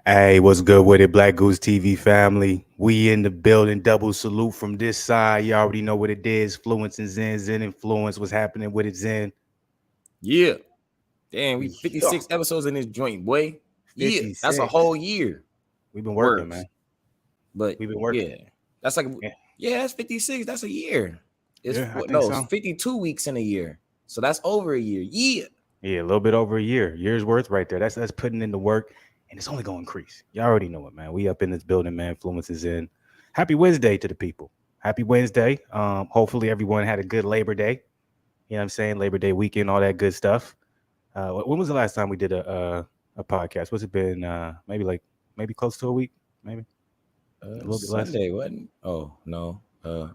Hey, what's good with it, Black Goose TV family? We in the building, double salute from this side. You already know what it is. Fluence and Zen, Zen influence. What's happening with it, Zen? Yeah. Damn, we Yeah. 56 episodes in this joint, boy. Yeah, that's a 56. whole year. We've been working, Works. man. But We've been working. yeah, that's like, Yeah, that's 56. That's a year. I think It's so. 52 weeks in a year. So that's over a year. Yeah. Yeah, a little bit over a year's worth right there. That's putting in the work, and it's only going to increase. You already know it, man. We up in this building, man. Fluence is in. Happy Wednesday to the people. Happy Wednesday. Hopefully everyone had a good Labor Day. You know what I'm saying? Labor Day weekend, all that good stuff. When was the last time we did a podcast? What's it been? Maybe close to a week, maybe a little bit less. Sunday, wasn't? Oh, no.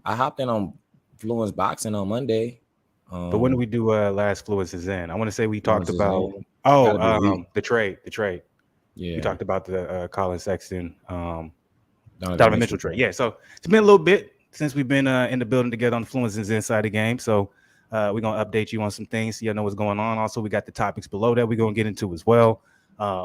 I hopped in on Fluence Boxing on Monday. But when did we do last Fluences in? I want to say we talked Fluence is about in. Gotta be a week. the trade. We Yeah. talked about the Colin Sexton, Donovan Mitchell trade. Yeah, so it's been a little bit since we've been in the building together on the Fluences inside the game. So we're gonna update you on some things so y'all know what's going on. Also, we got the topics below that we're gonna get into as well.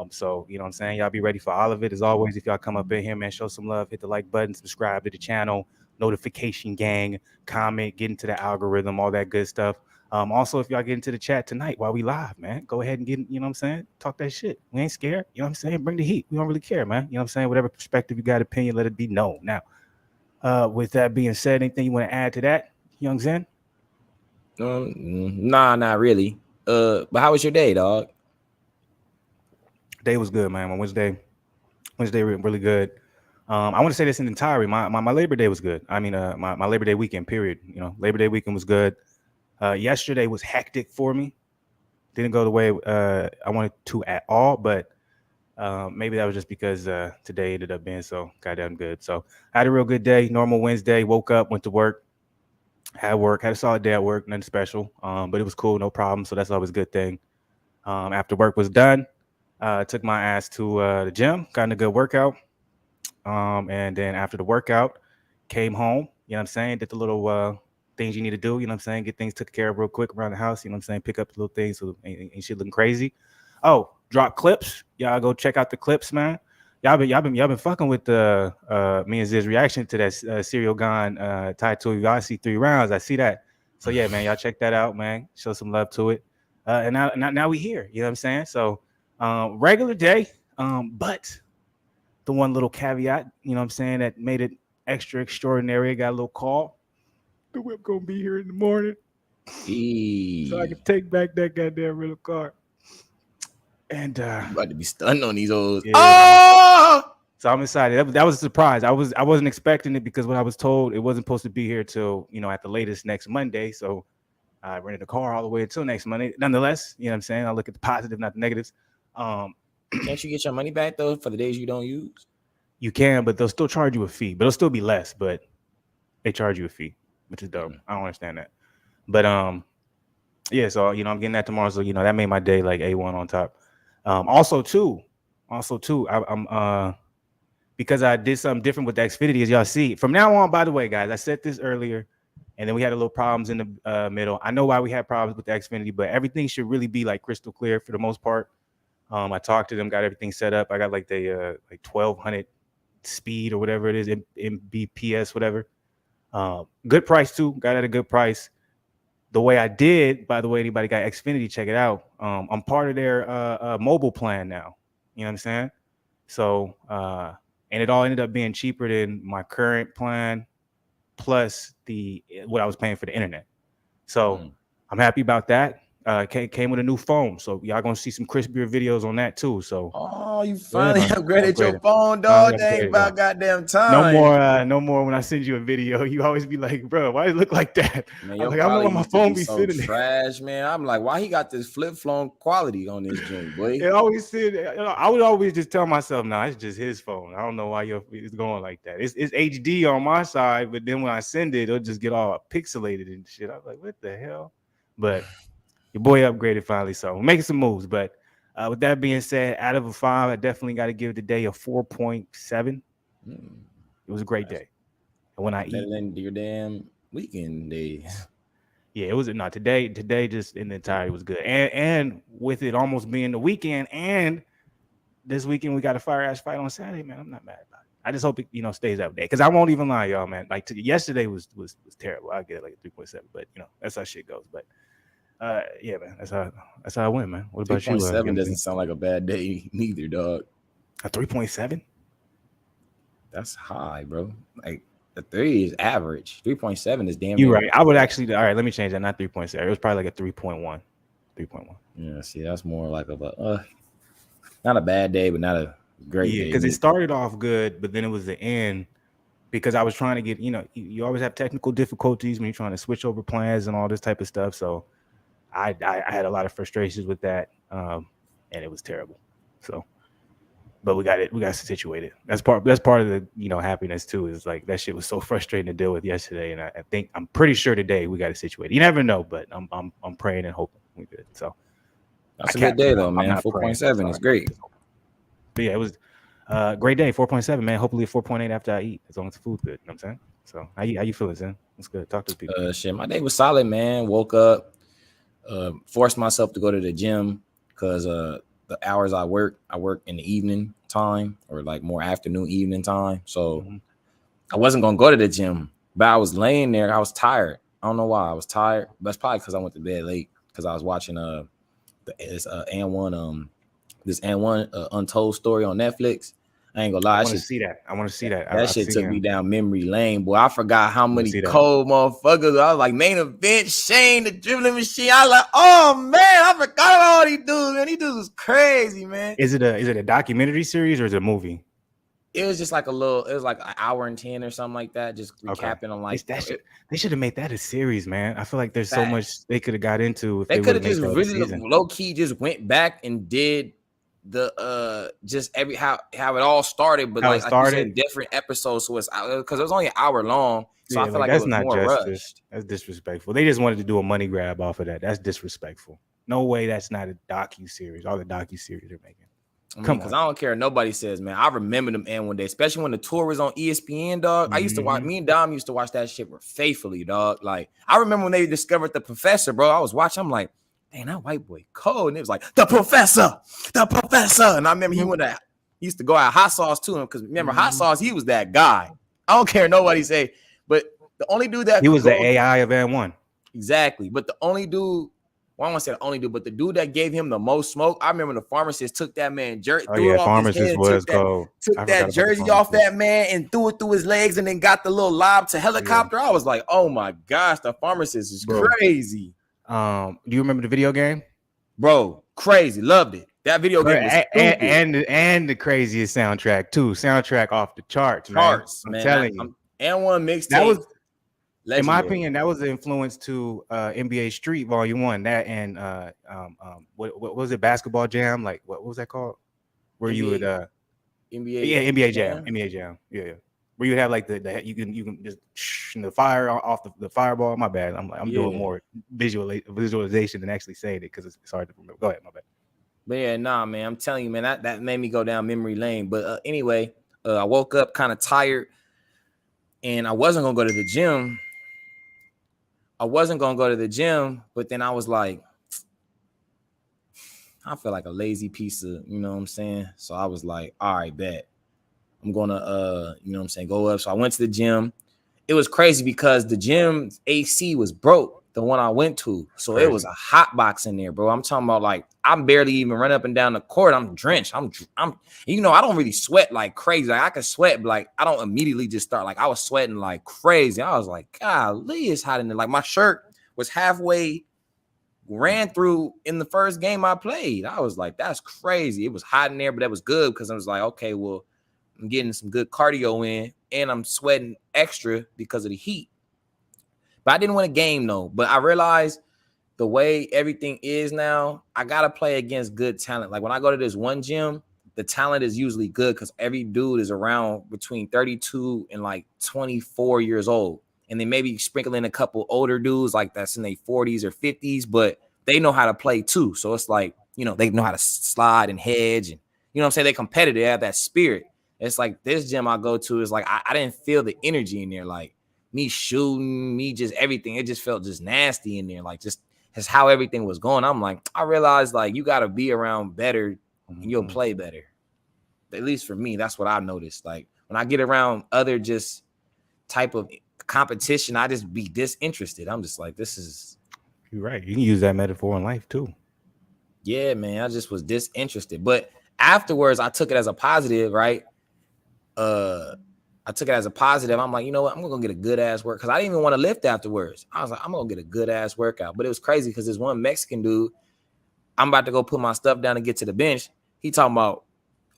So you know what I'm saying? Y'all be ready for all of it. As always, if y'all come up in here, man, show some love, hit the like button, subscribe to the channel, notification gang, comment, get into the algorithm, all that good stuff. Also, if y'all get into the chat tonight while we live, man, go ahead and get, you know what I'm saying? Talk that shit. We ain't scared. You know what I'm saying? Bring the heat. We don't really care, man. You know what I'm saying? Whatever perspective you got, opinion, let it be known. Now, with that being said, anything you want to add to that, Young Zen? Nah, not really. But how was your day, dog? Day was good, man. My Wednesday really good. I want to say this in entirety. My Labor Day was good. I mean, my Labor Day weekend, period. You know, Labor Day weekend was good. Yesterday was hectic for me. Didn't go the way I wanted to at all, but maybe that was just because today ended up being so goddamn good. So I had a real good day. Normal Wednesday. Woke up, went to work, had a solid day at work, nothing special. But it was cool, no problem. So that's always a good thing. After work was done, took my ass to the gym, got in a good workout. And then after the workout, came home. You know what I'm saying? Did the little things you need to do. You know what I'm saying? Get things taken care of real quick around the house. You know what I'm saying? Pick up the little things so ain't shit looking crazy. Oh, drop clips. Y'all go check out the clips, man. Y'all been fucking with the me and Ziz's reaction to that Serial Gone title. Y'all see 3 rounds. I see that. So yeah, man, y'all check that out, man. Show some love to it. And now we here. You know what I'm saying? So regular day, but the one little caveat, you know what I'm saying, that made it extra extraordinary. I got a little call. The whip gonna be here in the morning, so I can take back that goddamn rental car. And You about to be stunned on these old. yeah, Oh! so I'm excited. That was a surprise. I wasn't expecting it because when I was told it wasn't supposed to be here till at the latest next Monday. So I rented a car all the way until next Monday. Nonetheless, you know what I'm saying. I look at the positive, not the negatives. Can't you get your money back though for the days you don't use? You can, but they'll still charge you a fee. But it'll still be less. But they charge you a fee, which is dumb. I don't understand that. But yeah. So I'm getting that tomorrow. So that made my day like A1 on top. Also too, I'm because I did something different with the Xfinity, as y'all see. From now on, by the way, guys, I said this earlier, and then we had a little problems in the middle. I know why we had problems with the Xfinity, but everything should really be like crystal clear for the most part. I talked to them, got everything set up. I got like the like 1200 speed or whatever it is, Mbps, whatever. Good price too. Got at a good price. The way I did, by the way, anybody got Xfinity, check it out. I'm part of their mobile plan now. You know what I'm saying? So, and it all ended up being cheaper than my current plan, plus what I was paying for the internet. So I'm happy about that. Came with a new phone, so y'all gonna see some crispier videos on that too. So you finally upgraded your phone, dog. That ain't about goddamn time. No more. When I send you a video, you always be like, "Bro, why does it look like that?" Man, I'm like, I don't know why my phone be so sitting trash, man. I'm like, why he got this flip phone quality on this joint, boy? It always said, I would always just tell myself, "Nah, it's just his phone. I don't know why it's going like that. It's HD on my side, but then when I send it, it'll just get all pixelated and shit." I was like, "What the hell?" But your boy upgraded finally, so we're making some moves. But with that being said, out of a 5, I definitely got to give the day a 4.7. It was a great day. And when I eat, your damn weekend days. Yeah, it was not today. Today, just in the entirety was good, and with it almost being the weekend and this weekend we got a fire ass fight on Saturday, man. I'm not mad about it. I just hope it, stays that day. Because I won't even lie, y'all, man. Like yesterday was terrible. I get it like a 3.7, but that's how shit goes. But yeah, man, that's how I went, man. What about you? 3.7 doesn't sound like a bad day neither, dog. A 3.7? That's high, bro. Like the 3 is average. 3.7 is damn. You're right. I would actually. All right, let me change that. Not 3.7. It was probably like a 3.1. 3.1. Yeah, see, that's more like of a not a bad day, but not a great day. Because it started off good, but then it was the end. Because I was trying to get, you always have technical difficulties when you're trying to switch over plans and all this type of stuff. So I had a lot of frustrations with that, and it was terrible. So, but we got situated. That's part of the happiness too. Is like that shit was so frustrating to deal with yesterday, and I'm pretty sure today we got it situated. You never know, but I'm praying and hoping we good. So that's a good day though, man. 4.7 is great. But yeah, it was great day. 4.7, man. Hopefully 4.8 after I eat, as long as the food's good. You know what I'm saying? So how you feeling, Zen? It's good. Talk to the people. Shit, my day was solid, man. Woke up, forced myself to go to the gym because the hours I work in the evening time or like more afternoon, evening time. So I wasn't gonna go to the gym, but I was laying there. I was tired. I don't know why I was tired. But that's probably because I went to bed late because I was watching this And1 Untold story on Netflix. I ain't gonna lie. I want to see that. That shit took me down memory lane, boy. I forgot how many cold motherfuckers. I was like, main event, Shane, the dribbling machine. I was like, oh man, I forgot about all these dudes, man. These dudes was crazy, man. Is it a documentary series or is it a movie? It was just like it was like an hour and 10 or something like that. Just recapping on like that shit. They should have made that a series, man. I feel like there's so much they could have got into. If they could have just really low key just went back and did the just how it all started, but like you said, different episodes. So it's because it was only an hour long. So I feel like that's it was not more rushed. That's disrespectful. They just wanted to do a money grab off of that. That's disrespectful. No way. That's not a docu-series. All the docu-series they're making. Because I don't care. Nobody says, man. I remember them and one day, especially when the tour was on ESPN, dog. I used to watch. Me and Dom used to watch that shit faithfully, dog. Like I remember when they discovered the professor, bro. I was watching. I'm like, dang, that white boy cold. And it was like the professor. And I remember he used to go out hot sauce to him because remember hot sauce. He was that guy. I don't care. Nobody say, but the only dude that he was the AI of N1. Exactly. But the only dude. Well, I want to say the only dude, but the dude that gave him the most smoke, I remember the pharmacist took that man jersey. Pharmacist was cold. Took that jersey off that man and threw it through his legs and then got the little lob to helicopter. Yeah. I was like, oh my gosh, the pharmacist is crazy. Do you remember the video game? Bro, crazy. Loved it. That video game was and the craziest soundtrack too. Soundtrack off the charts, man. I'm telling you. And one mixtape. That was legendary. In my opinion, that was the influence to NBA Street Volume 1. That and what was it? Basketball Jam? Like what was that called? Where you would NBA Jam. NBA Jam. Yeah. Where you have like the you can just the fire off the fireball. My bad. I'm doing more visualization than actually saying it because it's hard to remember. Go ahead, my bad. But yeah, nah, man. I'm telling you, man, that made me go down memory lane. But anyway, I woke up kind of tired, and I wasn't gonna go to the gym. But then I was like, I feel like a lazy piece of, you know what I'm saying? So I was like, all right, bet. I'm gonna you know what I'm saying, go up. So I went to the gym. It was crazy because the gym's AC was broke, the one I went to. So it was a hot box in there, bro. I'm talking about like I'm barely even run up and down the court. I'm drenched. I'm I don't really sweat like crazy. Like I can sweat, but like I don't immediately just start. Like I was sweating like crazy. I was like, golly, it's hot in there. Like my shirt was halfway ran through in the first game I played. I was like, that's crazy. It was hot in there, but that was good because I was like, okay, well, I'm getting some good cardio in and I'm sweating extra because of the heat. But I didn't win a game though. But I realized the way everything is now, I got to play against good talent. Like when I go to this one gym, the talent is usually good because every dude is around between 32 and like 24 years old. And they maybe sprinkle in a couple older dudes like that's in their 40s or 50s, but they know how to play too. So it's like, you know, they know how to slide and hedge and, you know what I'm saying? They're competitive. They have that spirit. It's like this gym I go to is like, I didn't feel the energy in there. Like me shooting, me just everything. It just felt just nasty in there. Like just how everything was going. I'm like, I realized like you got to be around better and you'll play better. at least for me, that's what I noticed. Like when I get around other just type of competition, I just be disinterested. I'm just like, this is. You're right. You can use that metaphor in life too. Yeah, man, I just was disinterested. But afterwards, I took it as a positive, right? I took it as a positive. I'm like, you know what? I'm gonna get a good ass work because I didn't even want to lift afterwards. I was like, I'm gonna get a good ass workout. But it was crazy because this one Mexican dude, I'm about to go put my stuff down and get to the bench. He talking about,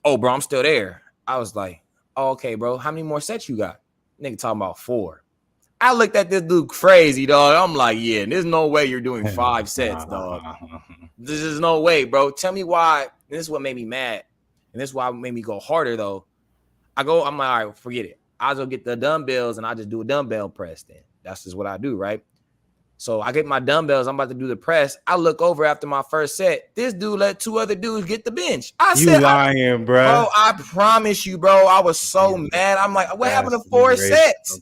oh, bro, I'm still there. I was like, oh, okay, bro. How many more sets you got? Nigga talking about 4. I looked at this dude crazy, dog. I'm like, yeah, there's no way you're doing 5 sets, dog. This is no way, bro. Tell me why. This is what made me mad. And this is why it made me go harder, though. I'm like, all right, forget it. I'll go get the dumbbells and I just do a dumbbell press then. That's just what I do, right? So I get my dumbbells. I'm about to do the press. I look over after my first set. This dude let 2 other dudes get the bench. I You said, lying, bro. I promise you, bro. I was so mad. I'm like, what happened to 4 sets?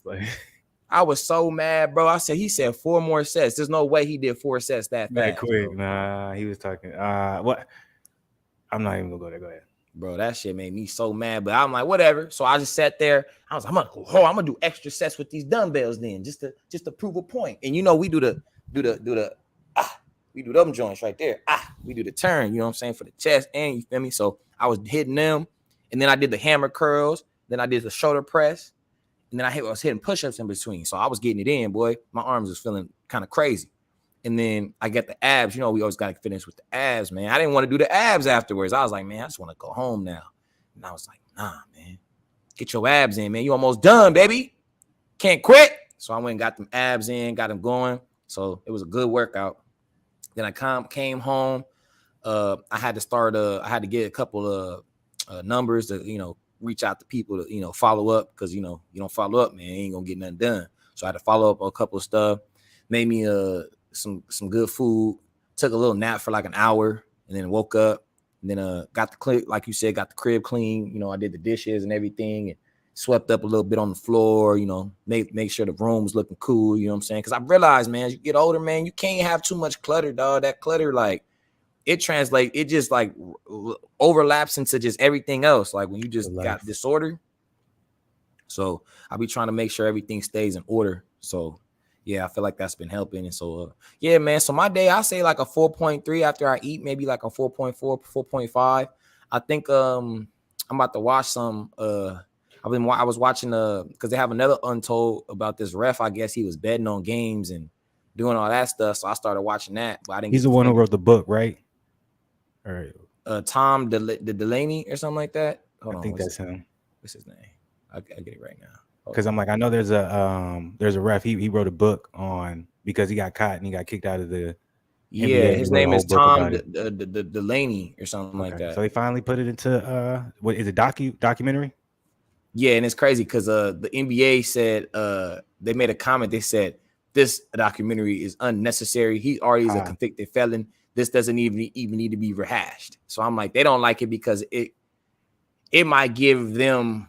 I was so mad, bro. He said 4 more sets. There's no way he did 4 sets that fast. Quick. Bro. Nah, he was talking. What? I'm not even gonna go there. Go ahead. Bro, that shit made me so mad. But I'm like, whatever. So I just sat there. I was like, I'm gonna do extra sets with these dumbbells then, just to prove a point. And you know, we do we do them joints right there. We do the turn, you know what I'm saying, for the chest, and you feel me? So I was hitting them, and then I did the hammer curls, then I did the shoulder press, and then I was hitting push-ups in between. So I was getting it in, boy. My arms was feeling kind of crazy. And then I get the abs. You know, we always got to finish with the abs, man. I didn't want to do the abs afterwards. I was like, man, I just want to go home now. And I was like, nah, man. Get your abs in, man. You almost done, baby. Can't quit. So I went and got them abs in, got them going. So it was a good workout. Then I came home. I had to get a couple of numbers to, you know, reach out to people to, you know, follow up. Because, you know, you don't follow up, man, you ain't going to get nothing done. So I had to follow up on a couple of stuff. Made me some good food, took a little nap for like an hour, and then woke up, and then got the crib clean. You know, I did the dishes and everything, and swept up a little bit on the floor, you know, make sure the room was looking cool, you know what I'm saying? Because I realized, man, as you get older, man, you can't have too much clutter, dog. That clutter, like, it just like overlaps into just everything else. Like when you just got disorder. So I'll be trying to make sure everything stays in order. So yeah, I feel like that's been helping. And so, yeah, man. So my day, I say like a 4.3 after I eat, maybe like a 4.4, 4.5. I think I'm about to watch some. I was watching because they have another Untold about this ref. I guess he was betting on games and doing all that stuff. So I started watching that. But I didn't. He's the one who wrote the book, right? All right. Tom Delaney or something like that. Hold on, I think that's him. What's his name? I get it right now. Because I'm like, I know there's a ref. He wrote a book on because he got caught and he got kicked out of the. Yeah, his name is Tom Delaney or something like that. So they finally put it into what is it, documentary? Yeah, and it's crazy because the NBA said they made a comment. They said this documentary is unnecessary. He already is a convicted felon. This doesn't even need to be rehashed. So I'm like, they don't like it because it might give them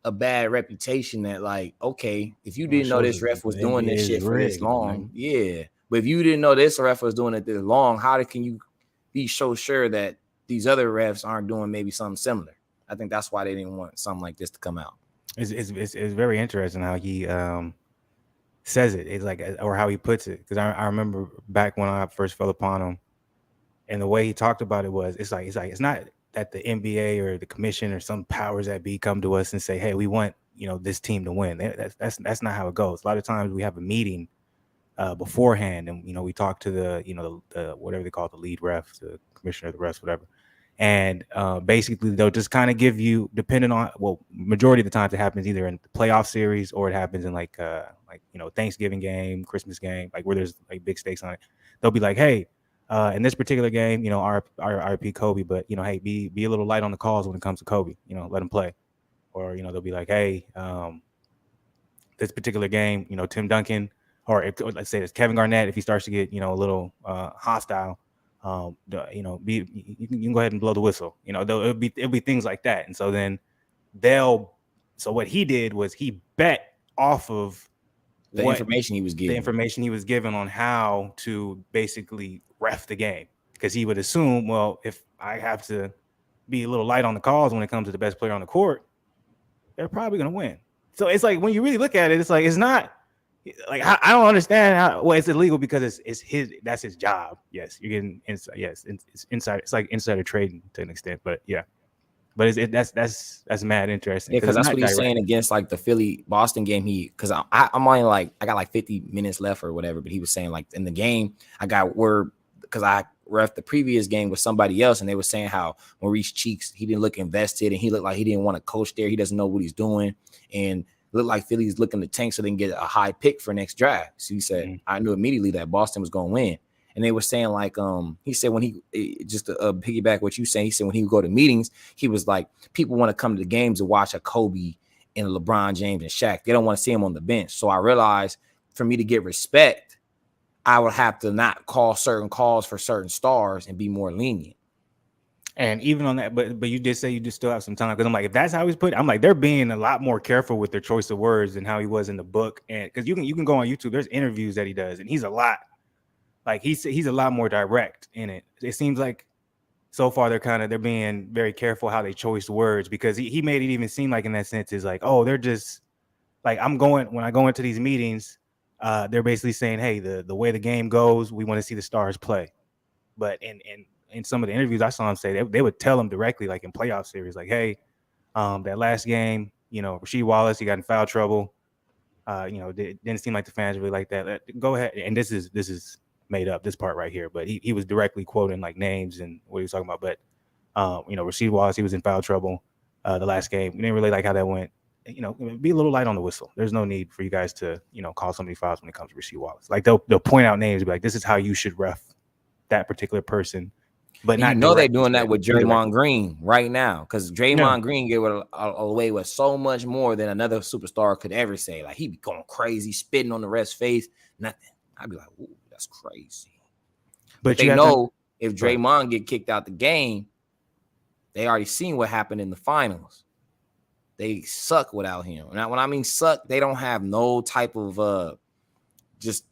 a bad reputation that, like, okay, if you didn't know this ref was doing this shit for this long, yeah. But if you didn't know this ref was doing it this long, how can you be so sure that these other refs aren't doing maybe something similar? I think that's why they didn't want something like this to come out. It's very interesting how he says it. It's like, or how he puts it. Because I remember back when I first fell upon him, and the way he talked about it was, it's not that the NBA or the commission or some powers that be come to us and say, hey, we want, you know, this team to win. That's not how it goes. A lot of times we have a meeting beforehand, and, you know, we talk to the whatever they call it, the lead ref, the commissioner of the refs, whatever. And basically they'll just kind of give you, depending on, well, majority of the times it happens either in the playoff series or it happens in like you know, Thanksgiving game, Christmas game, like where there's like big stakes on it. They'll be like, hey, in this particular game, you know, RP Kobe, but, you know, hey, be a little light on the calls when it comes to Kobe, you know, let him play. Or, you know, they'll be like, hey, this particular game, you know, Tim Duncan, or let's say it's Kevin Garnett, if he starts to get, you know, a little hostile, you know, you can go ahead and blow the whistle. You know, it'll be things like that. And so then so what he did was he bet off of the information he was given on how to basically ref the game, because he would assume, well, if I have to be a little light on the calls when it comes to the best player on the court, they're probably going to win. So it's like when you really look at it, it's like it's not like I don't understand how. Well, it's illegal because it's that's his job. Yes, you're getting inside. Yes, it's inside. It's like insider trading to an extent, but yeah. But that's mad interesting. Yeah, because that's not what he's direct. saying against like the Philly Boston game. Because I'm only like I got like 50 minutes left or whatever. But he was saying like in the game I got word because I ref the previous game with somebody else, and they were saying how Maurice Cheeks, he didn't look invested and he looked like he didn't want to coach there. He doesn't know what he's doing, and looked like Philly's looking to tank so they can get a high pick for next draft. So he said I knew immediately that Boston was going to win. And they were saying like, he said when he just to piggyback what you saying, he said when he would go to meetings, he was like, people want to come to the games to watch a Kobe and LeBron James and Shaq. They don't want to see him on the bench. So I realized for me to get respect, I would have to not call certain calls for certain stars and be more lenient. And even on that, but you did say you just still have some time because I'm like, if that's how he's put it, I'm like, they're being a lot more careful with their choice of words than how he was in the book. And because you can go on YouTube, there's interviews that he does, and he's a lot. Like he's a lot more direct in it. It seems like so far they're being very careful how they choice words because he made it even seem like in that sense is like, oh, they're just like when I go into these meetings, they're basically saying, hey, the way the game goes, we want to see the stars play. But in some of the interviews I saw him say they would tell him directly, like in playoff series, like, hey, that last game, Rasheed Wallace, he got in foul trouble. It didn't seem like the fans really like that. Go ahead, and this is made up, this part right here, but he was directly quoting like names and what he was talking about. But Rasheed Wallace, he was in foul trouble the last game. We didn't really like how that went. Be a little light on the whistle. There's no need for you guys to call somebody fouls when it comes to Rasheed Wallace. Like they'll point out names, be like, this is how you should ref that particular person. But they're doing that with Draymond Green right now because Draymond Green gave away with so much more than another superstar could ever say. Like he be going crazy, spitting on the ref's face, nothing. I'd be like, ooh, that's crazy. But they know if Draymond get kicked out the game, they already seen what happened in the finals. They suck without him. Now, when I mean suck, they don't have no type of just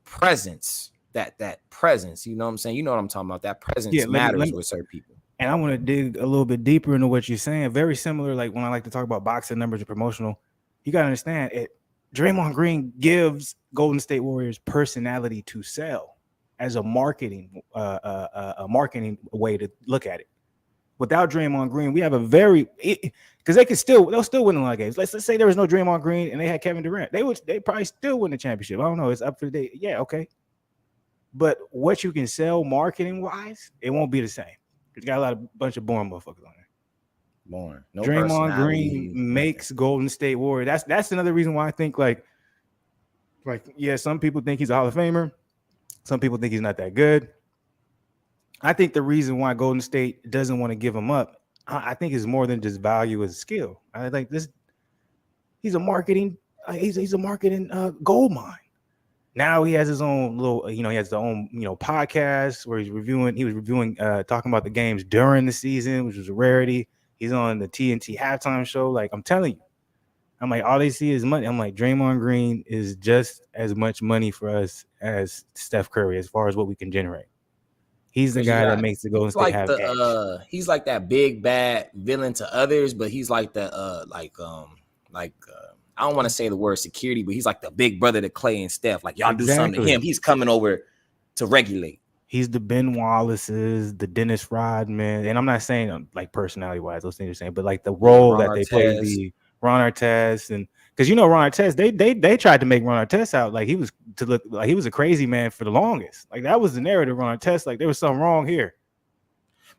presence. That presence, you know what I'm saying? You know what I'm talking about. That presence matters with certain people. And I want to dig a little bit deeper into what you're saying. Very similar, like when I like to talk about boxing numbers and promotional, you got to understand it. Draymond Green gives Golden State Warriors personality to sell as a marketing way to look at it. Without Draymond Green, we have because they'll still win a lot of games. Let's say there was no Draymond Green and they had Kevin Durant. They probably still win the championship. I don't know. It's up for the day. Yeah, okay. But what you can sell marketing wise, it won't be the same. You got a bunch of boring motherfuckers on there. Boring. No Draymond Green makes Golden State Warriors. That's another reason why I think like yeah, some people think he's a Hall of Famer. Some people think he's not that good. I think the reason why Golden State doesn't want to give him up, I think is more than just value as skill. I think he's a marketing gold mine. Now he has his own little, he has his own, podcast where he was reviewing, talking about the games during the season, which was a rarity. He's on the TNT halftime show. Like, I'm telling you, I'm like, all they see is money. I'm like, Draymond Green is just as much money for us as Steph Curry as far as what we can generate. He's the guy that makes the Golden State have edge. He's like that big bad villain to others, but he's like the I don't want to say the word security, but he's like the big brother to Clay and Steph. Like y'all do something to him, he's coming over to regulate. He's the Ben Wallace's, the Dennis Rodman, and I'm not saying like personality wise, those things you're saying, but like the role that they play, the Ron Artest, and because Ron Artest, they tried to make Ron Artest out like he was to look like he was a crazy man for the longest. Like that was the narrative. Ron Artest, like there was something wrong here.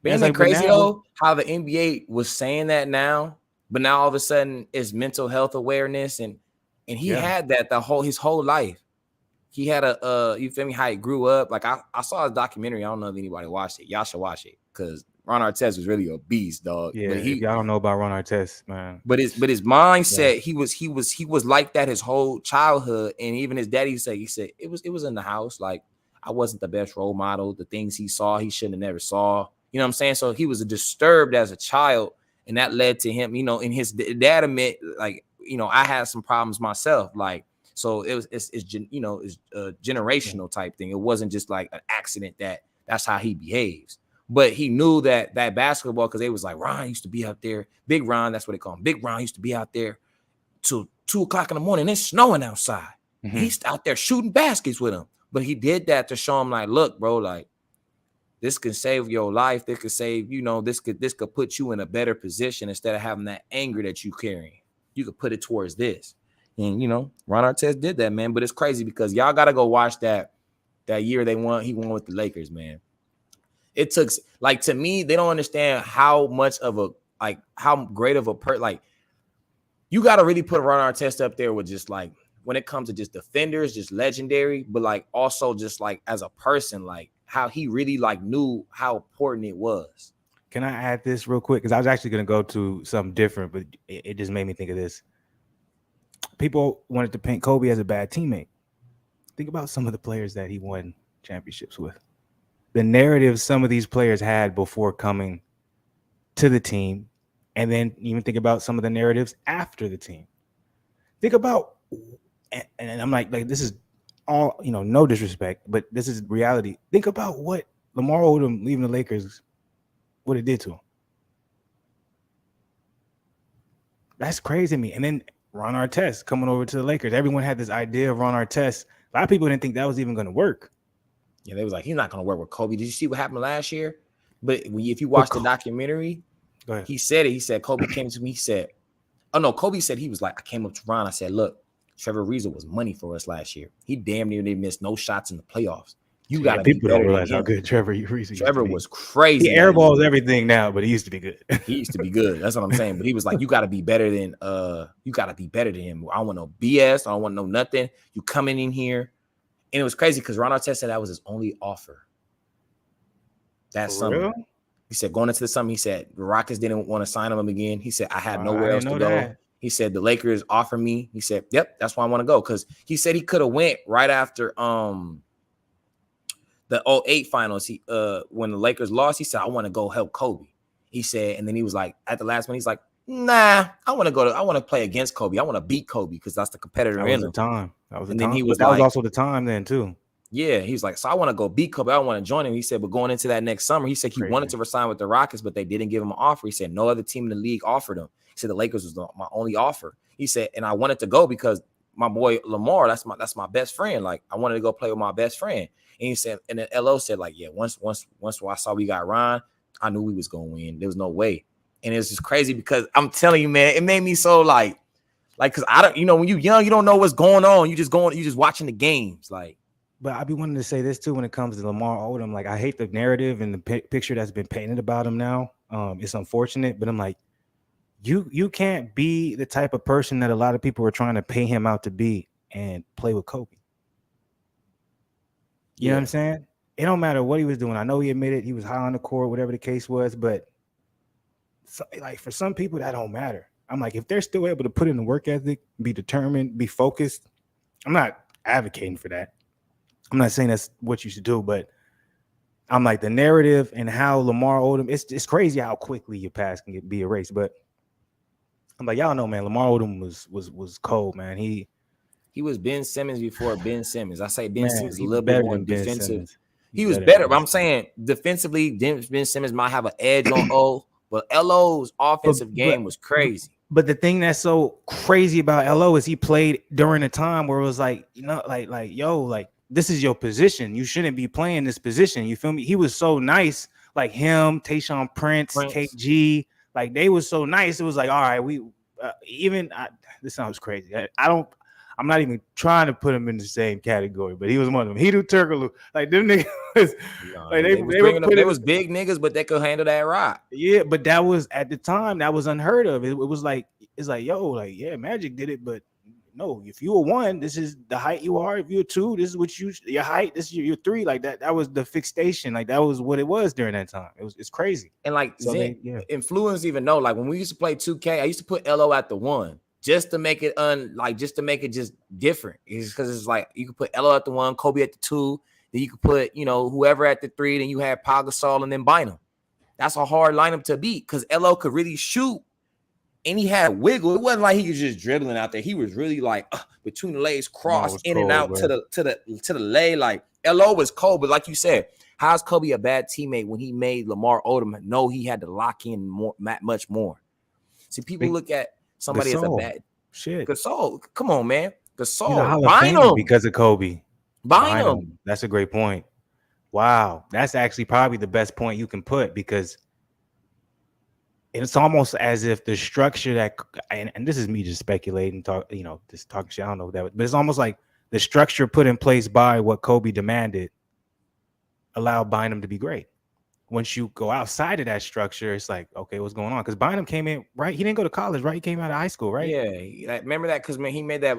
But isn't it crazy though how the NBA was saying that now? But now all of a sudden it's mental health awareness, and he had that his whole life. He had you feel me, how he grew up. Like I saw his documentary. I don't know if anybody watched it. Y'all should watch it because Ron Artest was really a beast, dog. Yeah, but y'all don't know about Ron Artest, man. But his mindset, he was like that his whole childhood, and even his daddy said it was in the house. Like I wasn't the best role model. The things he saw, he shouldn't have never saw. You know what I'm saying? So he was disturbed as a child. And that led to him, and his dad admit, like, I had some problems myself. Like, so it's a generational type thing. It wasn't just like an accident that's how he behaves. But he knew that basketball, because they was like, Ron used to be out there. Big Ron, that's what they call him. Big Ron used to be out there till 2 o'clock in the morning. It's snowing outside. Mm-hmm. He's out there shooting baskets with him. But he did that to show him, like, look, bro, like, this can save your life. This could save, this could put you in a better position instead of having that anger that you carry. You could put it towards this. And, Ron Artest did that, man. But it's crazy because y'all got to go watch that year he won with the Lakers, man. It took, like, to me, they don't understand how much of how great of a you got to really put Ron Artest up there with just, like, when it comes to just defenders, just legendary, but, like, also just, like, as a person, like, how he really, like, knew how important it was. Can I add this real quick? Because I was actually going to go to something different, but it just made me think of this. People wanted to paint Kobe as a bad teammate. Think about some of the players that he won championships with. The narrative some of these players had before coming to the team, and then even think about some of the narratives after the team. Think about, and I'm like this is all, no disrespect, but this is reality. Think about what Lamar Odom leaving the Lakers, what it did to him. That's crazy to me. And then Ron Artest coming over to the Lakers. Everyone had this idea of Ron Artest. A lot of people didn't think that was even going to work. Yeah, they was like, he's not going to work with Kobe. Did you see what happened last year? But if you watch the documentary, he said it. He said, Kobe came to me. He said, Kobe said, he was like, I came up to Ron. I said, look, Trevor Ariza was money for us last year. He damn near didn't miss no shots in the playoffs. You got to be better. People don't realize how good Trevor Ariza. Trevor was crazy. He airballs everything now, but he used to be good. He used to be good. That's what I'm saying. But he was like, you got to be better than him. I don't want no BS. I don't want no nothing. You coming in here. And it was crazy because Ron Artest said that was his only offer. That summer. Real? He said going into the summer, he said the Rockets didn't want to sign him again. He said, I had nowhere else to go. That. He said the Lakers offered me. He said, yep, that's why I want to go. Because he said he could have went right after the 08 finals. When the Lakers lost, he said, I want to go help Kobe. He said, and then he was like, at the last one, he's like, nah, I want to play against Kobe. I want to beat Kobe because that's the competitor in him. That was the time. And then he was that was also the time then too. Yeah, he was like, so I want to go beat Kobe. I want to join him. He said, but going into that next summer, he said he wanted to resign with the Rockets, but they didn't give him an offer. He said no other team in the league offered him. He said the Lakers was my only offer. He said, and I wanted to go because my boy Lamar, that's my best friend. Like I wanted to go play with my best friend. And he said, and then LO said, like, yeah, once I saw we got Ron, I knew we was gonna win. There was no way. And it was just crazy because I'm telling you, man, it made me so like, because I don't, when you're young, you don't know what's going on. You just watching the games, like. But I be wanting to say this too when it comes to Lamar Odom. Like I hate the narrative and the picture that's been painted about him now. It's unfortunate, but I'm like, you can't be the type of person that a lot of people are trying to pay him out to be and play with Kobe. You know what I'm saying? It don't matter what he was doing. I know he admitted he was high on the court, whatever the case was, but like for some people that don't matter. I'm like, if they're still able to put in the work ethic, be determined, be focused, I'm not advocating for that. I'm not saying that's what you should do, but I'm like the narrative and how Lamar Odom, it's crazy how quickly your past can be erased. But I'm like, y'all know, man, Lamar Odom was cold, man. He was Ben Simmons before Ben Simmons. I say Ben Simmons a little bit more defensive. He was better, but I'm saying defensively, Ben Simmons might have an edge on O, but LO's offensive game was crazy. But the thing that's so crazy about LO is he played during a time where it was like, like this is your position. You shouldn't be playing this position. You feel me? He was so nice, like him, Tayshaun Prince, KG, like they was so nice. It was like, all right, this sounds crazy. I'm not even trying to put him in the same category, but he was one of them. Hedo Turkoglu, like them niggas, like they was big niggas, but they could handle that rock. Yeah, but that was at the time that was unheard of. It was like Magic did it, but no, if you were one, this is the height you are. If you're two, this is what your height. This is your three. Like that. That was the fixation. Like that was what it was during that time. It's crazy. And like Zien, Fluence even know. Like when we used to play 2K, I used to put LO at the one. Just to make it just different. It's because it's like you could put LO at the one, Kobe at the two, then you could put, whoever at the three, then you had Pau Gasol and then Bynum. That's a hard lineup to beat because LO could really shoot and he had wiggle. It wasn't like he was just dribbling out there. He was really like between the legs, cross in cold, and out bro. to the lay. Like LO was cold, but like you said, How's Kobe a bad teammate when he made Lamar Odom know he had to lock in much more? See, people look at somebody as a bad shit. Gasol. Come on, man. Gasol. He's a Hall of Famer because of Kobe. Bynum. That's a great point. Wow, that's actually probably the best point you can put, because it's almost as if the structure that, and this is me just speculating, just talking shit. I don't know that, but it's almost like the structure put in place by what Kobe demanded allowed Bynum to be great. Once you go outside of that structure, it's like, okay, what's going on? Because Bynum came in, right? He didn't go to college, right? He came out of high school, right? Yeah, remember that? Because he made that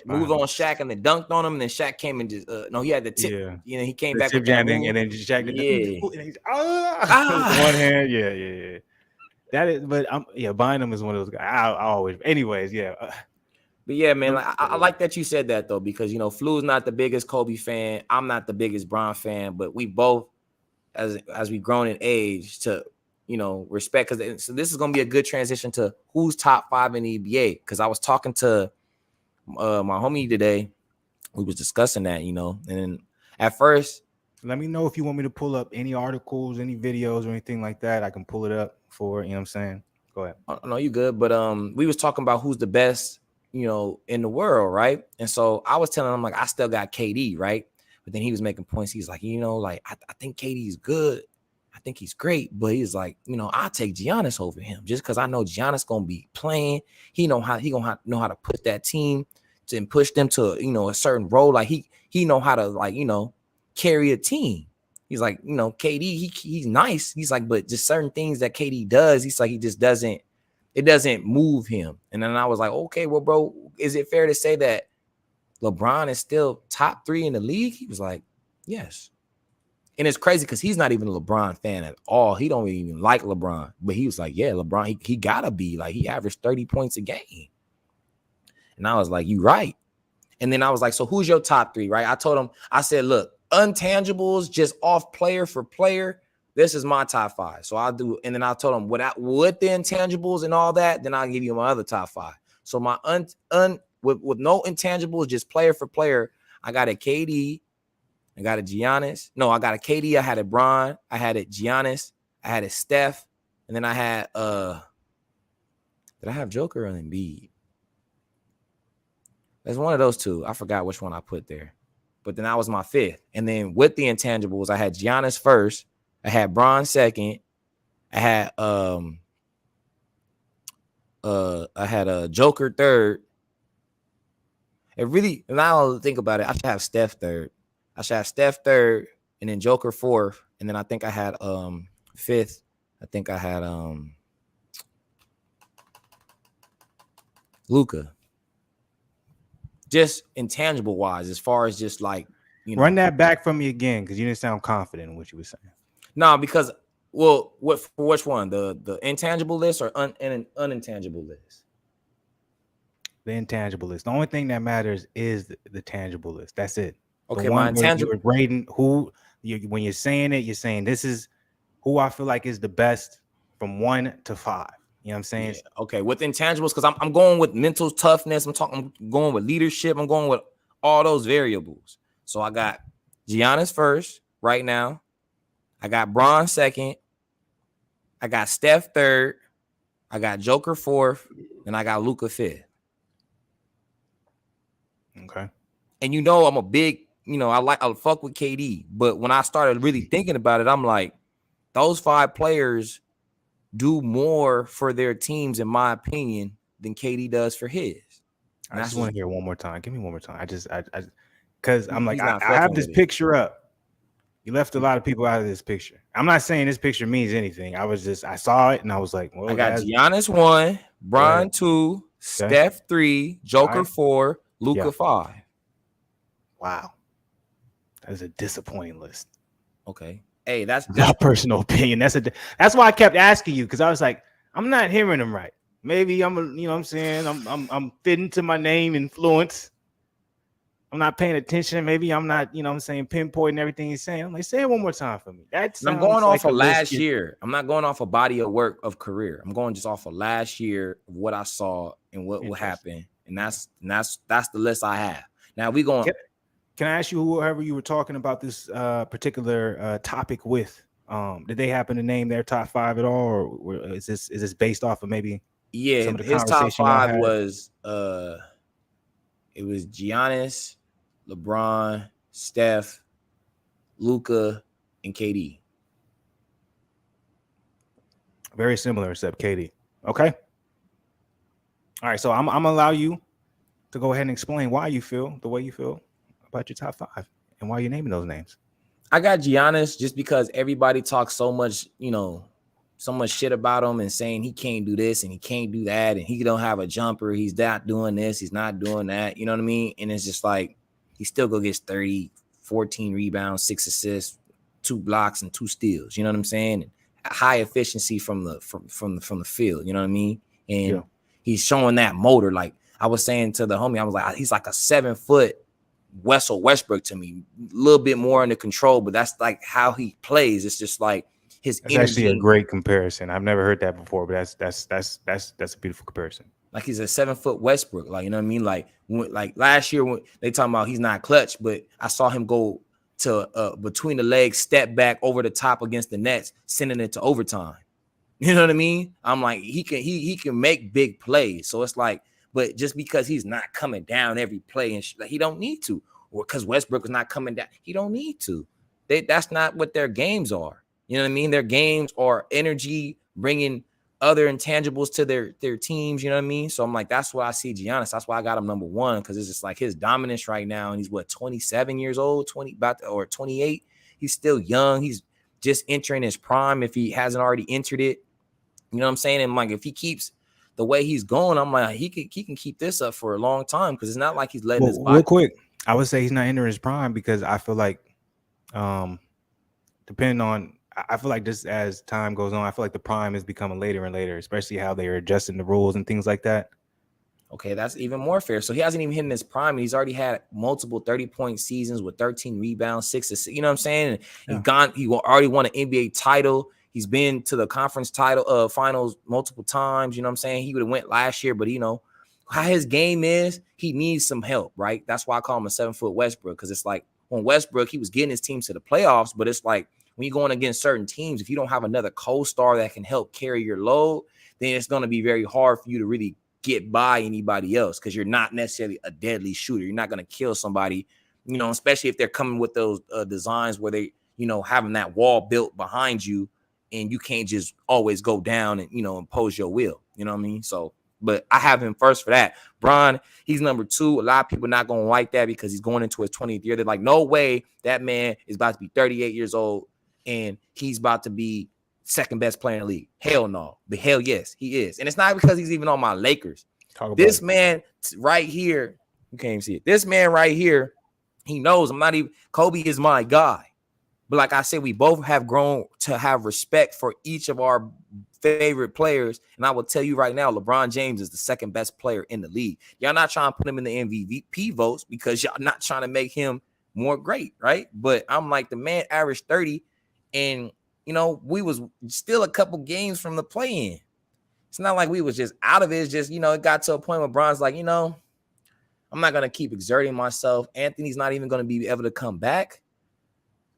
move on Shaq and then dunked on him, and then Shaq came and just he had the tip. Yeah. He came back with that move. and then Shaq did one hand. Yeah. That is, but Bynum is one of those guys. I always, anyways, yeah. But yeah, man, I like that you said that though, because Flu's not the biggest Kobe fan. I'm not the biggest Bron fan, but we both, as we grown in age, to respect. Because so this is gonna be a good transition to who's top 5 in the NBA. Because I was talking to my homie today, we was discussing that, and then at first, let me know if you want me to pull up any articles, any videos, or anything like that. I can pull it up for, you know what I'm saying. Go ahead. No, you good. But we was talking about who's the best, in the world, right? And so I was telling him, like, I still got KD, right? But then he was making points. He's like, I think KD's good. I think he's great. But he's like, I'll take Giannis over him just because I know Giannis gonna be playing. He know how to put that team and push them to a certain role. Like he know how to carry a team. He's like, KD, he's nice. He's like, but just certain things that KD does, he's like, it doesn't move him. And then I was like, okay, well, bro, is it fair to say that LeBron is still top 3 in the league? He was like, yes. And it's crazy because he's not even a LeBron fan at all. He don't even like LeBron. But he was like, yeah, LeBron, he gotta be. Like, he averaged 30 points a game. And I was like, you right. And then I was like, so who's your top 3, right? I told him, I said, look, untangibles, just off player for player, this is my top 5. So I'll do, and then I told him with the intangibles and all that, then I'll give you my other top 5. So my with no intangibles, just player for player, I got a KD, I got a Giannis. No, I got a KD, I had a Bron, I had a Giannis, I had a Steph, and then I had did I have Joker or Embiid? There's one of those two. I forgot which one I put there. But then that was my 5th. And then with the intangibles, I had Giannis first. I had Bron second. I had a Joker third. It really, now I think about it, I should have Steph third. I should have Steph third, and then Joker 4th. And then I think I had 5th. I think I had Luka. Just intangible wise, as far as just like, run that back from me again, because you didn't sound confident in what you were saying. No, because for which one, the intangible list or an unintangible list? The intangible list. The only thing that matters is the tangible list. That's it. Okay, my intangible. You're grading when you're saying it, you're saying this is who I feel like is the best from 1 to 5. You know what I'm saying? Yeah, okay, with intangibles, because I'm going with mental toughness. I'm going with leadership. I'm going with all those variables. So I got Giannis first right now. I got Bron second. I got Steph third. I got Joker 4th. And I got Luka 5th. Okay. And I'm a big, I fuck with KD. But when I started really thinking about it, I'm like, those 5 players do more for their teams, in my opinion, than KD does for his. And I just want to hear one more time. Give me one more time. Because I'm like, I have this picture up. You left a lot of people out of this picture. I'm not saying this picture means anything. I saw it and I was like, well, I got Giannis 1, Bron 2, Steph 3, Joker 4, Luka 5. Wow. That is a disappointing list. Okay. Hey, that's my personal opinion. That's why I kept asking you, because I was like, I'm not hearing them right. Maybe I'm what I'm saying, I'm fitting to my name and Fluence. I'm not paying attention. Maybe I'm not, what I'm saying, pinpointing everything he's saying. I'm like, say it one more time for me. I'm going off of last year. I'm not going off a body of work of career. I'm going just off of last year of what I saw and what will happen. And that's the list I have. Now we going. Can I ask you, whoever you were talking about this particular topic with, did they happen to name their top 5 at all, or is this based off of maybe Yeah, some of the his top conversation y'all 5 had? was it was Giannis, LeBron, Steph, Luka, and KD. Very similar, except KD. Okay. All right, so I'm gonna allow you to go ahead and explain why you feel the way you feel about your top 5 and why you're naming those names. I got Giannis just because everybody talks so much, so much shit about him and saying he can't do this and he can't do that and he don't have a jumper. He's not doing this. He's not doing that. You know what I mean? And it's just like he still go gets 30, 14 rebounds, 6 assists, 2 blocks, and 2 steals. You know what I'm saying? And high efficiency from the field. You know what I mean? And he's showing that motor. Like I was saying to the homie, I was like, he's like a 7-foot Russell Westbrook to me, a little bit more under control, but that's like how he plays. It's just like his that's energy. Actually a great comparison. I've never heard that before, but that's a beautiful comparison. Like he's a 7-foot Westbrook, like, you know what I mean? Like last year when they talking about he's not clutch, but I saw him go to between the legs, step back over the top against the Nets, sending it to overtime. You know what I mean? I'm like, he can make big plays. So it's like, but just because he's not coming down every play and like, he don't need to, or because Westbrook is not coming down, he don't need to. That's not what their games are. You know what I mean? Their games are energy, bringing other intangibles to their teams. You know what I mean? So I'm like, that's why I see Giannis. That's why I got him number 1, because it's just like his dominance right now. And he's 27 years old, 28. He's still young. He's just entering his prime if he hasn't already entered it. You know what I'm saying? And like, if he keeps the way he's going, I'm like, he can keep this up for a long time, because it's not like he's letting his body. Real quick, I would say he's not entering his prime because I feel like, depending on, I feel like just as time goes on, I feel like the prime is becoming later and later, especially how they are adjusting the rules and things like that. Okay, that's even more fair. So he hasn't even hit his prime, and he's already had multiple 30-point seasons with 13 rebounds, 6 assists. You know what I'm saying? And he already won an NBA title. He's been to the conference title finals multiple times. You know what I'm saying? He would have went last year, but how his game is, he needs some help, right? That's why I call him a 7-foot Westbrook, because it's like when Westbrook, he was getting his team to the playoffs, but it's like when you're going against certain teams, if you don't have another co-star that can help carry your load, then it's going to be very hard for you to really get by anybody else, because you're not necessarily a deadly shooter. You're not going to kill somebody, especially if they're coming with those designs where they, having that wall built behind you, and you can't just always go down and, impose your will. You know what I mean? So, but I have him first for that. Bron, he's number 2. A lot of people not going to like that because he's going into his 20th year. They're like, no way that man is about to be 38 years old and he's about to be second best player in the league. Hell no. But hell yes, he is. And it's not because he's even on my Lakers. This man right here, you can't even see it. This man right here, he knows I'm not even, Kobe is my guy. But like I said, we both have grown to have respect for each of our favorite players. And I will tell you right now, LeBron James is the second best player in the league. Y'all not trying to put him in the MVP votes because y'all not trying to make him more great, right? But I'm like, the man averaged 30 and, we was still a couple games from the play-in. It's not like we was just out of it. It's just, it got to a point where Bron's like, I'm not going to keep exerting myself. Anthony's not even going to be able to come back.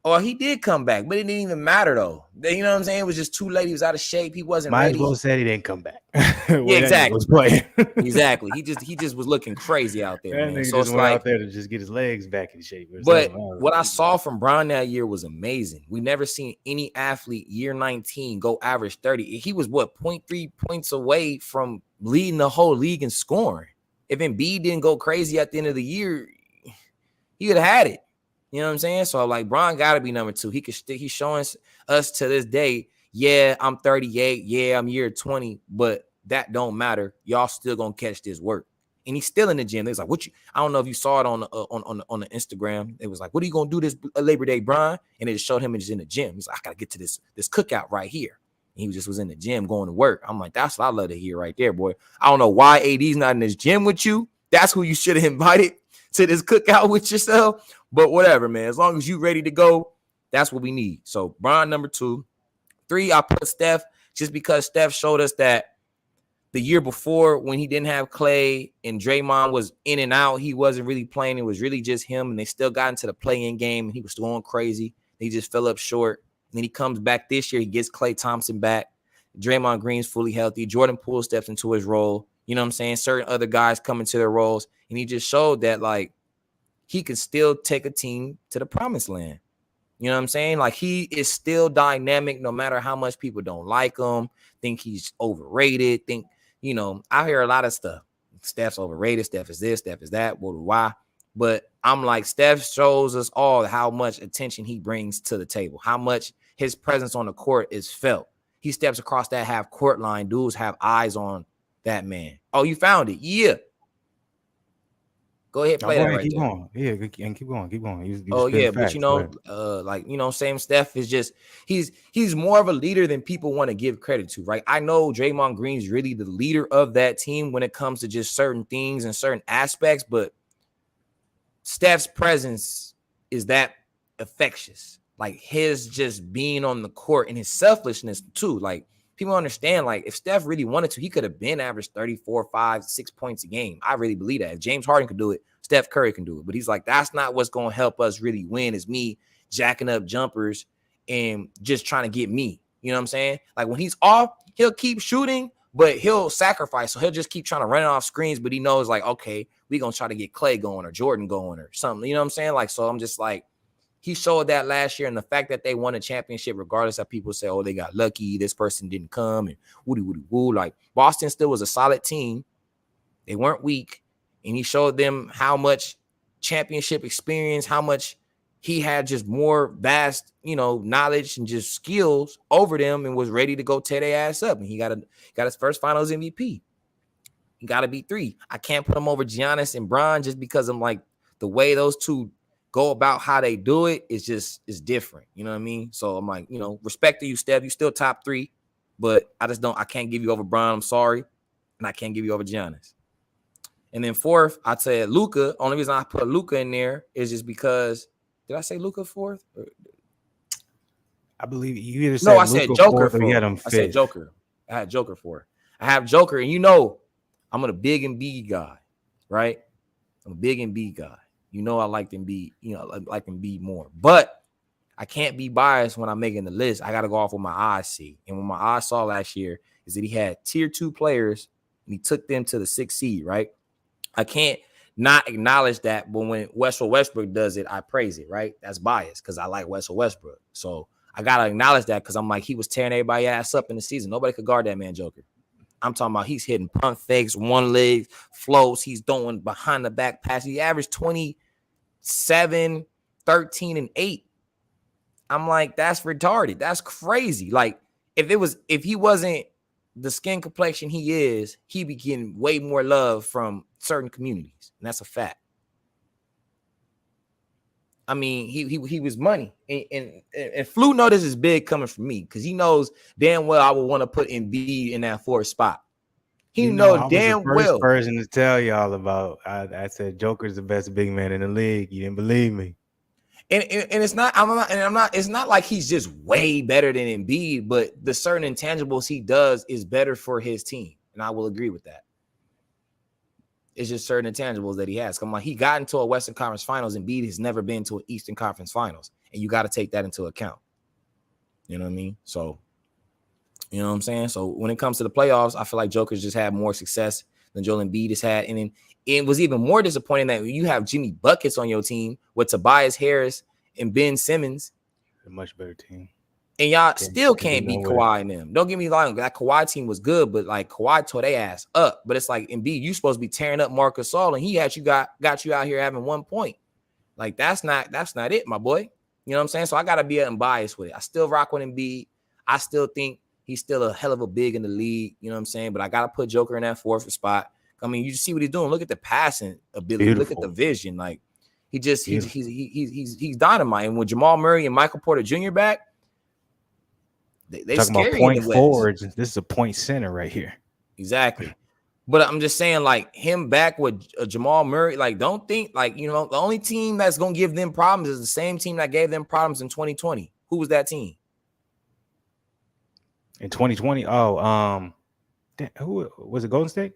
Or he did come back, but it didn't even matter though. You know what I'm saying? It was just too late. He was out of shape. He wasn't ready. Might as well said he didn't come back. Yeah, exactly. Was playing. Exactly. He just was looking crazy out there, man. So it's like out there to just get his legs back in shape. But what I saw from Bron that year was amazing. We never seen any athlete year 19 go average 30. He was 0.3 points away from leading the whole league in scoring. If Embiid didn't go crazy at the end of the year, he would have had it. You know what I'm saying? So like Bron got to be number 2. He's showing us to this day, yeah, I'm 38. Yeah, I'm year 20, but that don't matter. Y'all still going to catch this work. And he's still in the gym. They was like, I don't know if you saw it on the Instagram. It was like, what are you going to do this Labor Day, Bron? And it just showed him just in the gym. He's like, I got to get to this cookout right here. And he just was in the gym going to work. I'm like, that's what I love to hear right there, boy. I don't know why AD's not in this gym with you. That's who you should have invited to this cookout with yourself. But whatever, man. As long as you ready to go, that's what we need. So Bron number 2. 3, I put Steph just because Steph showed us that the year before when he didn't have Clay and Draymond was in and out, he wasn't really playing. It was really just him, and they still got into the play-in game, and he was going crazy. He just fell up short. And then he comes back this year. He gets Klay Thompson back. Draymond Green's fully healthy. Jordan Poole steps into his role. You know what I'm saying? Certain other guys come into their roles, and he just showed that, like, he could still take a team to the promised land. You know what I'm saying? Like, he is still dynamic no matter how much people don't like him, think he's overrated, think, you know, I hear a lot of stuff. Steph's overrated. Steph is this, Steph is that, why? But I'm like, Steph shows us all how much attention he brings to the table, how much his presence on the court is felt. He steps across that half court line. Dudes have eyes on that man. Oh, you found it? Yeah. Go ahead, play that right keep there. going. Yeah, and keep going. Yeah, but you know, like, you know, same Steph is just he's more of a leader than people want to give credit to, right? I know Draymond Green's really the leader of that team when it comes to just certain things and certain aspects, but Steph's presence is that infectious. Like, his just being on the court and his selflessness too. Like, people understand, like, if Steph really wanted to, he could have been averaged 34, 5, 6 points a game. I really believe that. If James Harden could do it, Steph Curry can do it. But he's like, that's not what's going to help us really win, is me jacking up jumpers and just trying to get me. You know what I'm saying? Like, when he's off, he'll keep shooting, but he'll sacrifice. So he'll just keep trying to run it off screens, but he knows, like, okay, we're going to try to get Clay going or Jordan going or something. You know what I'm saying? Like, so I'm just like, he showed that last year, and the fact that they won a championship, regardless of people say, oh, they got lucky, this person didn't come, and woody. Like, Boston still was a solid team. They weren't weak, and he showed them how much championship experience, how much he had just more vast, you know, knowledge and just skills over them, and was ready to go tear their ass up. And he got his first Finals MVP. He got to be 3. I can't put him over Giannis and Bron just because I'm like, the way those two go about how they do it is different. You know what I mean? So I'm like, you know, respect to you, Steph. You still top 3, but I can't give you over Bron. I'm sorry. And I can't give you over Giannis. And then 4th, I'd say Luka. Only reason I put Luka in there is just because, did I say Luka 4th? I believe you either said I said Joker 4th or you had him 5th. I said Joker. I had Joker 4th. I have Joker, and you know, I'm a big Embiid guy, right? I'm a big Embiid guy. You know, I like Embiid, you know, I like Embiid more. But I can't be biased when I'm making the list. I got to go off what my eyes see. And what my eyes saw last year is that he had tier 2 players, and he took them to the 6th seed, right? I can't not acknowledge that, but when Russell Westbrook does it, I praise it, right? That's biased because I like Russell Westbrook. So I got to acknowledge that because I'm like, he was tearing everybody's ass up in the season. Nobody could guard that man, Joker. I'm talking about he's hitting pump fakes, one leg floats. He's doing behind the back pass. He averaged 27, 13, and 8. I'm like, that's retarded. That's crazy. Like, if he wasn't the skin complexion he is, he'd be getting way more love from certain communities. And that's a fact. I mean, he was money. And Flu know this is big coming from me because he knows damn well I would want to put Embiid in that 4th spot. He knows damn well. I was the first person to tell y'all about. I said Joker's the best big man in the league. You didn't believe me. And it's not. It's not like he's just way better than Embiid, but the certain intangibles he does is better for his team, and I will agree with that. It's just certain intangibles that he has. Come on, he got into a Western Conference Finals. Embiid has never been to an Eastern Conference Finals, and you got to take that into account. You know what I mean? So, you know what I'm saying? So when it comes to the playoffs, I feel like Joker's just had more success than Joel Embiid has had. And then it was even more disappointing that you have Jimmy Buckets on your team with Tobias Harris and Ben Simmons. A much better team. And y'all still can't beat Kawhi and them. Don't get me wrong. That Kawhi team was good, but like Kawhi tore their ass up. But it's like Embiid, you supposed to be tearing up Marc Gasol, and he had got you out here having 1 point. Like that's not it, my boy. You know what I'm saying? So I gotta be unbiased with it. I still rock with Embiid. I still think he's still a hell of a big in the league. You know what I'm saying? But I gotta put Joker in that 4th spot. I mean, you see what he's doing. Look at the passing ability. Beautiful. Look at the vision. Like he's dynamite. And with Jamal Murray and Michael Porter Jr. back. They talking about point forwards. This is a point center right here. Exactly. But I'm just saying, like, him back with Jamal Murray, like, don't think, like, you know, the only team that's going to give them problems is the same team that gave them problems in 2020. Who was that team? In 2020? Who was it? Golden State?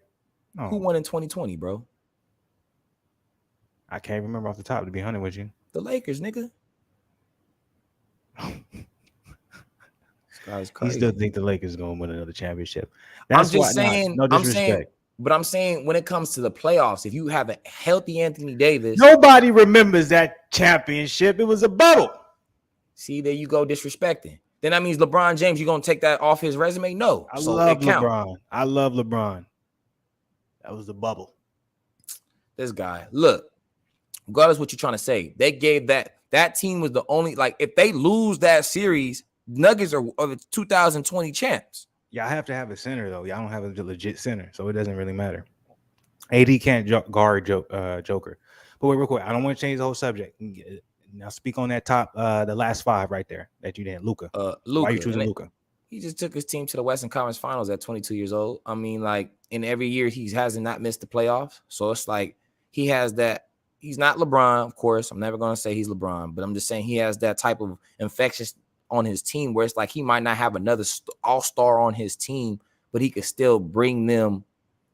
Who No, won in 2020, bro? I can't remember off the top. To be honest with you, The Lakers, nigga. This guy's he crazy. still think the Lakers gonna win another championship. I'm That's just why. saying. No I'm saying. disrespect. But I'm saying when it comes to the playoffs, if you have a healthy Anthony Davis, Nobody remembers that championship. It was a bubble. see, there you go disrespecting. Then that means LeBron James, you gonna take that off his resume? No. I So love it count. LeBron. I love LeBron. That was the bubble. This guy, look, regardless what you're trying to say, they gave that team was the only, like, if they lose that series, Nuggets are the 2020 champs. Yeah, I have to have a center though. Yeah, I don't have a legit center, so it doesn't really matter. AD can't guard Joker. But wait, real quick, I don't want to change the whole subject. Now speak on that top, the last five right there that you did, Luka. Why are you choosing Luka? He just took his team to the Western Conference Finals at 22 years old. I mean, like, in every year he hasn't not missed the playoffs. So it's like he has that. He's not LeBron, of course. I'm never going to say he's LeBron, but I'm just saying he has that type of infectious on his team where it's like he might not have another all-star on his team, but he could still bring them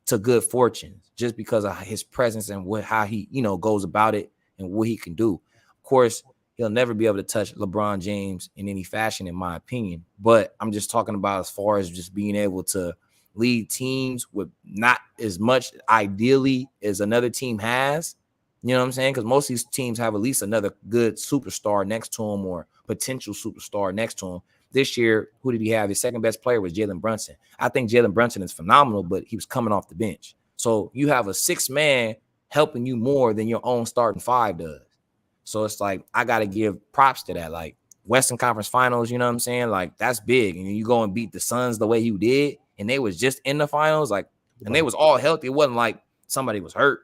to good fortunes just because of his presence and how he, goes about it and what he can do. Of course, he'll never be able to touch LeBron James in any fashion, in my opinion. But I'm just talking about as far as just being able to lead teams with not as much ideally as another team has. You know what I'm saying? Because most of these teams have at least another good superstar next to him or potential superstar next to him. This year, who did he have? His second best player was Jalen Brunson. I think Jalen Brunson is phenomenal, but he was coming off the bench. So you have a sixth man helping you more than your own starting five does. So it's like, I got to give props to that. Like Western Conference Finals, you know what I'm saying? Like that's big. And you go and beat the Suns the way you did, and they was just in the finals, like, and they was all healthy. It wasn't like somebody was hurt.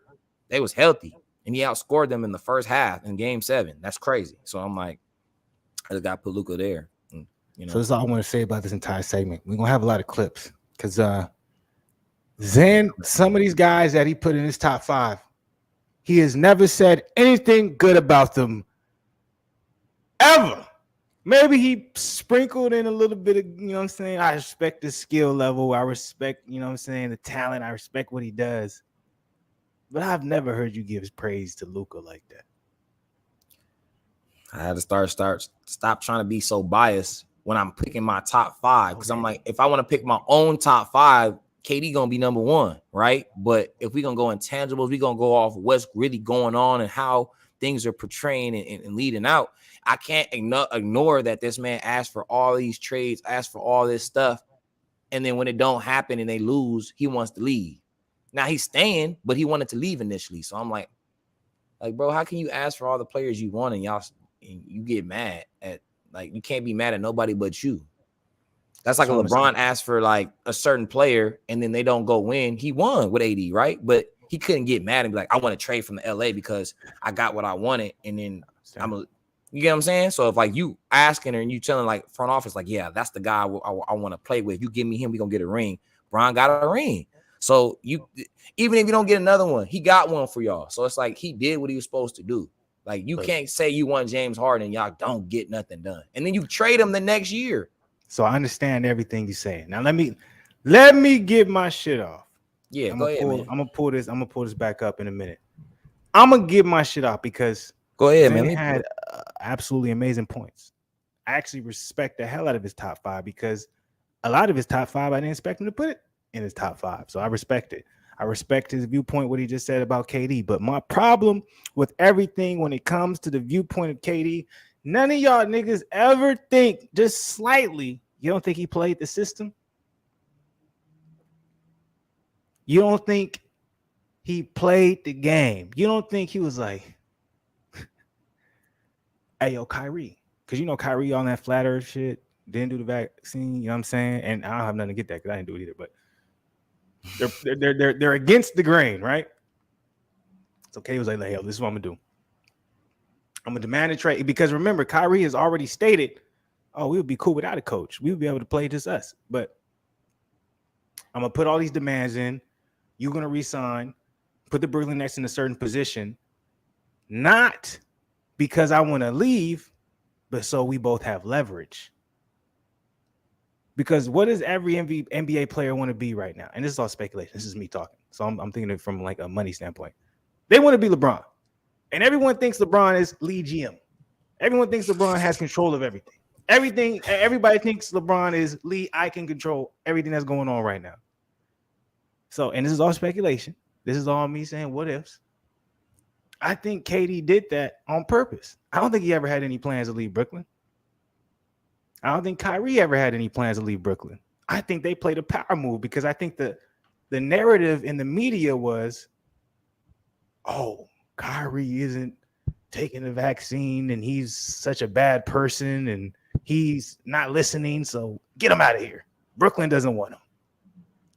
They was healthy. And he outscored them in the first half in Game 7. That's crazy. So I'm like, I just got to put Luka there. And, So that's all I want to say about this entire segment. We're going to have a lot of clips because Zen, some of these guys that he put in his top 5, he has never said anything good about them ever. Maybe he sprinkled in a little bit of, you know what I'm saying? I respect the skill level. I respect, you know what I'm saying, the talent. I respect what he does. But I've never heard you give praise to Luka like that. I had to stop trying to be so biased when I'm picking my top 5. Because I'm like, if I want to pick my own top 5, KD going to be number 1, right? But if we're going to go intangibles, we're going to go off what's really going on and how things are portraying and leading out. I can't ignore that this man asked for all these trades, asked for all this stuff. And then when it don't happen and they lose, he wants to leave. Now he's staying, but he wanted to leave initially. So I'm like, bro, how can you ask for all the players you want and you get mad at, like, you can't be mad at nobody but you. That's like a LeBron asked for like a certain player and then they don't go win. He won with AD, right? But he couldn't get mad and be like, I want to trade from the LA because I got what I wanted. And then you get what I'm saying? So if like you asking her and you telling like front office, like, yeah, that's the guy I want to play with. You give me him, we gonna get a ring. Bron got a ring. So even if you don't get another one, he got one for y'all. So it's like he did what he was supposed to do. Like you can't say you want James Harden and y'all don't get nothing done. And then you trade him the next year. So I understand everything you're saying. Now let me get my shit off. Yeah, go ahead, man. I'm gonna pull this back up in a minute. I'm gonna get my shit off because go ahead, man. He had absolutely amazing points. I actually respect the hell out of his top 5 because a lot of his top 5 I didn't expect him to put it in his top 5. So I respect it. I respect his viewpoint, what he just said about KD. But my problem with everything when it comes to the viewpoint of KD, none of y'all niggas ever think just slightly, you don't think he played the system? You don't think he played the game? You don't think he was like, hey, yo, Kyrie. Because you know Kyrie on that flat earth shit, didn't do the vaccine, you know what I'm saying? And I don't have nothing to get that because I didn't do it either. But they're against the grain, right? So K was like, yo, this is what I'm gonna do. I'm gonna demand a trade because remember, Kyrie has already stated, "Oh, we would be cool without a coach. We would be able to play just us." But I'm gonna put all these demands in. You're gonna resign, put the Brooklyn Nets in a certain position, not because I want to leave, but so we both have leverage. Because what does every NBA player want to be right now? And this is all speculation. This is me talking. So I'm thinking it from like a money standpoint. They want to be LeBron. And everyone thinks LeBron is lead GM. Everyone thinks LeBron has control of everything. Everybody thinks LeBron is lead. I can control everything that's going on right now. So, and this is all speculation. This is all me saying what ifs. I think KD did that on purpose. I don't think he ever had any plans to leave Brooklyn. I don't think Kyrie ever had any plans to leave Brooklyn. I think they played a power move because I think the narrative in the media was, oh, Kyrie isn't taking the vaccine and he's such a bad person and he's not listening, so get him out of here. Brooklyn doesn't want him.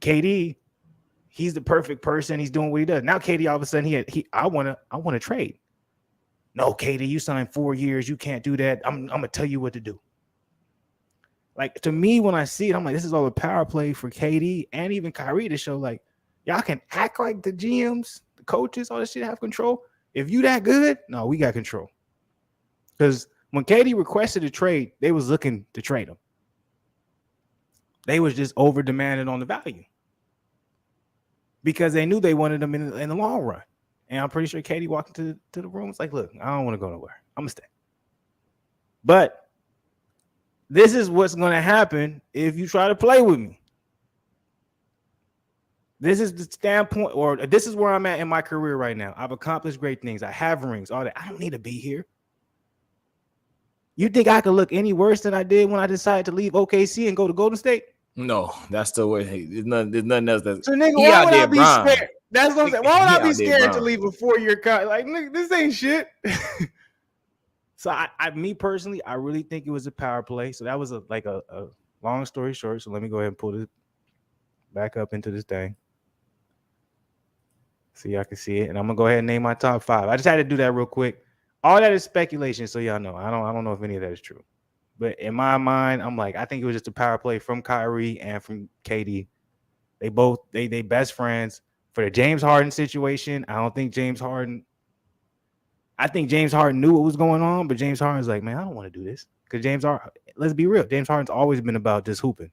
KD, he's the perfect person. He's doing what he does. Now KD all of a sudden I want to trade. No, KD, you signed 4 years. You can't do that. I'm gonna tell you what to do. Like, to me, when I see it, I'm like, this is all a power play for KD and even Kyrie to show, like, y'all can act like the GMs, the coaches, all this shit have control. If you that good, no, we got control. Because when KD requested a trade, they was looking to trade him. They was just over demanding on the value. Because they knew they wanted him in the long run. And I'm pretty sure KD walked into the room. It's like, look, I don't want to go nowhere. I'm going to stay. But this is what's going to happen if you try to play with me. This is the standpoint, or this is where I'm at in my career right now. I've accomplished great things. I have rings, all that. I don't need to be here. You think I could look any worse than I did when I decided to leave OKC and go to Golden State? No, that's the way. There's nothing else. That's so, nigga, why would I be scared? That's what I'm saying. Why would I be scared to leave a 4-year contract? Like, nigga, this ain't shit. So me personally, I really think it was a power play. So that was a long story short. So let me go ahead and pull this back up into this thing. So y'all can see it. And I'm gonna go ahead and name my top 5. I just had to do that real quick. All that is speculation, so y'all know. I don't know if any of that is true. But in my mind, I'm like, I think it was just a power play from Kyrie and from KD. They best friends. For the James Harden situation, I think James Harden knew what was going on, but James Harden's like, man, I don't want to do this. Because let's be real, James Harden's always been about just hooping.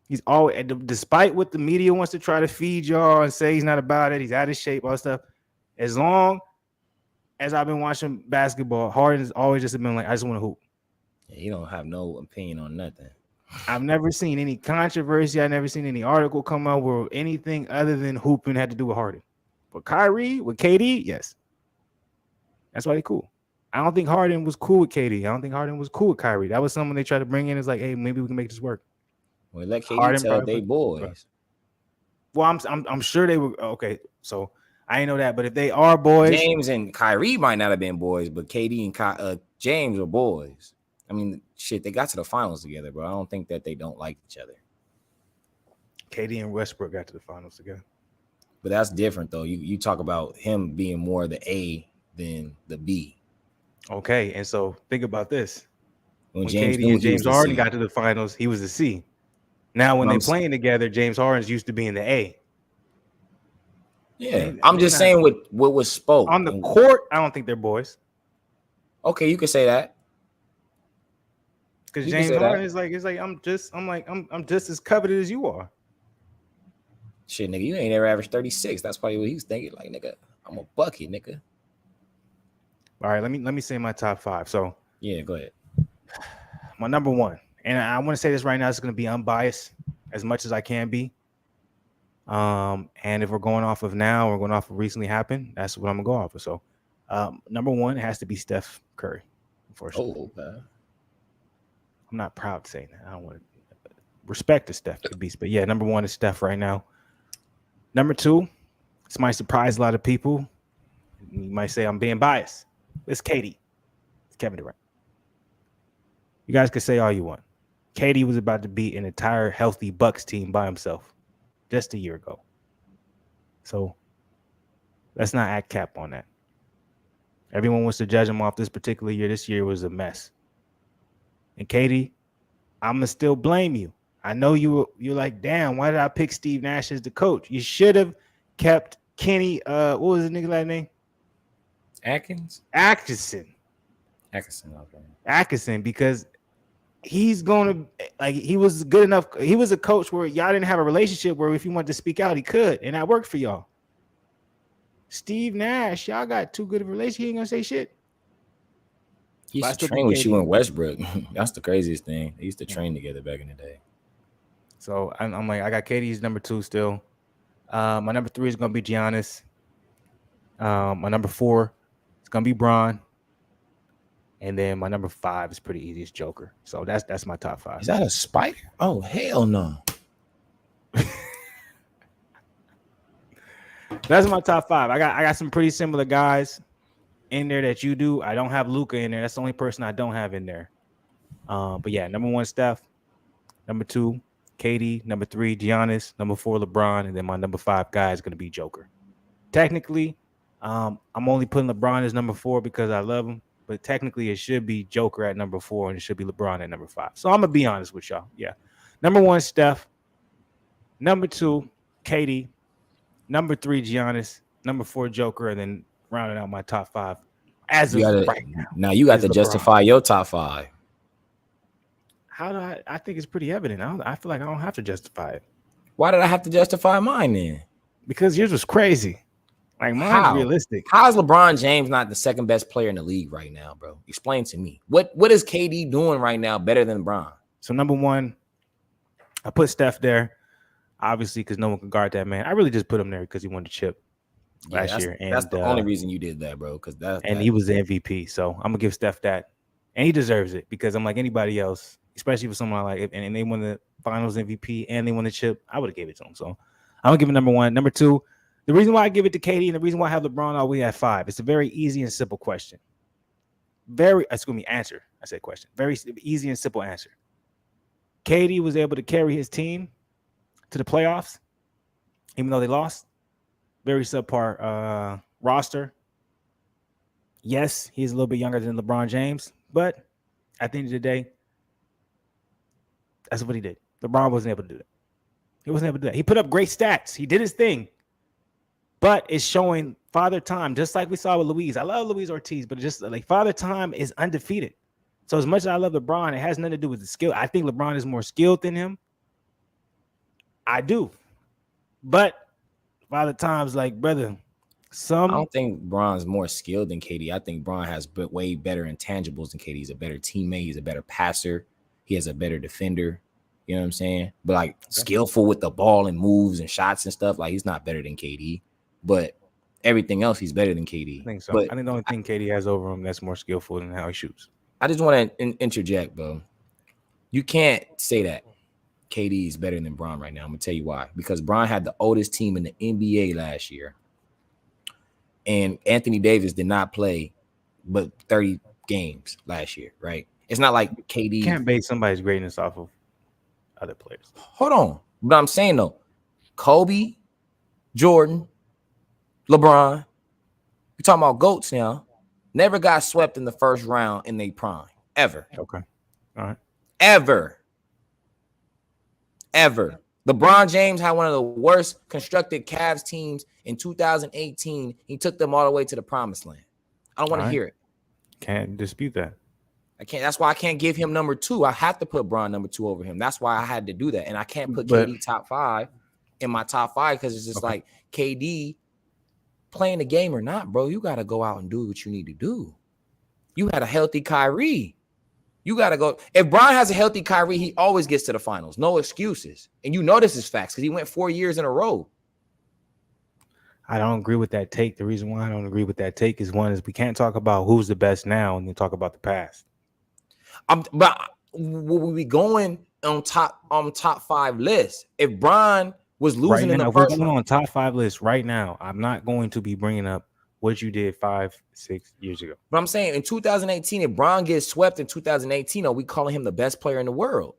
He's always, despite what the media wants to try to feed y'all and say he's not about it, he's out of shape, all that stuff. As long as I've been watching basketball, Harden's always just been like, I just want to hoop. Yeah, you don't have no opinion on nothing. I've never seen any controversy. I've never seen any article come out where anything other than hooping had to do with Harden. But Kyrie, with KD, yes. That's why they cool. I don't think Harden was cool with KD. I don't think Harden was cool with Kyrie. That was someone they tried to bring in. It's like, hey, maybe we can make this work. Well, let KD tell they boys. Well, I'm sure they were okay. So I ain't know that, but if they are boys, James and Kyrie might not have been boys, but KD and James were boys. I mean, shit, they got to the finals together, bro. I don't think that they don't like each other. KD and Westbrook got to the finals together. But that's different, though. You talk about him being more the A than the B. Okay, and so think about this. When James KD and James Harden got to the finals, he was the C. Now, when they're playing together, James Harden's used to being the A. Yeah, I'm just saying what was spoke. On the court, I don't think they're boys. Okay, you can say that. Because James Harden is like, I'm just as coveted as you are. Shit, nigga, you ain't ever averaged 36. That's probably what he was thinking. Like, nigga, I'm a bucket, nigga. All right, let me say my top 5. So yeah, go ahead. My number 1, and I want to say this right now, it's going to be unbiased as much as I can be. And if we're going off of now or going off of recently happened, that's what I'm gonna go off of. So, number 1 has to be Steph Curry. Unfortunately, okay. I'm not proud to say that. I don't want to respect to Steph the beast, but yeah, number 1 is Steph right now. Number 2, this might surprise a lot of people. You might say I'm being biased. It's KD. It's Kevin Durant. You guys can say all you want. KD was about to beat an entire healthy Bucks team by himself just a year ago. So let's not act cap on that. Everyone wants to judge him off this particular year. This year was a mess. And KD, I'm going to still blame you. I know you're like, damn, why did I pick Steve Nash as the coach? You should have kept Kenny, what was his nigga last name? Atkinson, okay. Atkinson, because he's going to like he was good enough. He was a coach where y'all didn't have a relationship where if he wanted to speak out, he could, and that worked for y'all. Steve Nash, y'all got too good of a relationship. He ain't gonna say shit. He used to train with you in Westbrook. That's the craziest thing. They used to train together back in the day. So I'm like, I got KD's number 2 still. My number 3 is gonna be Giannis. My number 4 is gonna be Bron. And then my number 5 is pretty easy. It's Joker. So that's my top 5. Is that a spider? Oh, hell no. That's my top 5. I got some pretty similar guys in there that you do. I don't have Luka in there. That's the only person I don't have in there. But yeah, number 1, Steph. Number 2, KD. Number 3, Giannis. Number 4, LeBron. And then my number 5 guy is going to be Joker. Technically, I'm only putting LeBron as number 4 because I love him. But technically, it should be Joker at number 4 and it should be LeBron at number 5. So I'm going to be honest with y'all. Yeah. Number 1, Steph. Number 2, KD. Number 3, Giannis. Number 4, Joker. And then rounding out my top 5 as of right now. Now you got to justify your top 5. How do I think it's pretty evident. I feel like I don't have to justify it. Why did I have to justify mine then? Because yours was crazy. Like mine's realistic. How is LeBron James not the second best player in the league right now, bro? Explain to me. What is KD doing right now better than LeBron? So number 1, I put Steph there, obviously, because no one can guard that man. I really just put him there because he won the chip last year. And that's the only reason you did that, bro. Because he was the MVP. So I'm gonna give Steph that, and he deserves it because I'm like anybody else, especially for someone like and they won the Finals MVP and they won the chip. I would have gave it to him. So I'm gonna give him number 1. Number 2. The reason why I give it to KD and the reason why I have LeBron all the way at 5, it's a very easy and simple question. Answer. I said question. Very easy and simple answer. KD was able to carry his team to the playoffs, even though they lost. Very subpar roster. Yes, he's a little bit younger than LeBron James, but at the end of the day, that's what he did. LeBron wasn't able to do that. He wasn't able to do that. He put up great stats. He did his thing. But it's showing Father Time, just like we saw with Luis. I love Luis Ortiz, but just like Father Time is undefeated. So as much as I love LeBron, it has nothing to do with the skill. I think LeBron is more skilled than him. I do. But Father Time's like, brother, I don't think Bron's more skilled than KD. I think Bron has way better intangibles than KD. He's a better teammate. He's a better passer. He has a better defender. You know what I'm saying? But like skillful with the ball and moves and shots and stuff. Like he's not better than KD. But everything else, he's better than KD. I think so. But I think the only thing KD has over him that's more skillful than how he shoots. I just want to interject, bro. You can't say that KD is better than Bron right now. I'm going to tell you why. Because Bron had the oldest team in the NBA last year. And Anthony Davis did not play but 30 games last year, right? It's not like KD. You can't base somebody's greatness off of other players. Hold on. But I'm saying, though, Kobe, Jordan, LeBron, you're talking about GOATs now, never got swept in the first round in their prime. Ever. Okay. All right. Ever. LeBron James had one of the worst constructed Cavs teams in 2018. He took them all the way to the promised land. I don't want to hear it. Can't dispute that. I can't. That's why I can't give him number 2. I have to put Bron number 2 over him. That's why I had to do that. And I can't put KD top 5 in my top 5 because it's just like KD playing the game or not, bro. You got to go out and do what you need to do. You had a healthy Kyrie. You got to go. If Bron has a healthy Kyrie, he always gets to the finals. No excuses. And you know this is facts because he went 4 years in a row. I don't agree with that take. The reason why I don't agree with that take is we can't talk about who's the best now and then talk about the past. But will we going on top 5 list? If Bron was losing in the first round, on top 5 list right now, I'm not going to be bringing up what you did 5-6 years ago. But I'm saying in 2018, if Bron gets swept in 2018, are we calling him the best player in the world?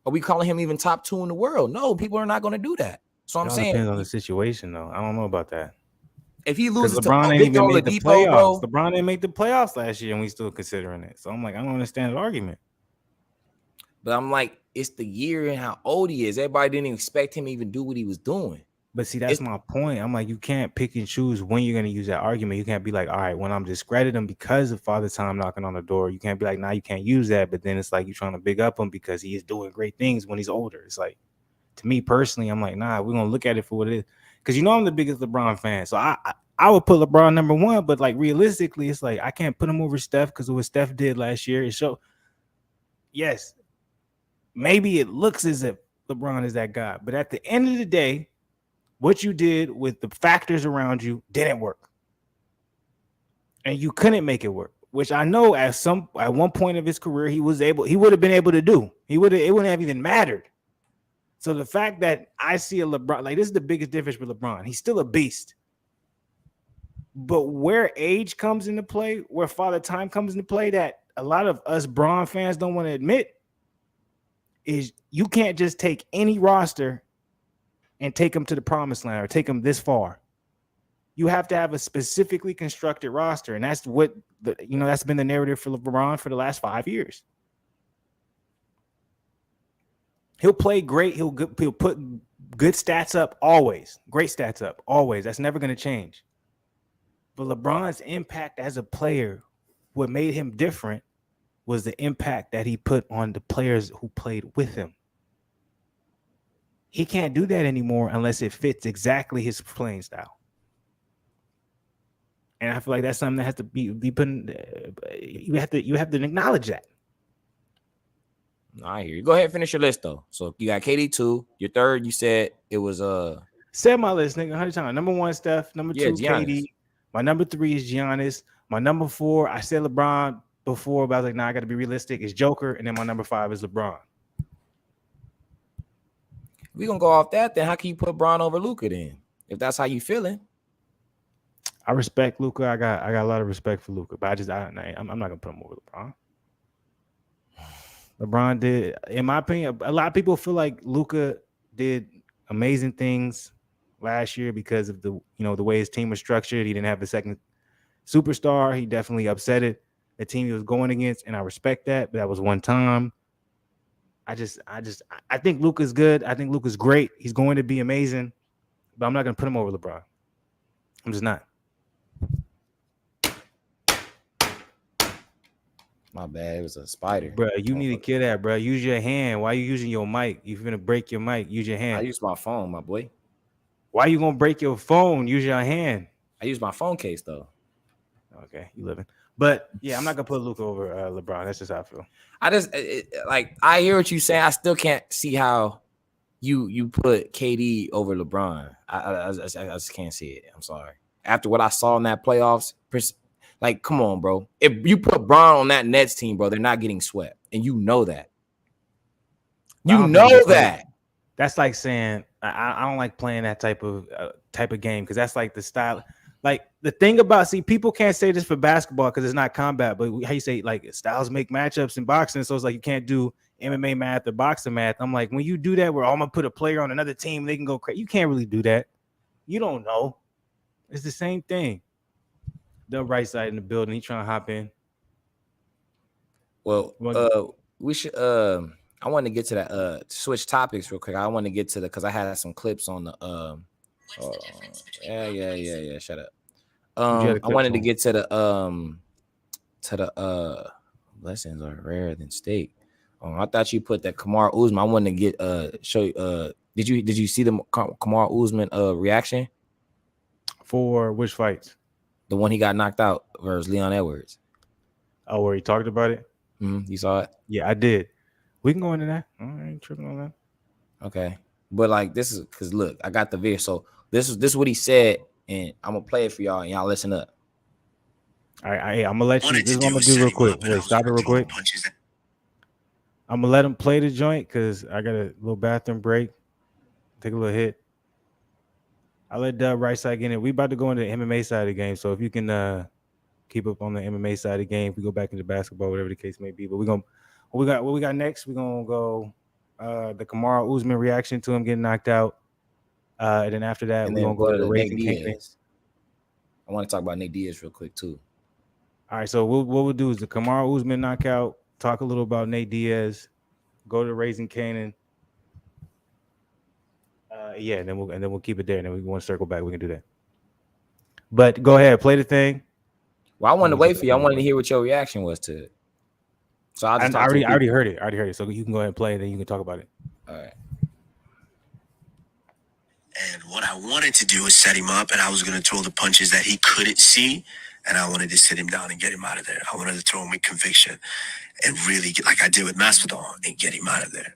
Are we calling him even top 2 in the world? No, people are not going to do that. So I'm saying depends on the situation, though. I don't know about that. If he loses LeBron to ain't even made the playoffs. Bro, LeBron didn't make the playoffs last year, and we still considering it. So I'm like, I don't understand the argument. But I'm like, it's the year and how old he is. Everybody didn't expect him to even do what he was doing. But see, that's my point. I'm like, you can't pick and choose when you're going to use that argument. You can't be like, all right, when I'm discrediting him because of Father Time knocking on the door, you can't be like, nah, you can't use that. But then it's like you're trying to big up him because he is doing great things when he's older. It's like, to me personally, I'm like, nah, we're going to look at it for what it is. Because I'm the biggest LeBron fan. So I would put LeBron number one. But like realistically, it's like I can't put him over Steph because of what Steph did last year. It showed, yes, maybe it looks as if LeBron is that guy. But at the end of the day, what you did with the factors around you didn't work. And you couldn't make it work, which I know at one point of his career, he would have been able to do. It wouldn't have even mattered. So the fact that I see a LeBron, like this is the biggest difference with LeBron. He's still a beast. But where age comes into play, where Father Time comes into play, that a lot of us Bron fans don't want to admit, is you can't just take any roster and take them to the promised land or take them this far. You have to have a specifically constructed roster. And that's what that's been the narrative for LeBron for the last 5 years. He'll play great. He'll put good stats up always. Great stats up always. That's never going to change. But LeBron's impact as a player, what made him different was the impact that he put on the players who played with him. He can't do that anymore unless it fits exactly his playing style. And I feel like that's something that has to be put in, you have to acknowledge that. I hear you. Go ahead and finish your list though. So you got KD 2. Your third, you said it was Said my list, nigga, 100 times. Number 1, Steph. Number 2, Giannis. KD. My number 3 is Giannis. My number 4, I said LeBron before, but I was like, nah, I got to be realistic. It's Joker, and then my number 5 is LeBron. We gonna go off that, then how can you put Bron over Luka then? If that's how you feeling. I respect Luka. I got a lot of respect for Luka, but I'm not gonna put him over LeBron. LeBron did, in my opinion, a lot of people feel like Luka did amazing things last year because of the way his team was structured. He didn't have a second superstar. He definitely upset the team he was going against, and I respect that. But that was one time. I think Luka's good. I think Luka's great. He's going to be amazing, but I'm not going to put him over LeBron. I'm just not. My bad. It was a spider. Bro, you need to kill that, bro. Use your hand. Why are you using your mic? You're going to break your mic. Use your hand. I use my phone, my boy. Why you going to break your phone? Use your hand. I use my phone case, though. Okay, you living. But, yeah, I'm not going to put Luka over LeBron. That's just how I feel. I hear what you saying. I still can't see how you put KD over LeBron. I just can't see it. I'm sorry. After what I saw in that playoffs, like, come on, bro. If you put Bron on that Nets team, bro, they're not getting swept, and you know that. You know that. That's like saying I don't like playing that type of game because that's like the style. Like the thing about people can't say this for basketball because it's not combat, but how you say like styles make matchups in boxing, so it's like you can't do MMA math or boxing math. I'm like, when you do that, where I'm gonna put a player on another team, they can go crazy. You can't really do that. You don't know. It's the same thing. The right side in the building. He trying to hop in. Well, we should. I want to get to that. Switch topics real quick. I want to get to because I had some clips on the. Yeah. Shut up. I wanted to get to the blessings are rarer than steak. I thought you put that Kamuru Usman. I wanted to get show you. Did you see the Kamuru Usman reaction for which fights? The one he got knocked out versus Leon Edwards. Oh, where he talked about it? Mm-hmm. You saw it? Yeah, I did. We can go into that. I ain't tripping on that. Okay. But like this is because look, I got the video. So this is what he said, and I'm gonna play it for y'all, and y'all listen up. All right, I'm gonna let you. This is what I'm gonna do real quick. Wait, stop it real quick. I'm gonna let him play the joint because I got a little bathroom break. Take a little hit. I'll let Dub right side get in. We about to go into the MMA side of the game. So if you can keep up on the MMA side of the game, if we go back into basketball, whatever the case may be. But what we got next, we're gonna go the Kamuru Usman reaction to him getting knocked out. And then after that, we're gonna go to the Raising Diaz. I want to talk about Nate Diaz real quick too. All right, so what we'll do is the Kamuru Usman knockout, talk a little about Nate Diaz, go to Raising Canaan. Yeah, and then we'll keep it there, and then we want to circle back. We can do that. But go ahead, play the thing. Well, I And wanted to we'll get wait for back you. I on wanted it. to hear what your reaction was to it. So I'll just And talk to the I already people. heard it. I already heard it. So you can go ahead and play, and then you can talk about it. All right. And what I wanted to do was set him up, and I was going to throw the punches that he couldn't see, and I wanted to sit him down and get him out of there. I wanted to throw him with conviction and really, like I did with Masvidal, and get him out of there.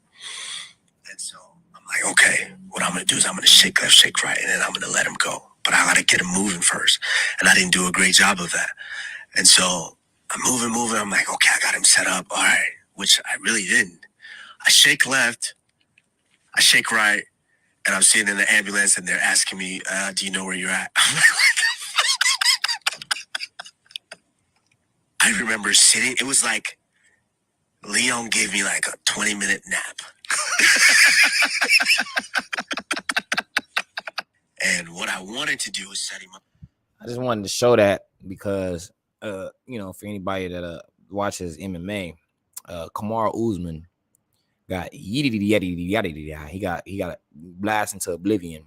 And so I'm like, okay, what I'm going to do is I'm going to shake left, shake right, and then I'm going to let him go. But I got to get him moving first. And I didn't do a great job of that. And so I'm moving. I'm like, okay, I got him set up. All right, which I really didn't. I shake left, I shake right, and I'm sitting in the ambulance, and they're asking me, do you know where you're at? I'm like, I remember sitting, it was like Leon gave me like a 20-minute nap. And what I wanted to do was set him up. I just wanted to show that because, for anybody that watches MMA, Kamuru Usman got he got blasted into oblivion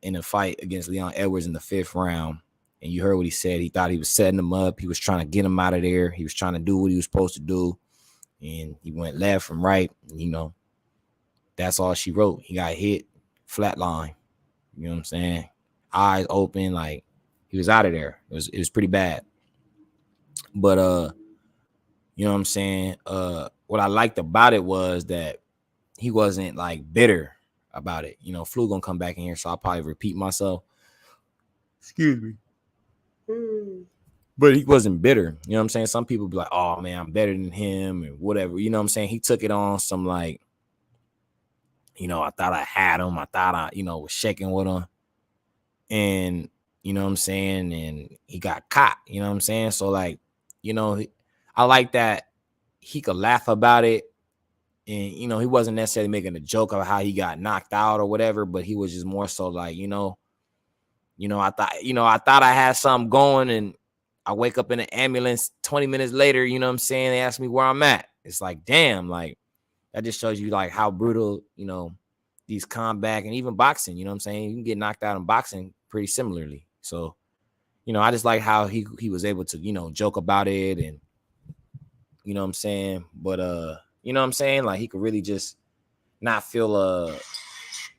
in a fight against Leon Edwards in the 5th round. And you heard what he said. He thought he was setting him up. He was trying to get him out of there. He was trying to do what he was supposed to do. And he went left from right. That's all she wrote. He got hit, flatline. You know what I'm saying? Eyes open, like he was out of there. It was pretty bad. But you know what I'm saying? What I liked about it was that he wasn't like bitter about it. Flu gonna come back in here, so I'll probably repeat myself. Excuse me. But he wasn't bitter. You know what I'm saying? Some people be like, oh man, I'm better than him and whatever. You know what I'm saying? He took it on some like, I thought I had him. I thought I, was shaking with him. And, you know what I'm saying? And he got caught, you know what I'm saying? So like, I like that he could laugh about it. And, he wasn't necessarily making a joke of how he got knocked out or whatever, but he was just more so like, I thought I had something going, and I wake up in an ambulance 20 minutes later, you know what I'm saying? They ask me where I'm at. It's like, damn, like that just shows you like how brutal, these combat and even boxing, you know what I'm saying? You can get knocked out in boxing pretty similarly. So, I just like how he was able to, joke about it, and you know what I'm saying? But you know what I'm saying? Like he could really just not feel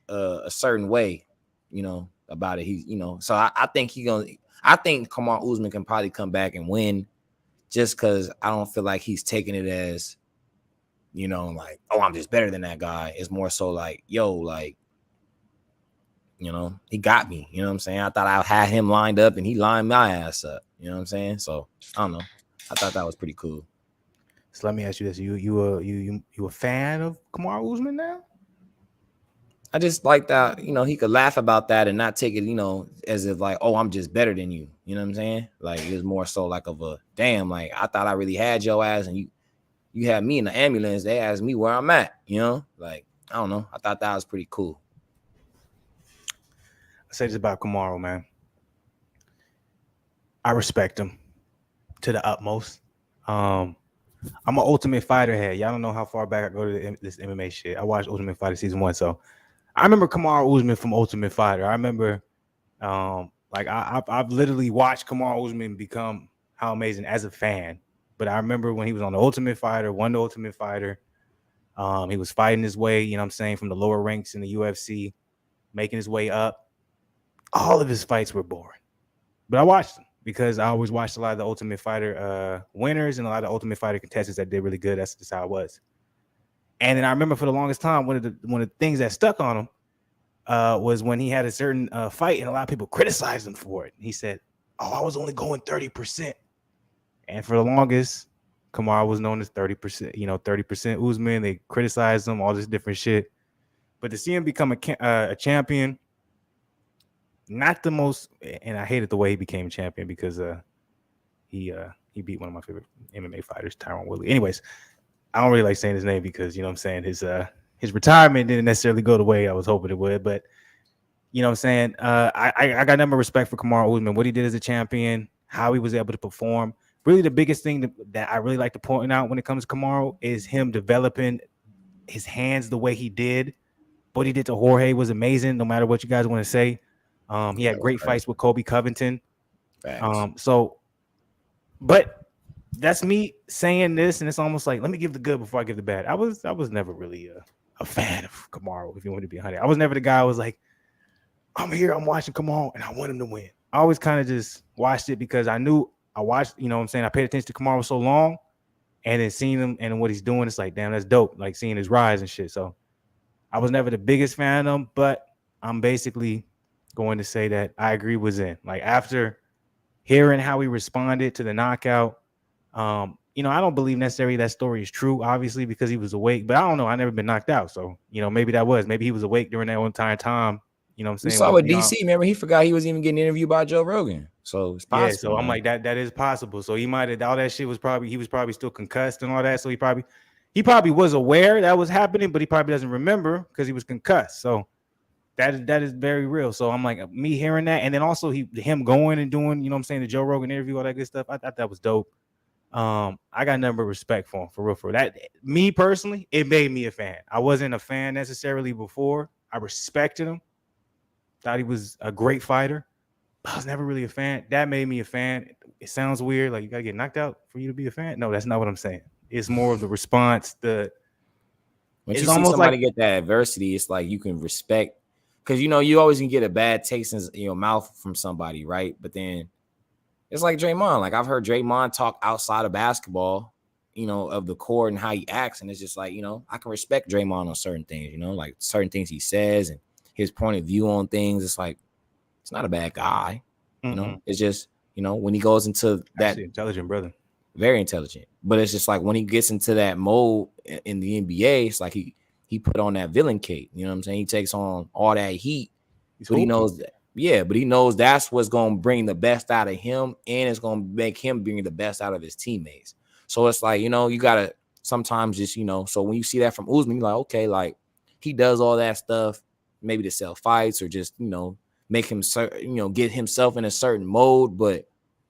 a certain way, about it. He, so I think I think Kamuru Usman can probably come back and win, just because I don't feel like he's taking it as, like, oh, I'm just better than that guy. It's more so like, yo, like, he got me. You know what I'm saying? I thought I had him lined up, and he lined my ass up. You know what I'm saying? So I don't know. I thought that was pretty cool. So let me ask you this: you a fan of Kamuru Usman now? I just like that, he could laugh about that and not take it, as if like, oh, I'm just better than you. You know what I'm saying? Like it was more so like of a damn, like I thought I really had your ass, and you had me in the ambulance. They asked me where I'm at, like, I don't know. I thought that was pretty cool. I say this about Kamuru, man. I respect him to the utmost. I'm an Ultimate Fighter head. Y'all don't know how far back I go to this MMA shit. I watched Ultimate Fighter season 1, so I remember Kamuru Usman from Ultimate Fighter. I remember, I've literally watched Kamuru Usman become how amazing as a fan. But I remember when he was on the Ultimate Fighter, won the Ultimate Fighter. He was fighting his way, you know what I'm saying, from the lower ranks in the UFC, making his way up. All of his fights were boring. But I watched them because I always watched a lot of the Ultimate Fighter winners and a lot of Ultimate Fighter contestants that did really good. That's just how it was. And then I remember for the longest time, one of the things that stuck on him was when he had a certain fight, and a lot of people criticized him for it. He said, "Oh, I was only going 30%." And for the longest, Kamuru was known as 30%. 30% Usman. They criticized him, all this different shit. But to see him become a champion, not the most, and I hated the way he became champion because he beat one of my favorite MMA fighters, Tyron Woodley. Anyways, I don't really like saying his name because, you know what I'm saying, his retirement didn't necessarily go the way I was hoping it would. But, you know what I'm saying, I got nothing but respect for Kamuru Usman, what he did as a champion, how he was able to perform. Really the biggest thing that I really like to point out when it comes to Kamuru is him developing his hands the way he did What he did to Jorge was amazing, no matter what you guys want to say. He had great fights with Kobe Covington. But that's me saying this, and it's almost like, let me give the good before I give the bad. I was never really a fan of Kamuru, if you want to be honest. I was never the guy who was like, I'm here, I'm watching Kamuru, and I want him to win. I always kind of just watched it because I knew I watched, you know what I'm saying? I paid attention to Kamuru so long, and then seeing him and what he's doing, it's like, damn, that's dope. Like seeing his rise and shit. So I was never the biggest fan of him, but I'm basically going to say that I agree with Zien. Like after hearing how he responded to the knockout, you know, I don't believe necessarily that story is true, obviously, because he was awake. But I don't know. I never been knocked out. So, you know, maybe he was awake during that entire time. You know what I'm saying? We saw with DC, remember, he forgot he was even getting interviewed by Joe Rogan. So it's possible. Yeah, so I'm like, that is possible. So he might have, all that shit was probably, he was probably still concussed and all that. So he probably was aware that was happening, but he probably doesn't remember because he was concussed. So that is very real. So I'm like, me hearing that, and then also him going and doing, you know what I'm saying, the Joe Rogan interview, all that good stuff. I thought that was dope. I got nothing but respect for him, for real. That, me personally, it made me a fan. I wasn't a fan necessarily before. I respected him. Thought he was a great fighter. I was never really a fan. That made me a fan. It sounds weird, like you gotta get knocked out for you to be a fan. No, that's not what I'm saying. It's more of the response. When you see somebody get that adversity, it's like you can respect, because you know you always can get a bad taste in your mouth from somebody, right? But then it's like Draymond. Like I've heard Draymond talk outside of basketball, you know, of the court and how he acts, and it's just like, you know, I can respect Draymond on certain things, you know, like certain things he says and his point of view on things. It's like, it's not a bad guy, you know. It's just, you know, when he goes into that, intelligent brother, very intelligent. But it's just like when he gets into that mode in the NBA, it's like he put on that villain cape. You know what I'm saying? He takes on all that heat, but he knows that. Yeah, but he knows that's what's going to bring the best out of him, and it's going to make him bring the best out of his teammates. So it's like, you know, you got to sometimes just, you know, so when you see that from Usman, you're like, okay, like he does all that stuff, maybe to sell fights or just, you know, make him, you know, get himself in a certain mode, but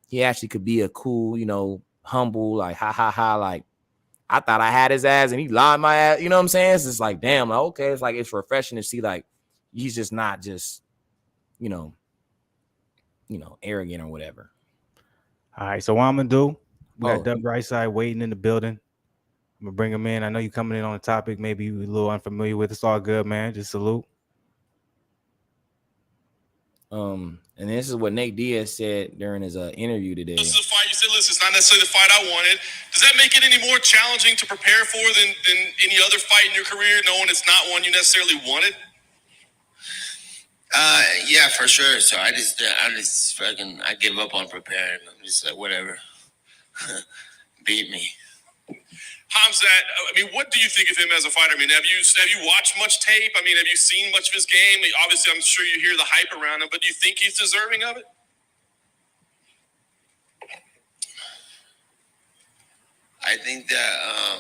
he actually could be a cool, you know, humble, like, ha, like, I thought I had his ass and he lied my ass, you know what I'm saying? It's just like, damn, like, okay, it's like, it's refreshing to see, like, he's just not just, you know, arrogant or whatever. All right, so what I'm gonna do, we got Doug Rightside waiting in the building. I'm gonna bring him in. I know you coming in on a topic maybe you're a little unfamiliar with. It's all good, man. Just salute. And this is what Nate Diaz said during his interview today. This is a fight. You said, listen, it's not necessarily the fight I wanted. Does that make it any more challenging to prepare for than any other fight in your career, knowing it's not one you necessarily wanted? Yeah, for sure. So I just give up on preparing. I'm just like, whatever. Beat me. Hamzat, I mean, what do you think of him as a fighter? I mean, have you watched much tape? I mean, have you seen much of his game? Obviously, I'm sure you hear the hype around him, but do you think he's deserving of it? I think that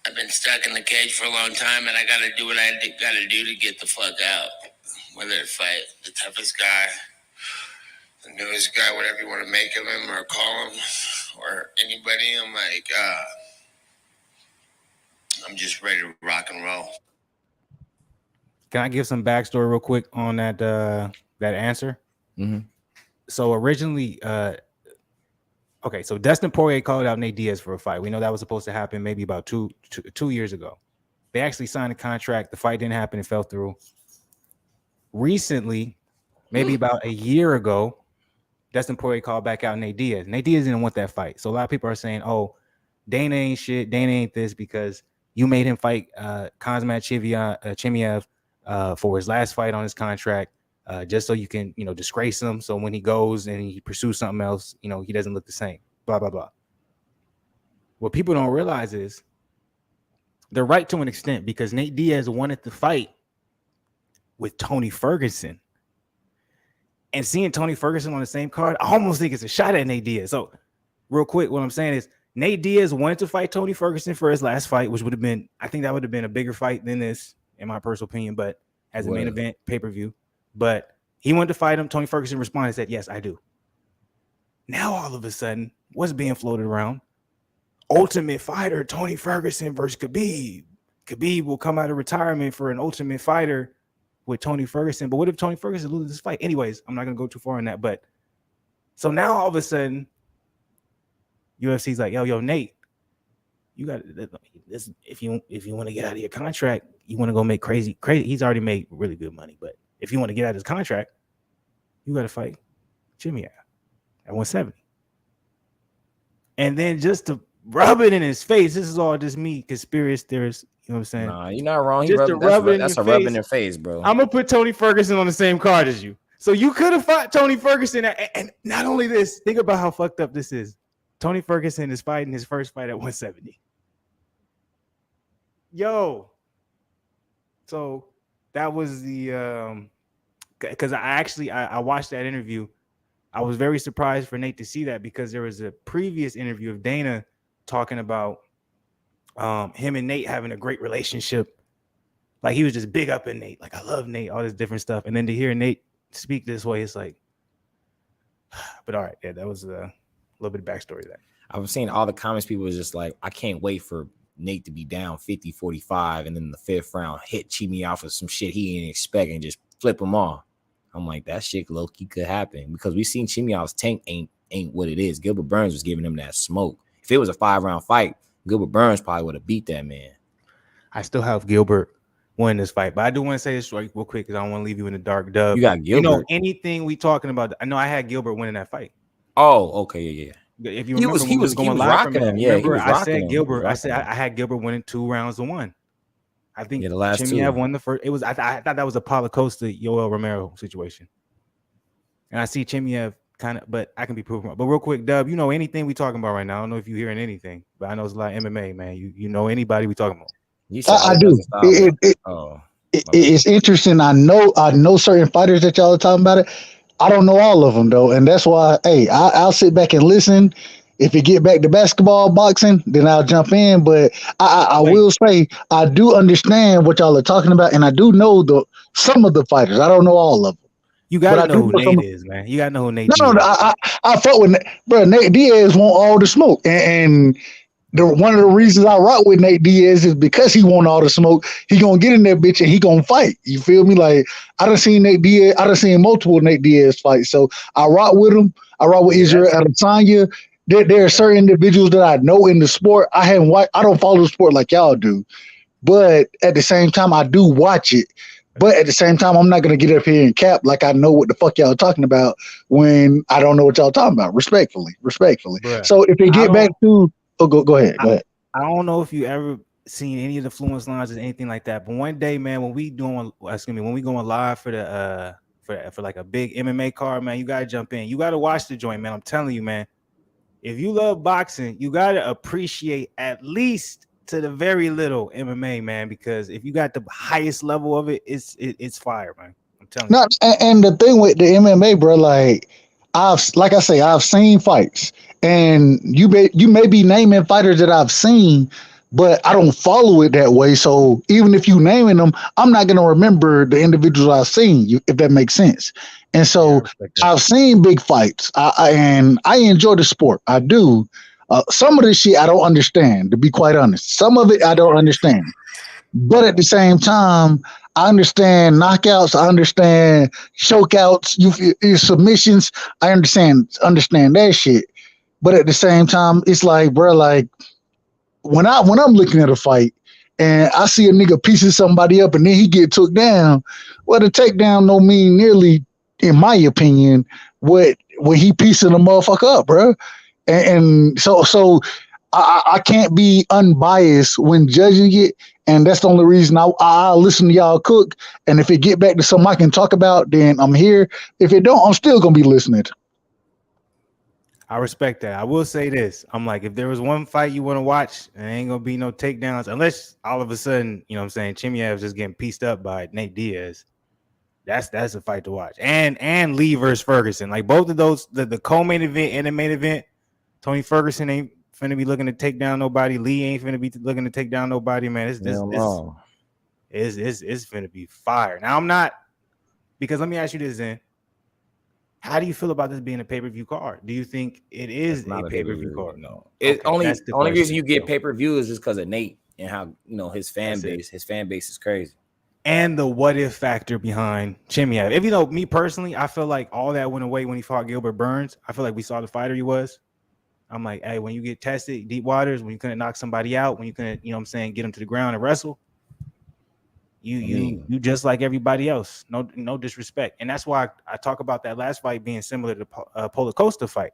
I've been stuck in the cage for a long time, and I got to do what I got to do to get the fuck out. Whether it fight the toughest guy, the newest guy, whatever you want to make of him or call him, or anybody, I'm like, I'm just ready to rock and roll. Can I give some backstory real quick on that answer? Mm-hmm. So originally, okay, so Dustin Poirier called out Nate Diaz for a fight. We know that was supposed to happen maybe about two years ago. They actually signed a contract. The fight didn't happen. It fell through. Recently, maybe about a year ago, Dustin Poirier called back out Nate Diaz. Nate Diaz didn't want that fight. So a lot of people are saying, oh, Dana ain't shit. Dana ain't this because you made him fight Khamzat Chimaev for his last fight on his contract, just so you can, you know, disgrace him. So when he goes and he pursues something else, you know, he doesn't look the same, blah, blah, blah. What people don't realize is they're right to an extent because Nate Diaz wanted to fight with Tony Ferguson. And seeing Tony Ferguson on the same card, I almost think it's a shot at Nate Diaz. So real quick, what I'm saying is Nate Diaz wanted to fight Tony Ferguson for his last fight, which would have been, I think that would have been a bigger fight than this, in my personal opinion, but as a main event pay-per-view. But he wanted to fight him. Tony Ferguson responded and said, yes, I do. Now, all of a sudden, what's being floated around? Ultimate Fighter, Tony Ferguson versus Khabib. Khabib will come out of retirement for an Ultimate Fighter with Tony Ferguson. But what if Tony Ferguson loses this fight? Anyways, I'm not gonna go too far on that. But so now all of a sudden, UFC's like, yo, Nate, you got this. If you want to get out of your contract, you want to go make crazy. He's already made really good money, but if you want to get out of his contract, you got to fight Jimmy at 170. And then just to rub it in his face, this is all just me, conspiracy theorists. You know what I'm saying? Nah, you're not wrong. That's a rub in their face, bro. I'm gonna put Tony Ferguson on the same card as you. So you could have fought Tony Ferguson, and not only this, think about how fucked up this is. Tony Ferguson is fighting his first fight at 170. Yo. So that was the because I watched that interview. I was very surprised for Nate to see that because there was a previous interview of Dana talking about him and Nate having a great relationship. Like he was just big up in Nate. Like, I love Nate, all this different stuff. And then to hear Nate speak this way, it's like, but all right. Yeah, that was a little bit of backstory to that. I was seeing all the comments. People was just like, I can't wait for Nate to be down 50-45. And then in the 5th round, hit Chimi off of some shit he didn't expect and just flip him off. I'm like, that shit low-key could happen because we seen Chimiov's tank ain't what it is. Gilbert Burns was giving him that smoke. If it was a 5-round fight, Gilbert Burns probably would have beat that man. I still have Gilbert win this fight, but I do want to say this real quick because I don't want to leave you in the dark. Dub, you got Gilbert. You know, anything we talking about, I know I had Gilbert winning that fight. Oh, okay, yeah. If you remember, he was going live from him. Yeah, remember, I said Gilbert. I said I had Gilbert winning 2 rounds to 1. I think the last Chimiev 2 won the first. It was I thought that was a Paulo Costa, Yoel Romero situation. And I see Chimiev kind of, but I can be proven wrong. But real quick, Dub, you know anything we talking about right now? I don't know if you're hearing anything, but I know it's a lot of MMA, man. You know anybody we talking about? I do. It's interesting. I know certain fighters that y'all are talking about it. I don't know all of them though, and that's why. Hey, I'll sit back and listen. If you get back to basketball, boxing, then I'll jump in. But I will say I do understand what y'all are talking about, and I do know some of the fighters. I don't know all of them. You gotta know who Nate is, man. You gotta know who Nate is. No, I fought with bro. Nate Diaz want all the smoke, and one of the reasons I rock with Nate Diaz is because he want all the smoke. He gonna get in that bitch and he gonna fight. You feel me? Like I done seen Nate Diaz. I done seen multiple Nate Diaz fights. So I rock with him. I rock with Israel Adesanya. There are certain individuals that I know in the sport. I don't follow the sport like y'all do, but at the same time, I do watch it. But at the same time, I'm not gonna get up here and cap like I know what the fuck y'all talking about when I don't know what y'all talking about. Respectfully. Bruh. So if they get back to, go ahead. I don't know if you ever seen any of the Fluence lines or anything like that. But one day, man, when we going live for the for like a big MMA card, man, you gotta jump in. You gotta watch the joint, man. I'm telling you, man. If you love boxing, you gotta appreciate at least to the very little MMA, man, because if you got the highest level of it, it's fire, man. I'm telling you. And the thing with the MMA, bro, like I've seen fights, and you may be naming fighters that I've seen, but I don't follow it that way. So even if you naming them, I'm not gonna remember the individuals I've seen, if that makes sense. And so I've seen big fights, and I enjoy the sport. I do. Some of this shit I don't understand, to be quite honest. Some of it I don't understand. But at the same time, I understand knockouts. I understand chokeouts, your submissions. I understand that shit. But at the same time, it's like, bro, like when I'm looking at a fight and I see a nigga piecing somebody up and then he get took down, well, the takedown don't mean nearly, in my opinion, when he piecing a motherfucker up, bro. And so I can't be unbiased when judging it, and that's the only reason I listen to y'all cook. And if it get back to something I can talk about, then I'm here. If it don't, I'm still gonna be listening. I respect that. I will say this: I'm like, if there was one fight you want to watch, there ain't gonna be no takedowns, unless all of a sudden, you know what I'm saying, Chimiev's just getting pieced up by Nate Diaz. That's a fight to watch. And Lee versus Ferguson, like both of those, the co-main event and the main event. Tony Ferguson ain't finna be looking to take down nobody. Lee ain't finna be looking to take down nobody, man. It's finna be fire. Now I'm not, because let me ask you this, then. How do you feel about this being a pay-per-view card? Do you think it is a pay-per-view card? No. Only reason you get pay-per-view is just because of Nate and how his fan base is crazy. And the what if factor behind Chimaev. If me personally, I feel like all that went away when he fought Gilbert Burns. I feel like we saw the fighter he was. I'm like, hey, when you get tested, deep waters, when you couldn't knock somebody out, when you couldn't, get him to the ground and wrestle, you just like everybody else. No disrespect. And that's why I talk about that last fight being similar to the Paulo Costa fight.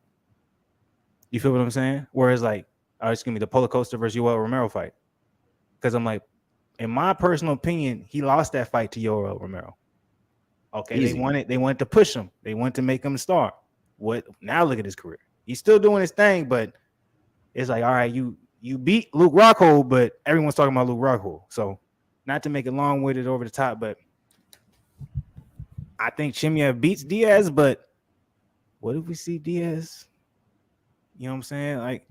You feel what I'm saying? Whereas the Paulo Costa versus Yoel Romero fight. Because I'm like, in my personal opinion, he lost that fight to Yoel Romero. Okay, easy. They wanted to push him. They wanted to make him a star. Now look at his career. He's still doing his thing, but it's like, all right, you beat Luke Rockhold, but everyone's talking about Luke Rockhold. So not to make it long-winded over the top, but I think Chimaev beats Diaz, but what if we see Diaz? You know what I'm saying? Like,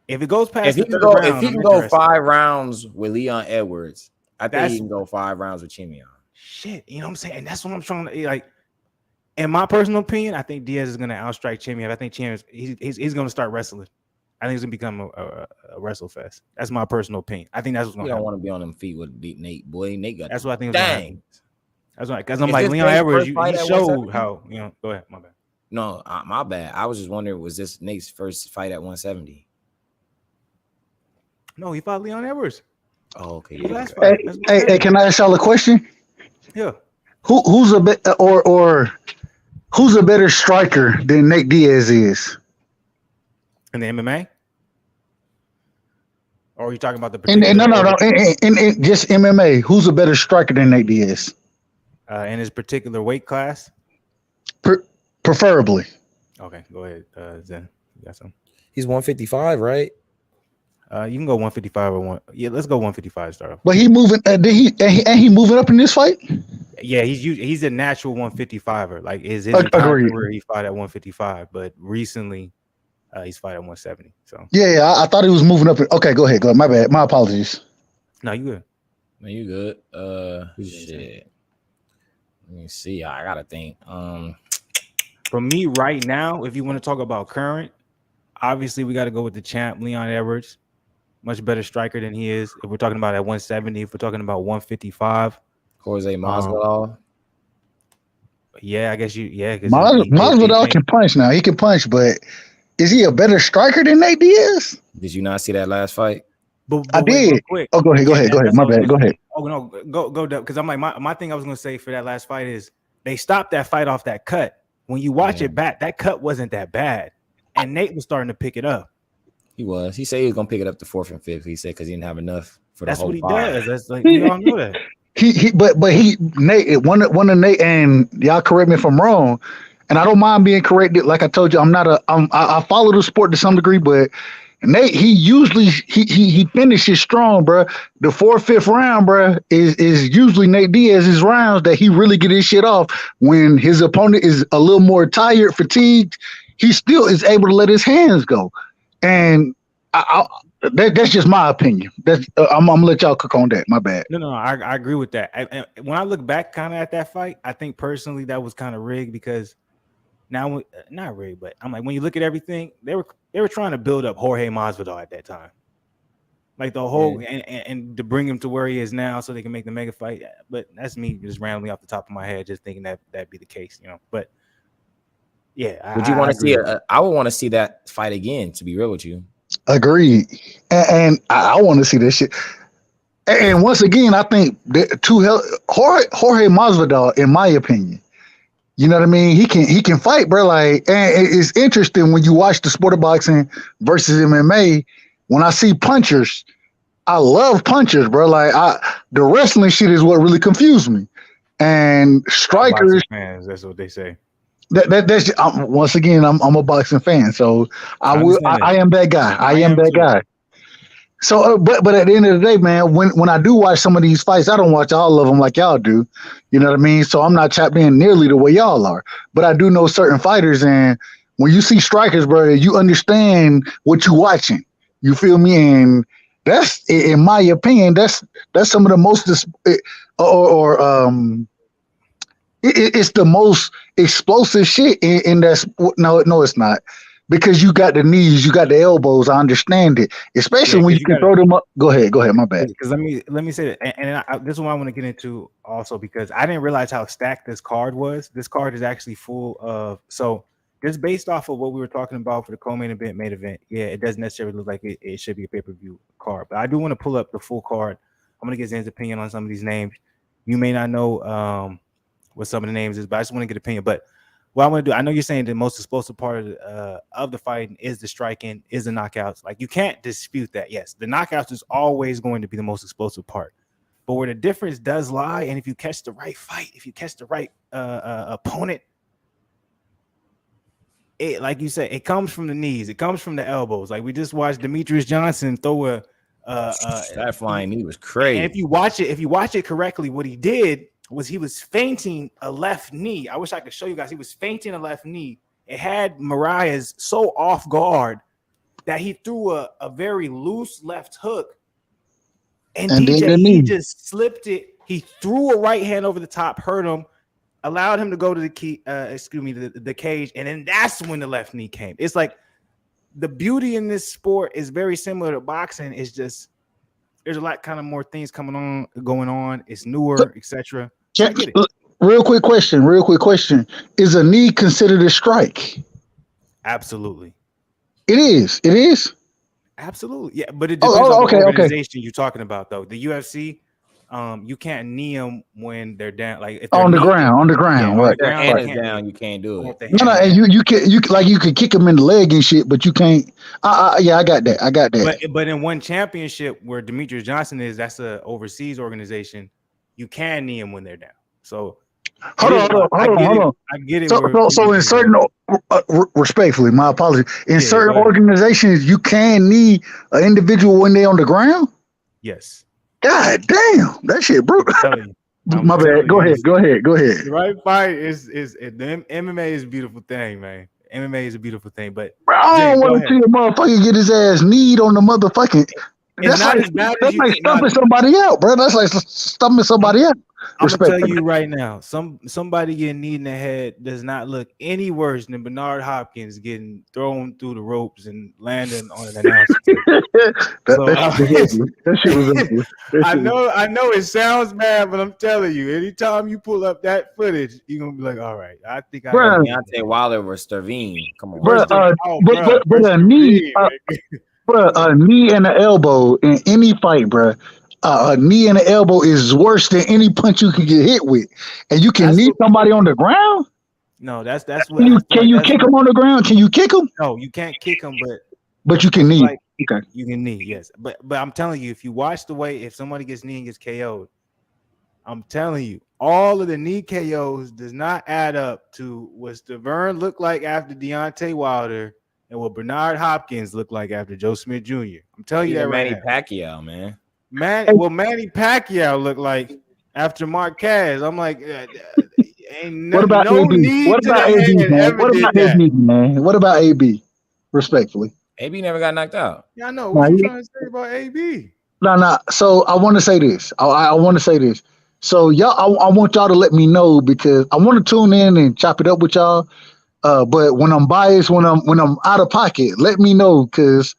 if it goes past if he can go 5 rounds with Leon Edwards, I think he can go 5 rounds with Chimaev. Shit, you know what I'm saying? And that's what I'm trying to like. In my personal opinion, I think Diaz is going to outstrike Chimaev. I think Chimaev he's going to start wrestling. I think it's going to become a wrestle fest. That's my personal opinion. I think that's what's going to happen. You don't want to be on them feet with Nate, boy. Nate got. That's what I think. Dang. That's right. Because I'm like Leon Edwards. You showed how Go ahead. My bad. No, my bad. I was just wondering, was this Nate's first fight at 170? No, he fought Leon Edwards. Oh, okay. Yeah. Hey, can I ask y'all a question? Yeah. Who's a bit or who's a better striker than Nate Diaz is? In the MMA? Or are you talking about the no. In just MMA, who's a better striker than Nate Diaz? In his particular weight class? Preferably. Okay, go ahead, Zen. You got something? He's 155, right? You can go 155 or one. Yeah, let's go 155 start off. But he moving. He moving up in this fight? Yeah, he's a natural 155er. Like his career where he fought at 155, but recently he's fight at 170. So yeah, I thought he was moving up. Okay, go ahead. My bad. My apologies. No, you good. Man, you good. Shit. Let me see. I gotta think. For me right now, if you want to talk about current, obviously we got to go with the champ Leon Edwards. Much better striker than he is. If we're talking about at 170, if we're talking about 155, Jose Masvidal. Yeah, I guess Masvidal can punch now. He can punch, but is he a better striker than Nate Diaz? Did you not see that last fight? But I did. Oh, go ahead. My bad. Go ahead. Oh no, go because I'm like my thing I was gonna say for that last fight is they stopped that fight off that cut. When you watch it back, that cut wasn't that bad, and Nate was starting to pick it up. He was. He said he was gonna pick it up to 4th and 5th. He said because he didn't have enough for the whole. That's what he does. That's like we all know that. Nate, one of Nate, and y'all correct me if I'm wrong, and I don't mind being corrected. Like I told you, I follow the sport to some degree, but Nate, he usually he finishes strong, bro. The 4th, 5th round, bro, is usually Nate Diaz's rounds that he really get his shit off. When his opponent is a little more tired, fatigued, he still is able to let his hands go. And that's just my opinion. I'm gonna let y'all cook on that. My bad. No, I agree with that. When I look back kind of at that fight, I think personally that was kind of rigged because now not rigged, but I'm like when you look at everything, they were trying to build up Jorge Masvidal at that time, like the whole and to bring him to where he is now, so they can make the mega fight. But that's me just randomly off the top of my head, just thinking that'd be the case, But yeah, would you want to see I would want to see that fight again. To be real with you. Agreed, and I want to see this shit. And once again, I think Jorge Masvidal, in my opinion, you know what I mean. He can fight, bro. Like, and it's interesting when you watch the sport of boxing versus MMA. When I see punchers, I love punchers, bro. Like, the wrestling shit is what really confused me. And strikers, fans, that's what they say. That's once again, I'm a boxing fan, so I am that guy. I am that guy. So, but at the end of the day, man, when I do watch some of these fights, I don't watch all of them like y'all do. You know what I mean? So I'm not tapped in nearly the way y'all are. But I do know certain fighters, and when you see strikers, bro, you understand what you're watching. You feel me? And that's, in my opinion, that's some of the most it's the most explosive shit in that. No, it's not. because you got the knees, you got the elbows. I understand it, especially when you can throw them up. Go ahead. My bad. Because let me say that, and this is what I want to get into also, because I didn't realize how stacked this card was. This card is actually full of, so just based off of what we were talking about for the co-main event, main event. Yeah, it doesn't necessarily look like it should be a pay-per-view card, but I do want to pull up the full card. I'm gonna get Zen's opinion on some of these names. You may not know what some of the names is, but I just want to get opinion. But what I want to do, I know you're saying the most explosive part of the fighting is the striking, is the knockouts. Like, you can't dispute that. Yes, the knockouts is always going to be the most explosive part. But where the difference does lie, and if you catch the right fight, if you catch the right opponent, it, like you said, it comes from the knees, it comes from the elbows. Like, we just watched Demetrius Johnson throw a that flying knee was crazy. And if you watch it correctly, what he did was he was feinting a left knee. I wish I could show you guys. He was feinting a left knee. It had Mariah's so off guard that he threw a very loose left hook. And DJ, he just slipped it. He threw a right hand over the top, hurt him, allowed him to go to the cage, and then that's when the left knee came. It's like the beauty in this sport is very similar to boxing. It's just there's a lot kind of more things going on. It's newer, etc. Real quick question. Is a knee considered a strike? Absolutely. It is. Absolutely. Yeah, but it depends on the organization you're talking about, though. The UFC, you can't knee them when they're down. Like, if on the ground, right? Their hand is down, you can't do it. No, and you can kick them in the leg and shit, but you can't. Yeah, I got that. But in one championship where Demetrius Johnson is, that's a overseas organization. You can knee them when they're down. So hold on. I get it. So in certain, respectfully, my apologies. In certain organizations, you can knee an individual when they're on the ground. Yes. God damn, that shit brutal. My bad. Go ahead. The right fight is the MMA is a beautiful thing, man. MMA is a beautiful thing, but I don't want to see a motherfucker get his ass kneed on the motherfucking. That's like stumping somebody out, bro. That's like stumping somebody out. I'm gonna tell you right now, somebody getting kneed in the head does not look any worse than Bernard Hopkins getting thrown through the ropes and landing on an announcer table. That shit was I know it sounds bad, but I'm telling you, anytime you pull up that footage, you're gonna be like, all right, I think I got Deontay Wilder versus Sterveen. Come on, but a knee, a knee and an elbow in any fight, bro. A knee and an elbow is worse than any punch you can get hit with, and you can knee somebody on the ground. No, that's what. Can you kick them on the ground? Can you kick them? No, you can't kick them, but you can knee. Like, okay, you can knee. Yes, but I'm telling you, if you watch the way if somebody gets knee and gets KO'd, I'm telling you, all of the knee KOs does not add up to what Stavern looked like after Deontay Wilder and what Bernard Hopkins looked like after Joe Smith Jr. I'm telling you that right now. Manny Pacquiao, man. Manny Pacquiao looked like after Marquez. I'm like, ain't what about no AB? need What about AB, man? What about AB, man? What about AB? Respectfully, AB never got knocked out. Yeah, I know. What you trying to say about AB? No. So I want to say this. I want to say this. So y'all, I want y'all to let me know because I want to tune in and chop it up with y'all. But when I'm biased, when I'm out of pocket, let me know because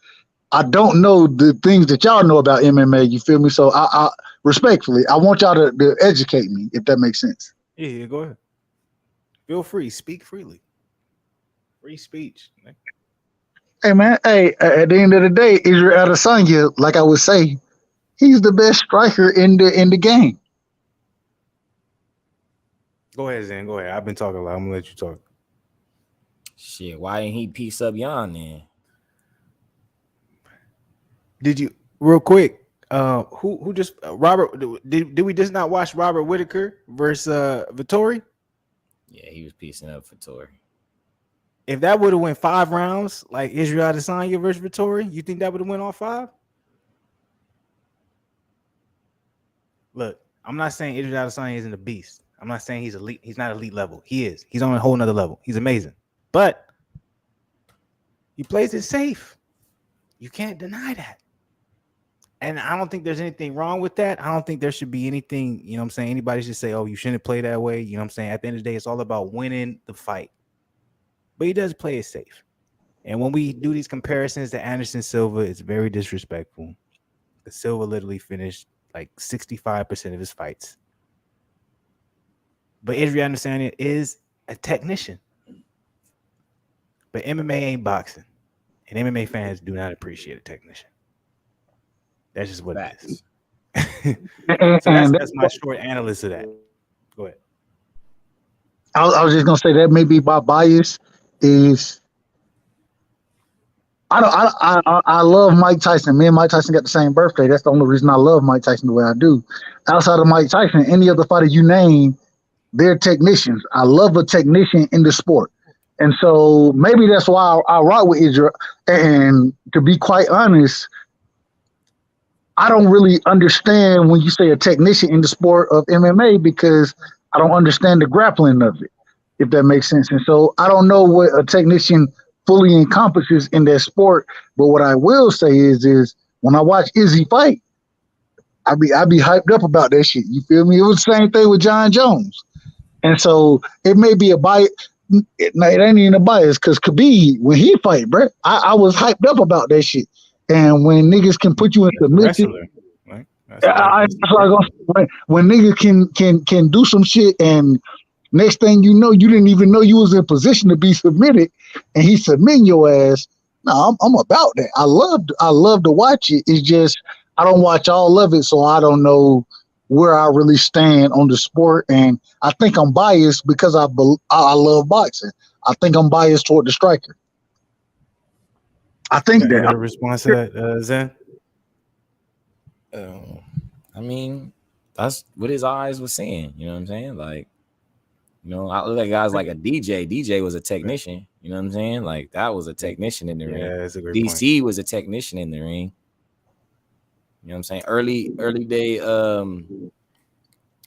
I don't know the things that y'all know about MMA. You feel me? So I respectfully, I want y'all to educate me if that makes sense. Yeah, go ahead. Feel free. Speak freely. Free speech. Hey man, at the end of the day, Israel Adesanya, like I would say, he's the best striker in the game. Go ahead, Zen. Go ahead. I've been talking a lot. I'm gonna let you talk. Shit, why didn't he piece up Jan then? Did you real quick? Who just Robert? Did we just not watch Robert Whitaker versus Vettori? Yeah, he was piecing up Vettori. If that would have went 5 rounds, like Israel Adesanya versus Vettori, you think that would have went all 5? Look, I'm not saying Israel Adesanya isn't a beast. I'm not saying he's elite. He's not elite level. He is. He's on a whole nother level. He's amazing. But he plays it safe. You can't deny that. And I don't think there's anything wrong with that. I don't think there should be anything, you know what I'm saying? Anybody should say, oh, you shouldn't play that way. You know what I'm saying? At the end of the day, it's all about winning the fight. But he does play it safe. And when we do these comparisons to Anderson Silva, it's very disrespectful. The Silva literally finished like 65% of his fights. But Adrian Adesanya is a technician. But MMA ain't boxing. And MMA fans do not appreciate a technician. That's just what it is. So that's my short analysis of that. Go ahead. I was just gonna say that maybe my bias is I love Mike Tyson. Me and Mike Tyson got the same birthday. That's the only reason I love Mike Tyson the way I do. Outside of Mike Tyson, any other fighter you name, they're technicians. I love a technician in the sport. And so maybe that's why I rock with Idra. And to be quite honest, I don't really understand when you say a technician in the sport of MMA because I don't understand the grappling of it, if that makes sense. And so I don't know what a technician fully encompasses in that sport. But what I will say is when I watch Izzy fight, I be hyped up about that shit. You feel me? It was the same thing with John Jones. And so it may be a bias. It ain't even a bias because Khabib, when he fight, bro, I was hyped up about that shit. And when niggas can put you in submission, right? When niggas can do some shit, and next thing you know, you didn't even know you was in position to be submitted, and he submitting your ass. No, I'm about that. I love to watch it. It's just I don't watch all of it, so I don't know where I really stand on the sport. And I think I'm biased because I love boxing. I think I'm biased toward the striker. I think that. A response to that, Zen? I mean, that's what his eyes was saying. You know what I'm saying? Like, you know, I look at guys like a DJ. DJ was a technician. You know what I'm saying? Like, that was a technician in the ring. Yeah, that's a great DC point. was a technician in the ring. You know what I'm saying? Early day.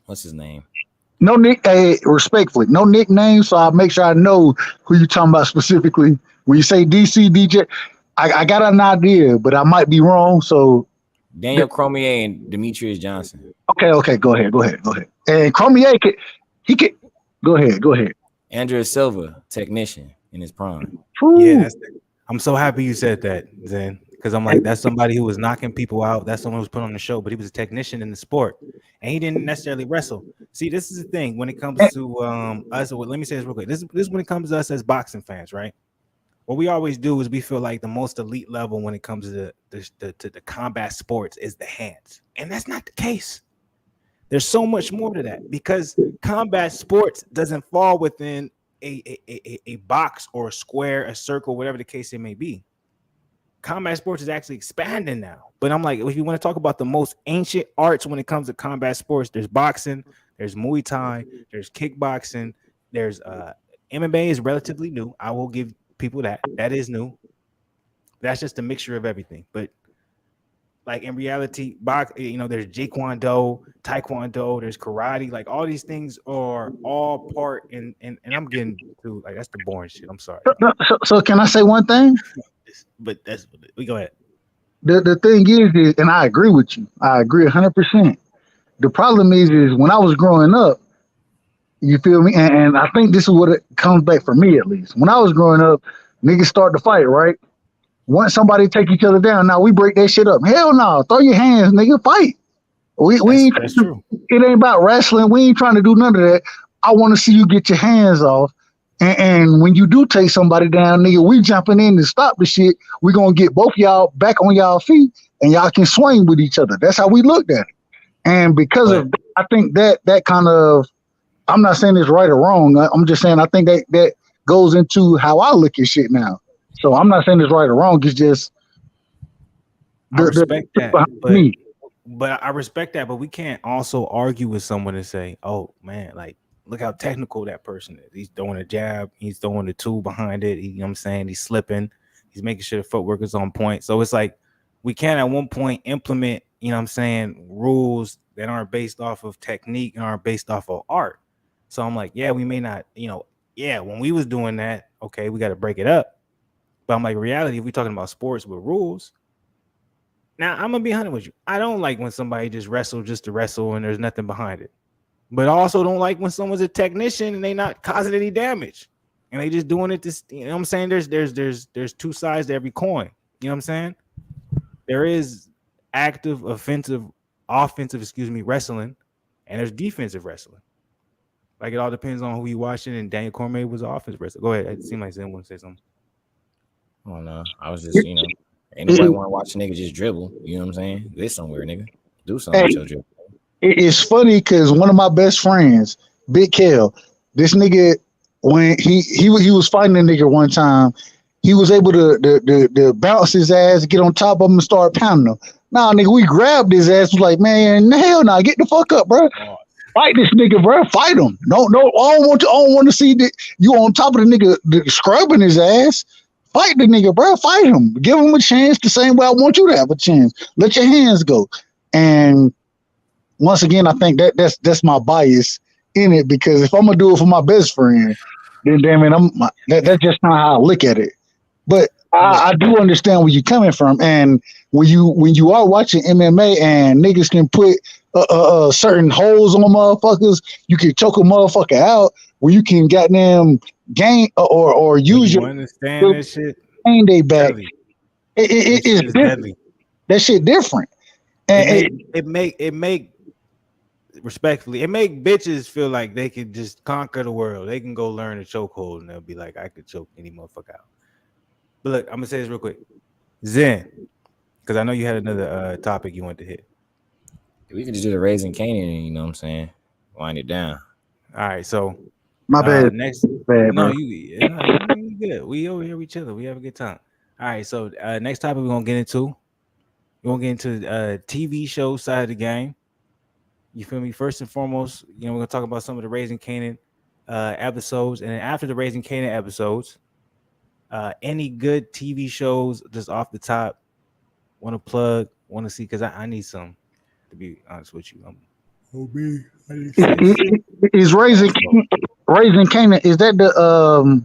What's his name? No nick. Respectfully, no nickname. So I make sure I know who you're talking about specifically. When you say DC DJ, I got an idea, but I might be wrong. So Daniel Cormier and Demetrius Johnson. Okay. Go ahead. And Cormier he could go ahead. Andrea Silva, technician in his prime. Yeah, I'm so happy you said that, Zen, because I'm like, that's somebody who was knocking people out. That's someone who was put on the show, but he was a technician in the sport, and he didn't necessarily wrestle. See, this is the thing when it comes to us. Well, let me say this real quick. This is when it comes to us as boxing fans, right? What we always do is we feel like the most elite level when it comes to the combat sports is the hands, and that's not the case. There's so much more to that because combat sports doesn't fall within a box or a square, a circle, whatever the case it may be. Combat sports is actually expanding now. But I'm like, if you want to talk about the most ancient arts when it comes to combat sports, there's boxing, there's Muay Thai, there's kickboxing, there's MMA is relatively new. I will give people that is new. That's just a mixture of everything. But like in reality, there's Jeet-Kune-Do, Taekwondo, there's karate, like all these things are all part and I'm getting to like that's the boring shit. I'm sorry. So can I say one thing? But we go ahead. The thing is, and I agree with you. I agree 100%. The problem is when I was growing up, you feel me? And I think this is what it comes back for me at least. When I was growing up, niggas start to fight, right? Once somebody take each other down, now we break that shit up. Hell no, throw your hands, nigga, fight. That's true. It ain't about wrestling. We ain't trying to do none of that. I want to see you get your hands off. And when you do take somebody down, nigga, we jumping in to stop the shit. We gonna get both y'all back on y'all feet, and y'all can swing with each other. That's how we looked at it. And because of that, I think that kind of, I'm not saying it's right or wrong. I'm just saying I think that goes into how I look at shit now. So I'm not saying it's right or wrong. It's just I respect that, but I respect that. But we can't also argue with someone and say, "Oh man, like look how technical that person is. He's throwing a jab, he's throwing the two behind it. You know what I'm saying? He's slipping, he's making sure the footwork is on point." So it's like we can't at one point implement, you know what I'm saying, rules that aren't based off of technique and aren't based off of art. So I'm like, yeah, we may not, when we was doing that, okay, we got to break it up. But I'm like, reality, if we're talking about sports with rules, now I'm gonna be honest with you. I don't like when somebody just wrestle just to wrestle and there's nothing behind it. But I also don't like when someone's a technician and they not causing any damage. and they just doing it. This, you know what I'm saying? There's two sides to every coin. You know what I'm saying? There is active, offensive, wrestling, and there's defensive wrestling. Like it all depends on who you watching. And Daniel Cormier was an offensive wrestler. Go ahead. It seemed like Zen want to say something. Oh no, I was just ain't nobody want to watch a nigga just dribble. You know what I'm saying? Get somewhere, nigga. Do something with your dribble. It's funny because one of my best friends, Big Kel, this nigga, when he was fighting a nigga one time, he was able to bounce his ass, get on top of him, and start pounding him. Nah, nigga, we grabbed his ass. Was like, man, hell nah, get the fuck up, bro. Fight this nigga, bro. Fight him. No, I don't want to see that you on top of the nigga scrubbing his ass. Fight the nigga, bro. Fight him. Give him a chance the same way I want you to have a chance. Let your hands go. And once again, I think that's my bias in it, because if I'm gonna do it for my best friend, then damn it, that's just not how I look at it. But I do understand where you're coming from, and when you are watching MMA and niggas can put certain holes on motherfuckers, you can choke a motherfucker out, where you can goddamn gain or use your understand this shit. Gain day back. It is deadly. That shit different, and it make respectfully, it make bitches feel like they can just conquer the world. They can go learn a chokehold, and they'll be like, I could choke any motherfucker out. But look, I'm gonna say this real quick, Zen, because I know you had another topic you wanted to hit. We can just do the Raising Canaan, you know what I'm saying? Wind it down. All right, so my bad. Next, bad, no, bro. you good. We over here, we chilling. We have a good time. All right, so next topic we're gonna get into. We're gonna get into TV show side of the game. You feel me? First and foremost, we're gonna talk about some of the Raising Canaan episodes, and then after the Raising Canaan episodes, any good TV shows just off the top want to plug, want to see, because I need some, to be honest with you. Is Raising Canaan, is that the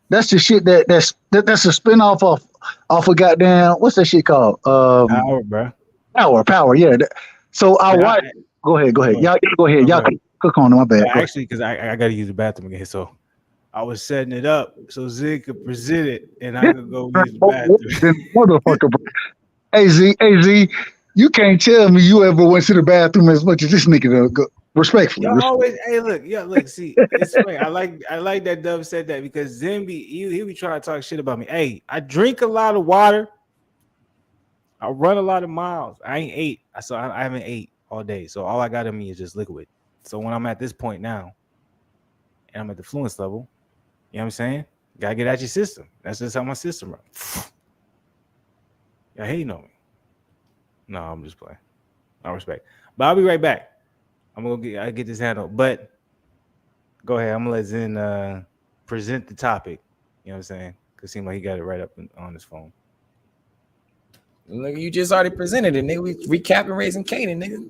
that's the shit that's a spinoff off of goddamn, what's that shit called? Power, bro. Power, yeah. So I watch. Go ahead. Y'all go ahead. Y'all cook on it. My bad. Actually, because I got to use the bathroom again, so I was setting it up so Z could present it, and I could go use the bathroom. Motherfucker, bro. Hey Z, you can't tell me you ever went to the bathroom as much as this nigga does. Respectfully. Always, hey, look, see, it's funny. I like that Dub said that, because Zimby, he be trying to talk shit about me. Hey, I drink a lot of water. I run a lot of miles. I ain't ate, so I haven't ate all day. So all I got in me is just liquid. So when I'm at this point now, and I'm at the Fluence level, you know what I'm saying? Gotta get out your system. That's just how my system runs. Y'all hating on me. No, I'm just playing. I respect. But I'll be right back. I'll get this handled. But go ahead. I'm gonna let Zen present the topic. You know what I'm saying? Because it seemed like he got it right up on his phone. Look, you just already presented it, nigga. We recapping Raising Canaan, nigga.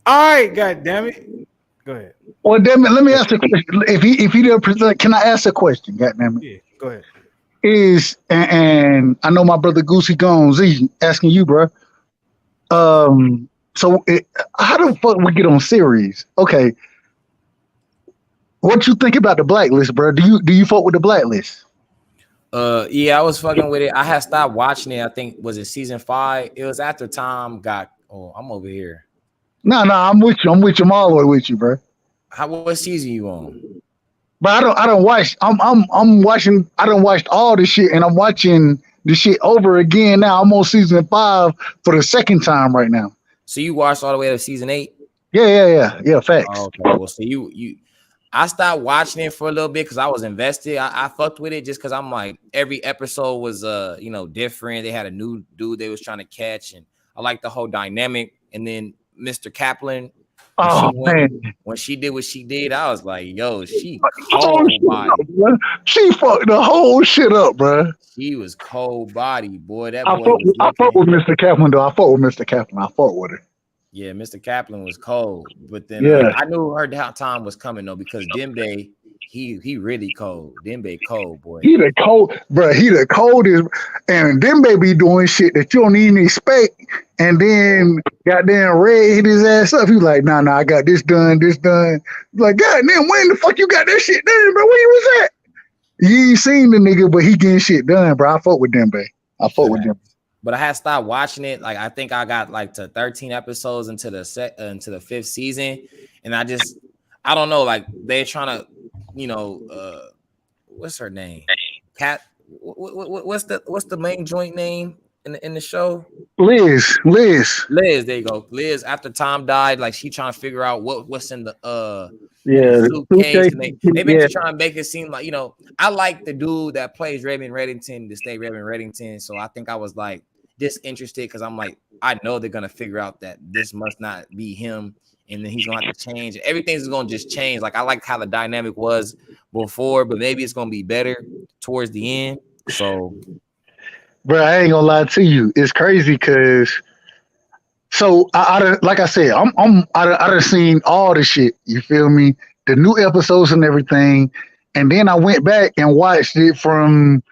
All right, god damn it. Go ahead. Well, damn it, let me ask a question. If he didn't present, can I ask a question? God damn it. Yeah, go ahead. And I know my brother Goosey Gones, he asking you, bro. So how the fuck we get on series? Okay. What you think about the Blacklist, bro? Do you fuck with the Blacklist? Yeah, I was fucking with it. I had stopped watching it. I think, was it season 5? It was after Tom got. Oh, I'm over here. No, I'm with you. I'm all the way with you, bro. What season you on? But I don't watch. I'm watching. I don't watch all the shit, and I'm watching the shit over again now. I'm on season 5 for the second time right now. So you watched all the way to season 8? Yeah. Facts. Oh, okay. Well, so you. I stopped watching it for a little bit because I was invested. I fucked with it just because I'm like, every episode was different. They had a new dude they was trying to catch, and I like the whole dynamic. And then Mr. Kaplan, when she did what she did, I was like, yo, she cold body. She fucked the whole shit up, bro. She was cold body, boy. That I boy. I fuck with Mr. Kaplan though. I fuck with Mr. Kaplan. I fuck with her. Yeah, Mr. Kaplan was cold, but then I knew her time was coming though, because Dembe, he really cold. Dembe cold, boy. He the cold, bro. He the coldest, and Dembe be doing shit that you don't even expect, and then goddamn Red hit his ass up. He like, nah, I got this done. Like, goddamn, when the fuck you got that shit done, bro? Where you was at? You ain't seen the nigga, but he getting shit done, bro. I fuck with them, babe. I fuck with them. But I had stopped watching it. Like I think I got like to 13 episodes into the 5th season, and I don't know. Like they're trying to, what's her name? Cat. What's the main joint name in the show? Liz. There you go. Liz. After Tom died, like she trying to figure out what's in the suitcase. They been trying to make it seem like I like the dude that plays Reverend Reddington to stay Reverend Reddington. So I think I was like disinterested because I'm like, I know they're gonna figure out that this must not be him, and then he's gonna have to change. Everything's gonna just change. Like I like how the dynamic was before, but maybe it's gonna be better towards the end. So, bro, I ain't gonna lie to you. It's crazy because, so like I said, I done seen all the shit. You feel me? The new episodes and everything, and then I went back and watched it from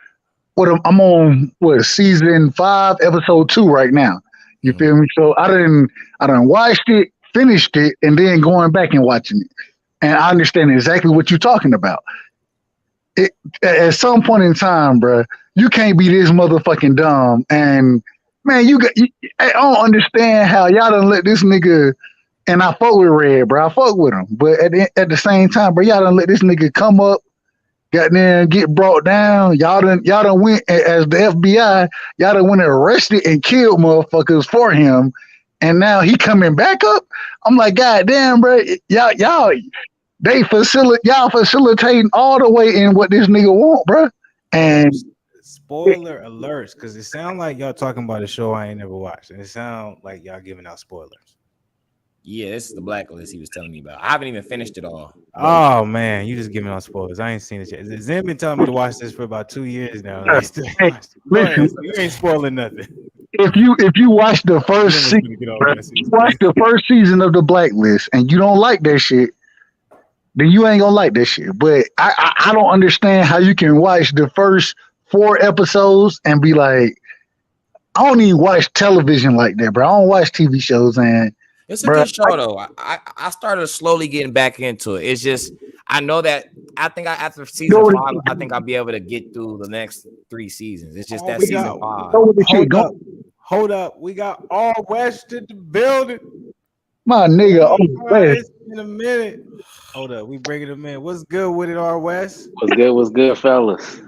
I'm on season 5, episode 2 right now. You feel me? So I done watched it, finished it, and then going back and watching it, and I understand exactly what you're talking about. At some point in time, bro, you can't be this motherfucking dumb. And man, I don't understand how y'all done let this nigga. And I fuck with Red, bro. I fuck with him, but at the same time, bro, y'all done let this nigga come up, got there, get brought down. Y'all done went as the FBI. Y'all done went and arrested and killed motherfuckers for him, and now he coming back up. I'm like, God damn, bro, y'all. Y'all facilitating all the way in what this nigga want, bro. And spoiler alerts, because it sounds like y'all talking about a show I ain't never watched, and it sounds like y'all giving out spoilers. Yeah, this is the Blacklist he was telling me about. I haven't even finished it all. Oh man, you just giving out spoilers. I ain't seen it yet. Zen been telling me to watch this for about 2 years now. I still listen, you ain't spoiling nothing. If you watch the first season of the Blacklist and you don't like that shit, then you ain't gonna like that shit. But I don't understand how you can watch the first 4 episodes and be like, I don't even watch television like that, bro. I don't watch TV shows, and it's a good show though. I started slowly getting back into it. It's just I know that after season 5, I think I'll be able to get through the next 3 seasons. It's just that season 5. Hold up, we got All West in the building. My nigga, West. In a minute. Hold up, we bringing him in. What's good with it, R West? What's good, fellas?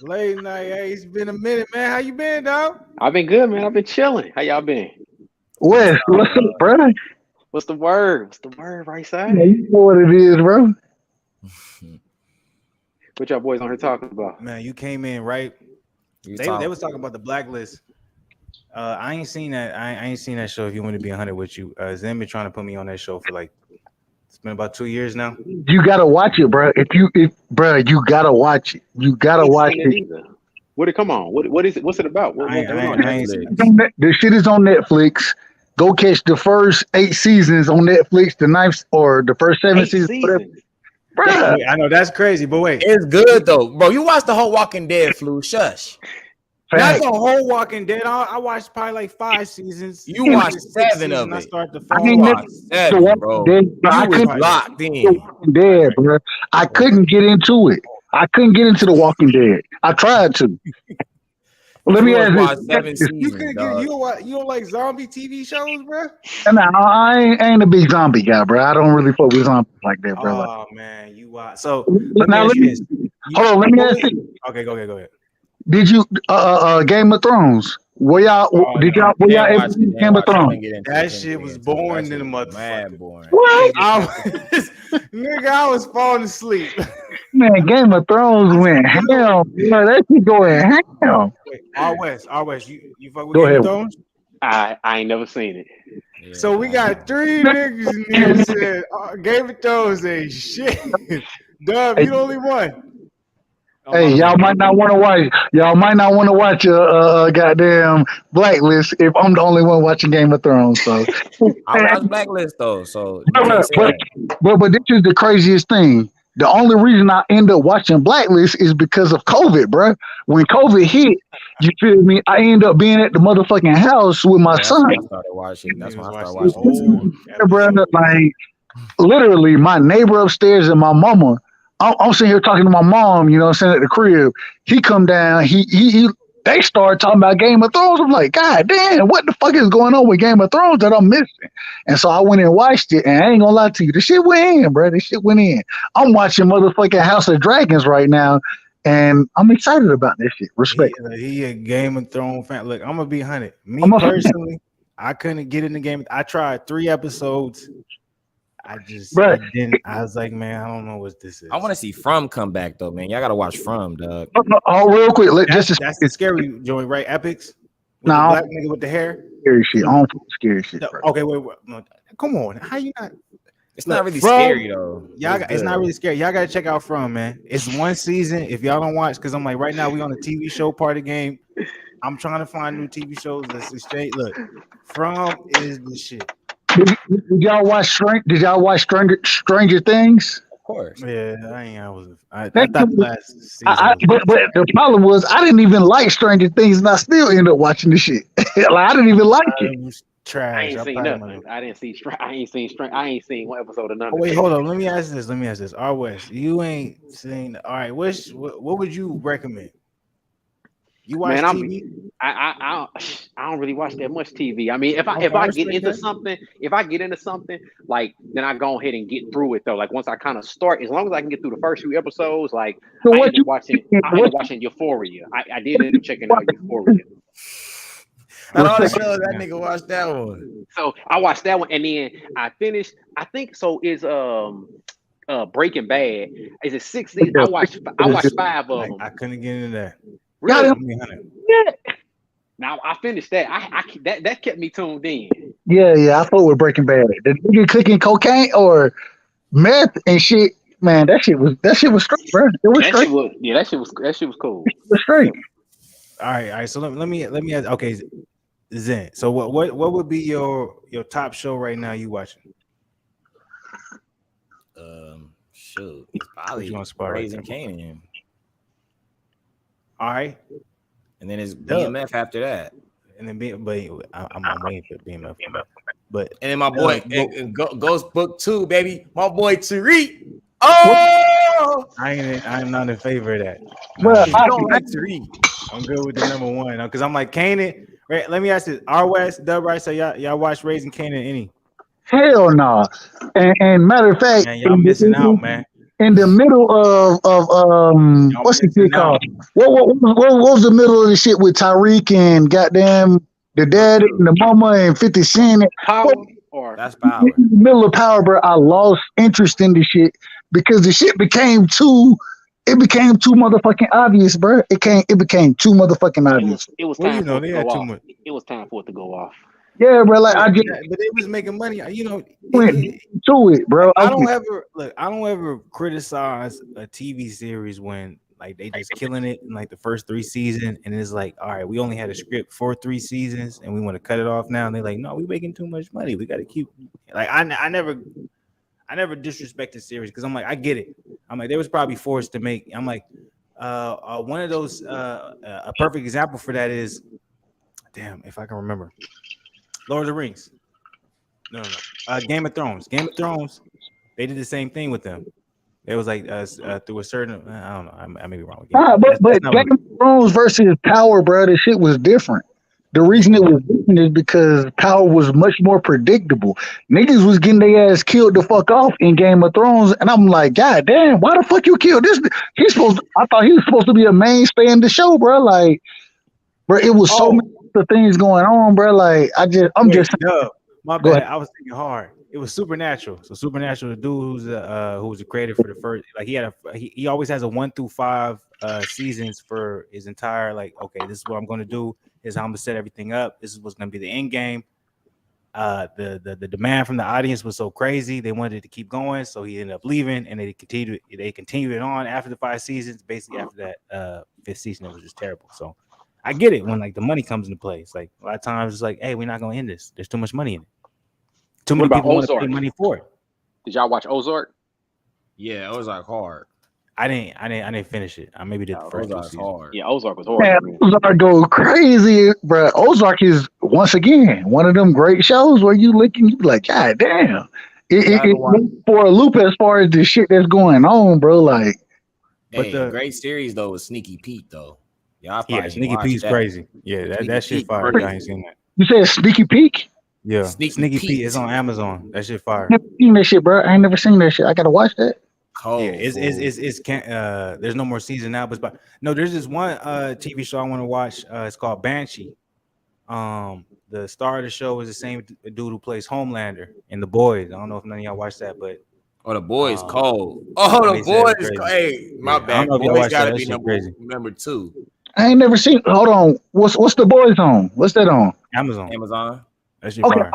Late night, hey, it's been a minute, man. How you been, dog? I've been good, man. I've been chilling. How y'all been? West, what's up, brother? What's the word? What's the word, right side? Yeah, you know what it is, bro. What y'all boys on here talking about? Man, you came in right. They was talking about the Blacklist. I ain't seen that. I ain't seen that show. If you want to be 100 with you, Zen been trying to put me on that show for like it's been about 2 years now. You gotta watch it, bro. Bro, you gotta watch it. You gotta watch it. What it come on? What is it? What's it about? The shit is on Netflix. Go catch the first 8 seasons on Netflix. The 9th or the first 7 seasons. Bro, I know that's crazy, but wait, it's good though, bro. You watched the whole Walking Dead, Flu. Shush. Not the whole Walking Dead. I watched probably like 5 seasons. You watched 7 of it. I started the bro. I was locked in. Dead, bro. I couldn't get into it. I couldn't get into the Walking Dead. I tried to. Let me ask you. You don't like zombie TV shows, bro? No, I ain't a big zombie guy, bro. I don't really fuck with zombies like that, bro. Oh man, you watch. So let me ask you. Okay, go ahead. Did you Game of Thrones? Were y'all ever see Game of Thrones? That shit was boring in the motherfucker. Boring. What? Nigga, I was falling asleep. Man, Game of Thrones went ham. Bro, that shit going ham. R West, you fuck with Go Game ahead. of Thrones? I ain't never seen it. Yeah. So we got 3 niggas in here that said Game of Thrones ain't shit. Dub, you the only one. Hey, y'all might not want to watch. Y'all might not want to watch a goddamn Blacklist if I'm the only one watching Game of Thrones. So I watch Blacklist though. So but this is the craziest thing. The only reason I end up watching Blacklist is because of COVID, bro. When COVID hit, you feel me? I end up being at the motherfucking house with my son. That's why I started watching. Bro, like literally, my neighbor upstairs and my mama I'm sitting here talking to my mom, you know what I'm saying, at the crib. He come down, they start talking about Game of Thrones. I'm like, God damn, what the fuck is going on with Game of Thrones that I'm missing? And so I went and watched it, and I ain't gonna lie to you, the shit went in, bro. The shit went in. I'm watching motherfucking House of Dragons right now, and I'm excited about this shit. Respect. He a Game of Thrones fan. Look, I'm gonna be 100. Me I'm a fan. personally, I couldn't get in the game. I tried 3 episodes. I didn't. I was like, man, I don't know what this is. I want to see From come back though, man. Y'all gotta watch From, dog. Oh, real quick, That's the scary joint, right? Epics. With the black nigga with the hair. Scary shit. I don't fuck with scary shit. No, bro. okay, wait. No, come on. How you not? It's not really scary though. It's not really scary. Y'all gotta check out From, man. It's 1 season. If y'all don't watch, because I'm like, right now we on the TV show part of the game. I'm trying to find new TV shows that's straight. Look, From is the shit. Did y'all watch Stranger Things? Of course. Yeah, I thought the last season. But the problem was I didn't even like Stranger Things, and I still ended up watching the shit. Like, I didn't even like it. It was trash. I ain't seen nothing. I ain't seen one episode of none. Oh, wait, hold on. Let me ask this. R West, you ain't seen. All right, what would you recommend? You watch TV? I don't really watch that much TV. I mean, if I get into something, like then I go ahead and get through it though. Like once I kind of start, as long as I can get through the first few episodes, like So I what ended up watching Euphoria. I did end up checking out Euphoria. Not all the shows that nigga watched that one. So I watched that one, and then I finished. I think so. Is Breaking Bad? Is it 6 seasons? I watched 5 of them. I couldn't get into that. Really? Yeah. Now I finished that. That kept me tuned in. Yeah, I thought with Breaking Bad. The nigga clicking cocaine or meth and shit, man, that shit was straight, bro. It was straight. That shit was cool. It was straight. All right. So let me ask. Okay, Zen. So what would be your top show right now you watching? Shoot, it's probably Raising Kanan. All right, and then it's BMF after that, and then I'm waiting for BMF. But and then my boy Ghost Book 2, baby, my boy Tariq. Oh, I'm not in favor of that. Well, I don't like Tariq. I'm good with the number 1 because I'm like Kanan. Right, let me ask this: R West, Dub Right? So y'all watch Raising Kanan any? Hell no. And matter of fact, man, y'all missing out, man. In the middle of what's the shit called? What was the middle of the shit with Tyreek and goddamn the dad and the mama and 50 Cent? That's Power. In the middle of Power, bro, I lost interest in the shit because the shit became too motherfucking obvious, bro. It became too motherfucking obvious. It was time for it to go off. It was time for it to go off. Yeah, bro. Like but they was making money. Went to it, bro. I don't ever criticize a TV series when like they just killing it in like the first 3 seasons, and it's like, all right, we only had a script for 3 seasons, and we want to cut it off now. And they're like, no, we're making too much money. We got to keep. Like I never disrespect the series because I'm like, I get it. I'm like, they was probably forced to make. I'm like, one of those. A perfect example for that is, damn, if I can remember. Lord of the Rings. No. Game of Thrones. Game of Thrones. They did the same thing with them. It was like through a certain. I don't know. I may be wrong. But Game of Thrones versus Power, bro, the shit was different. The reason it was different is because Power was much more predictable. Niggas was getting their ass killed the fuck off in Game of Thrones, and I'm like, God damn, why the fuck you killed this? I thought he was supposed to be a mainstay in the show, bro. Like, bro, it was so many things going on, bro. Like, my bad. I was thinking hard. It was Supernatural. So Supernatural, the dude who was the creator for the first, like he always has a 1 through 5 seasons for his entire, like, okay, this is what I'm gonna do. Is how I'm gonna set everything up. This is what's gonna be the end game. The demand from the audience was so crazy, they wanted it to keep going, so he ended up leaving, and they continued it on after the 5 seasons. Basically, after that 5th season, it was just terrible. So I get it when like the money comes into play. It's like a lot of times it's like, hey, we're not gonna end this. There's too much money in it. Too many people want to pay money for it. Did y'all watch Ozark? Yeah, Ozark hard. I didn't finish it. I maybe did the first Ozark hard. Yeah, Ozark was hard. Man, Ozark go crazy, bro. Ozark is once again one of them great shows where you be like, God damn, It for a loop as far as the shit that's going on, bro. Like, but the great series though was Sneaky Pete though. Yeah, Sneaky Pete's crazy. Yeah, that shit fire. I ain't seen that. You said Sneaky Pete? Yeah, Sneaky Pete is on Amazon. That shit fire. I never seen that shit, bro. I ain't never seen that shit. I gotta watch that. Yeah, it's can't. There's no more season now, but no, there's this one TV show I want to watch. It's called Banshee. The star of the show is the same dude who plays Homelander in The Boys. I don't know if none of y'all watched that, but The Boys cold. The Boys cold. Hey, my bad. Boys gotta be number 2. I ain't never seen. Hold on. What's The Boys on? What's that on? Amazon. That's your fire.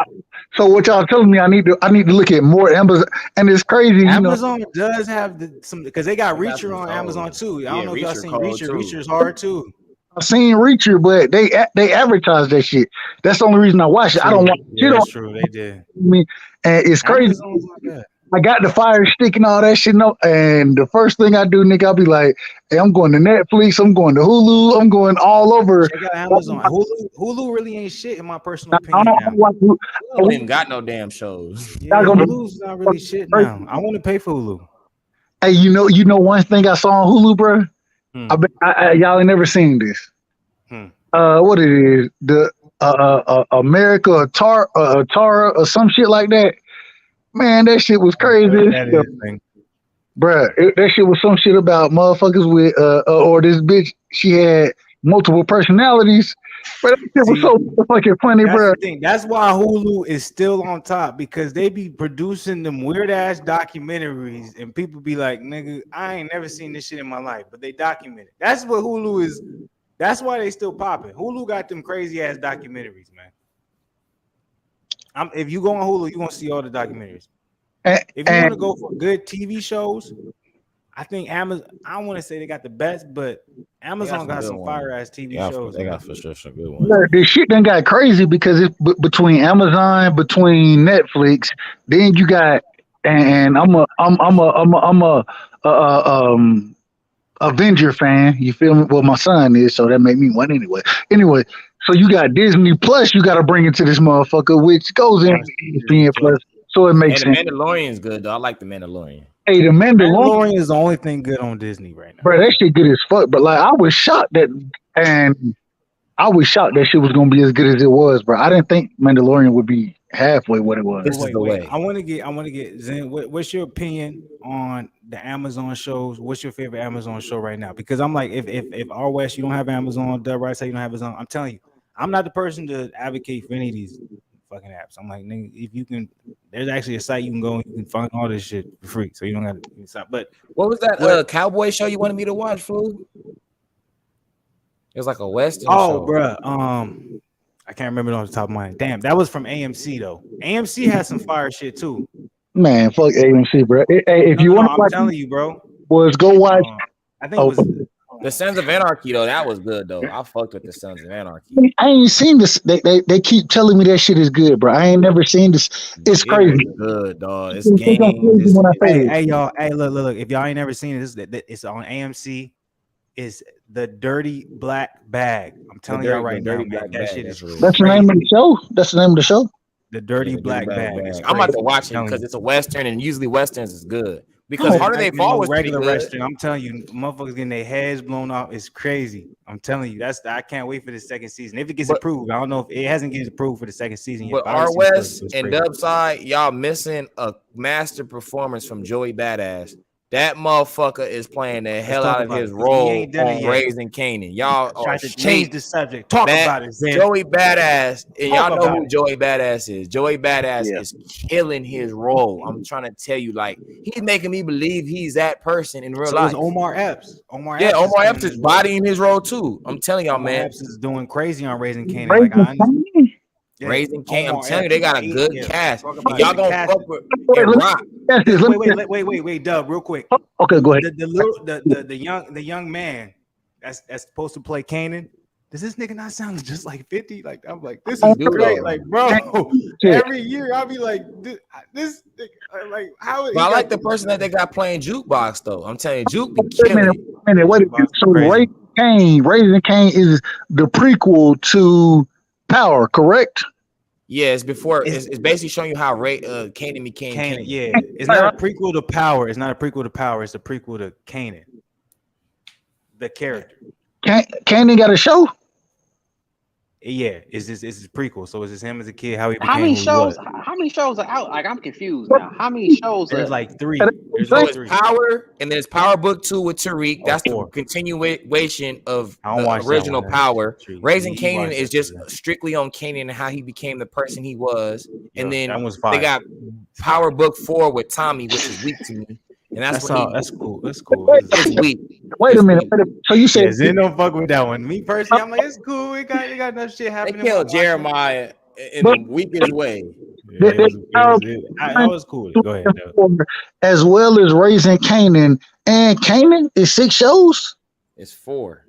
So what y'all telling me? I need to look at more Amazon, and it's crazy. Amazon does have some because they got Reacher on Amazon too. I don't know if y'all seen Reacher. Reacher's hard too. I've seen Reacher, but they advertise that shit. That's the only reason I watch it. I don't want. Yeah, that's true. They did. And it's crazy. I got the Fire Stick and all that shit. And the first thing I do, nigga, I'll be like, hey, I'm going to Netflix. I'm going to Hulu. I'm going all over. Check out Amazon. Hulu really ain't shit in my personal opinion. I don't even got no damn shows. Yeah, Hulu's not really shit now. I want to pay for Hulu. Hey, you know one thing I saw on Hulu, bro? Y'all ain't never seen this. What it is? The America Tara or some shit like that. Man, that shit was crazy. Bruh, that shit was some shit about motherfuckers with or this bitch, she had multiple personalities. But that shit was so fucking funny, bro. That's why Hulu is still on top, because they be producing them weird ass documentaries and people be like, nigga, I ain't never seen this shit in my life, but they document it. That's what Hulu is. That's why they still popping. Hulu got them crazy ass documentaries, man. If you go on Hulu, you're gonna see all the documentaries. If you want to go for good TV shows, I think Amazon. I don't want to say they got the best, but Amazon got some fire ass TV shows. They got for sure some good ones. The shit done got crazy because it's between Amazon, between Netflix. Then you got, and I'm a Avenger fan. You feel me? Well, my son is, so that made me one anyway. Anyway. So you got Disney Plus, you got to bring it to this motherfucker, which goes in ESPN Plus. So it makes sense. The Mandalorian's good though. I like the Mandalorian. Hey, the Mandalorian is the only thing good on Disney right now. Bro, that shit good as fuck. But like, I was shocked that shit was gonna be as good as it was, bro. I didn't think Mandalorian would be halfway what it was. Wait. I want to get Zen. What's your opinion on the Amazon shows? What's your favorite Amazon show right now? Because I'm like, if R West you don't have Amazon, Dub Right say you don't have Amazon, I'm telling you, I'm not the person to advocate for any of these fucking apps. I'm like, nigga, if you can, there's actually a site you can go and you can find all this shit for free, so you don't have to stop. But what was that cowboy show you wanted me to watch, Flu? It was like a Western show. Bro, I can't remember it off the top of my head. Damn, that was from AMC though. AMC has some fire shit too. Man, fuck AMC, bro. Hey, if you want to, I'm telling you, bro. Was go watch. I think it was the Sons of Anarchy though. That was good though. I fucked with the Sons of Anarchy. I ain't seen this. They keep telling me that shit is good, bro. I ain't never seen this. It's crazy. Good dog. It's game. Hey y'all. Hey, look. If y'all ain't never seen it, it's on AMC. It's The Dirty Black Bag. I'm telling y'all right now, man. That shit is. That's the name of the show. That's the name of the show. The Dirty Black Bag. I'm about to watch it because it's a Western, and usually Westerns is good. Because Harder They Fall was regular Western. I'm telling you, motherfuckers getting their heads blown off. It's crazy. I'm telling you, I can't wait for the second season. If it gets approved, I don't know if it hasn't get approved for the second season yet. But R West and Dub Side, y'all missing a master performance from Joey Badass. That motherfucker is playing the hell out of his role on Raising Kanan. Y'all tried to change the subject. Talk about it, Zen. Joey Badass, and y'all know who Joey Badass is. Joey Badass is killing his role. I'm trying to tell you, like, he's making me believe he's that person in real life. Omar Epps. Omar Epps is bodying his role too. I'm telling y'all, man. Epps is doing crazy on Raising Kanan. Raising Kanan, I'm telling you, they got a good cast. Y'all gonna fuck with Rock. Wait, Dub, real quick. Okay, go ahead. The young man that's supposed to play Kanan. Does this nigga not sound just like 50? Like, I'm like, this is great. Like, bro, every year I'll be like, this like, how? But I like the person that they got playing Jukebox though. I'm telling you, Juke be killing. Wait a minute. So Raising Kanan is the prequel to Power, correct? Yeah, it's before. It's basically showing you how Kanan became Kanan. Yeah, it's not a prequel to Power. It's not a prequel to Power. It's a prequel to Kanan, the character. Kanan got a show. Yeah, it's his prequel. So it's just him as a kid, how he became. How many who shows? He was. How many shows are out? Like I'm confused now. How many shows? There's like 3. There's So like it's 3. Power, and there's Power Book 2 with Tariq. That's the 4. continuation of I don't the watch that original one. Power. Raising You Kanan watch is that just shit. strictly on Kanan and how he became the person he was. And Yo, that then was they fire. got Power Book 4 with Tommy, which is weak to me. And that's cool. That's cool. it's weak. Wait a minute. So you Yeah, said Zen don't fuck with that one. Me personally, I'm like, it's cool. They got enough shit They happening. killed Jeremiah in the weakest way. Yeah, I was cool. Go ahead. as well as Raising Kanan, and Kanan is 6 shows. It's 4.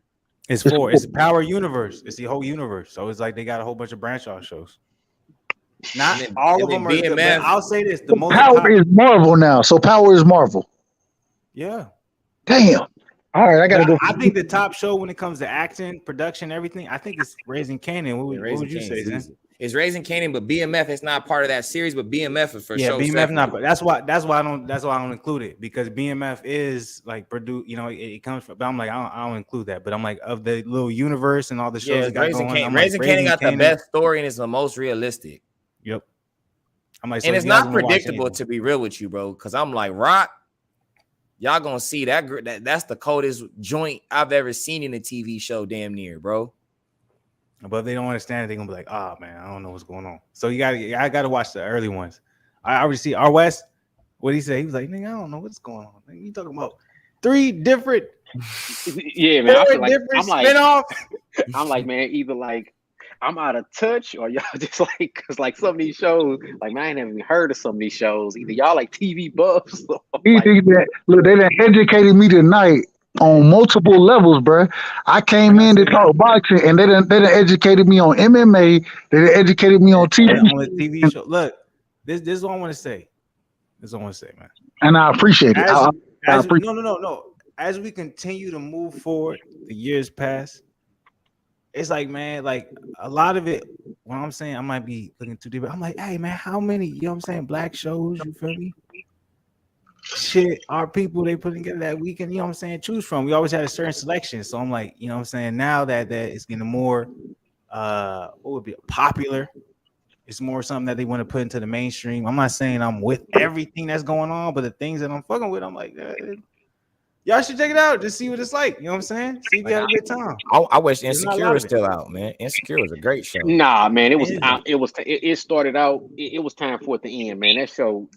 It's 4. It's Power Universe. It's the whole universe. So it's like they got a whole bunch of branch off shows. Not all of them are good, but I'll say this: the most Power is Marvel now. So Power is Marvel. Yeah. Damn. All right, I gotta go. I think the top show when it comes to acting, production, everything. I think it's Raising Kanan. What would you say, Zen? It's Raising Kanan, but BMF is not part of that series. But BMF is for sure. Yeah, BMF not. But that's why I don't include it, because BMF is like produced. You know, it comes from. But I'm like, I don't include that. But I'm like, of the little universe and all the shows that got Raising going. Kanan, Raising Kanan got the best story and it's the most realistic. Yep. I'm like, and it's not predictable, to be real with you, bro. Because I'm like, Rock, y'all gonna see that's the coldest joint I've ever seen in a TV show, damn near, bro. But if they don't understand it, they're gonna be like, oh man, I don't know what's going on. So I gotta watch the early ones. I already see R West. What he say? He was like, nigga, I don't know what's going on. Like, you talking about 3 different yeah, man. I feel like, different spinoff. I'm like, man, either like I'm out of touch or y'all just like, because like some of these shows, like man, I ain't never even heard of some of these shows. Either y'all like TV buffs. Or, like, look, they done educated me tonight on multiple levels, bro. I came in to talk boxing, and they done educated me on MMA. They done educated me on TV. On the TV show. Look, this is what I want to say. This is what I want to say, man. And I appreciate it. No. As we continue to move forward, the years pass. It's like, man, like a lot of it, what I'm saying, I might be looking too deep. I'm like, hey, man, how many, you know what I'm saying, black shows, you feel me? Shit, our people, they put together that we can, you know what I'm saying, choose from. We always had a certain selection. So I'm like, you know what I'm saying, now that it's getting more, what would be popular, it's more something that they want to put into the mainstream. I'm not saying I'm with everything that's going on, but the things that I'm fucking with, I'm like, y'all should check it out. Just see what it's like. You know what I'm saying? See if you have a good time. I wish Insecure was still out, man. Insecure was a great show. Nah, man, it started out. It was time for it to end, man. That show.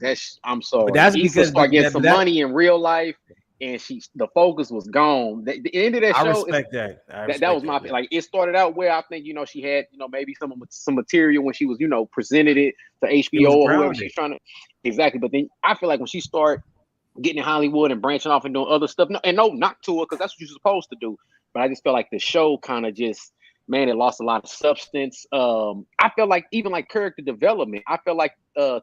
I'm sorry. But that's because start getting some money in real life, and the focus was gone. The end of that show. I respect that. That was my like. It started out where I think she had maybe some material when she was presented it to HBO or whoever she's trying to exactly. But then I feel like when she started getting in Hollywood and branching off and doing other stuff. No, not to her, because that's what you're supposed to do. But I just felt like the show kind of just, man, it lost a lot of substance. I feel like even like character development, I feel like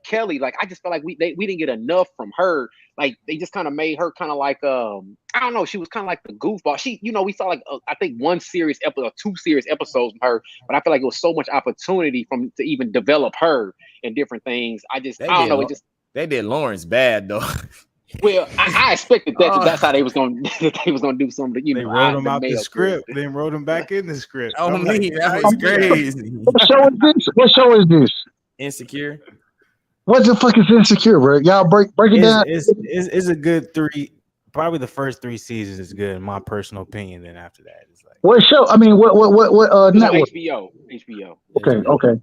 Kelly, like I just felt like we didn't get enough from her. Like they just kind of made her kind of like I don't know, she was kind of like the goofball. She, we saw like I think 1 series episode or 2 series episodes from her, but I feel like it was so much opportunity to even develop her and different things. I don't know. They did Lawrence bad though. Well, I expected that because that's how they was gonna do something. They wrote them out the script, then wrote them back in the script. Oh man, that was crazy. What show is this? What show is this? Insecure. What the fuck is Insecure, bro? Y'all break it down. It's a good 3. Probably the first 3 seasons is good in my personal opinion. Then after that, it's like what show? I mean, what network? HBO. Okay.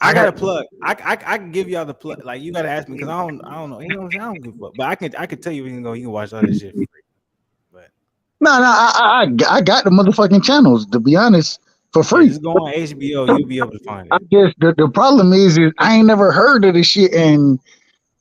I got a plug. I can give y'all the plug. Like you gotta ask me because I don't know. You know what I'm saying? I don't give a fuck. But I can tell you you can watch all this shit for free. But I got the motherfucking channels, to be honest, for free. Just go on HBO, you'll be able to find it. I guess the problem is I ain't never heard of this shit, and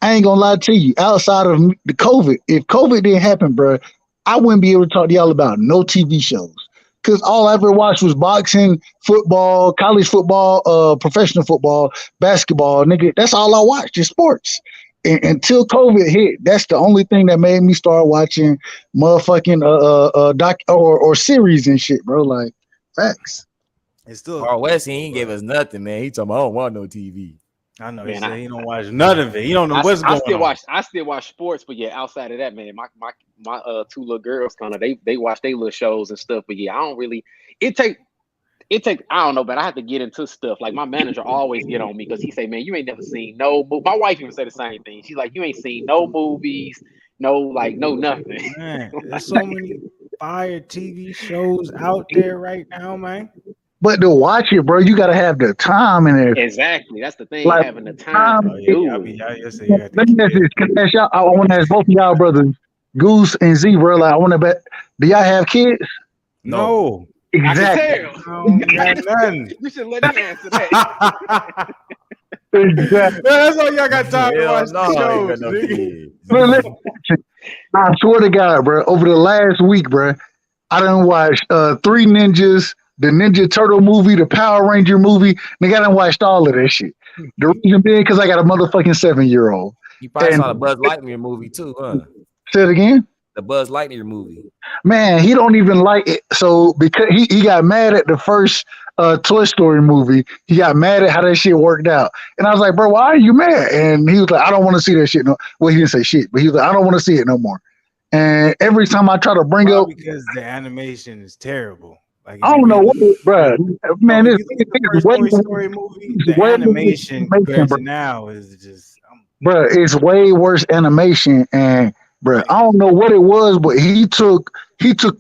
I ain't gonna lie to you, outside of the COVID, if COVID didn't happen, bro, I wouldn't be able to talk to y'all about no TV shows. Because all I ever watched was boxing, football, college football, professional football, basketball, nigga. That's all I watched is sports. And until COVID hit, that's the only thing that made me start watching motherfucking doc or series and shit, bro. Like facts. It's still Far West, he ain't gave us nothing, man. He told me I don't want no TV. I know. Man, He said he don't watch none of it. He don't know what's I going still on. I still watch sports, but yeah, outside of that, man, my two little girls kind of they watch their little shows and stuff. But yeah, I don't really. It take I don't know, but I have to get into stuff. Like my manager always get on me because he say, man, you ain't never seen no movie. My wife even say the same thing. She's like, you ain't seen no movies, no nothing. Man, there's so many fire TV shows out there right now, man. But to watch it, bro, you gotta have the time in there. Exactly, that's the thing. Like, Having the time to do it. Let me ask this. Can I ask y'all? I want to ask both of y'all brothers, Goose and Z, bro. Like, I want to bet. Do y'all have kids? No. Exactly. None. We should let him answer that. Exactly. That's all y'all got time to watch no, shows. no Nigga. Bro, listen, I swear to God, bro. Over the last week, bro, I done watched Three Ninjas, the Ninja Turtle movie, the Power Ranger movie. Nigga, I done watched all of that shit. The reason being because I got a motherfucking 7-year-old. You probably saw the Buzz Lightyear movie too, huh? Say it again. The Buzz Lightyear movie. Man, he don't even like it. So because he got mad at the first Toy Story movie, he got mad at how that shit worked out. And I was like, bro, why are you mad? And he was like, I don't want to see that shit. No, well, he didn't say shit, but he was like, I don't want to see it no more. And every time I try to bring up, because the animation is terrible. Like, I don't know what, bro. Man, this Toy Story movie, the animation compared to now is just, bro, it's way worse animation. And bro, I don't know what it was, but he took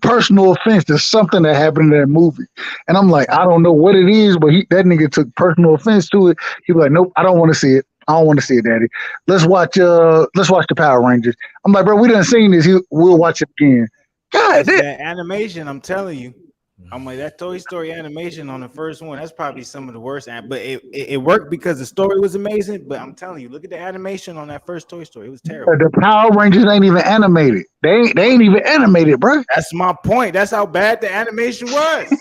personal offense to something that happened in that movie. And I'm like, I don't know what it is, but that nigga took personal offense to it. He was like, nope, I don't want to see it. I don't want to see it, Daddy. Let's watch the Power Rangers. I'm like, bro, we done seen this. We'll watch it again. God, that animation, I'm telling you. I'm like, that Toy Story animation on the first one, that's probably some of the worst. But it worked because the story was amazing. But I'm telling you, look at the animation on that first Toy Story. It was terrible. The Power Rangers ain't even animated. They ain't even animated, bro. That's my point. That's how bad the animation was.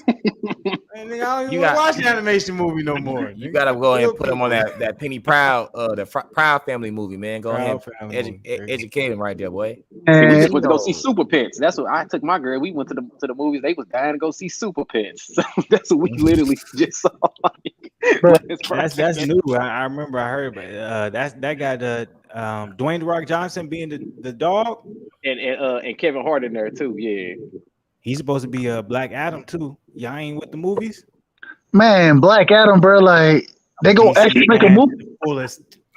And I don't even watch the animation movie no more. You gotta go ahead and put them on that Penny Proud, the Proud Family movie, man. Go ahead and educate them right there, boy. See, we just went to go see Super Pets. That's what I took my girl. We went to the movies. They was dying to go see Super Pets. So that's what we literally just saw. That's new. I remember I heard, but that got Dwayne The Rock Johnson being the dog, and Kevin Hart in there too. Yeah, he's supposed to be Black Adam too. Y'all ain't with the movies, man. Black Adam, bro. Like they go actually make a movie.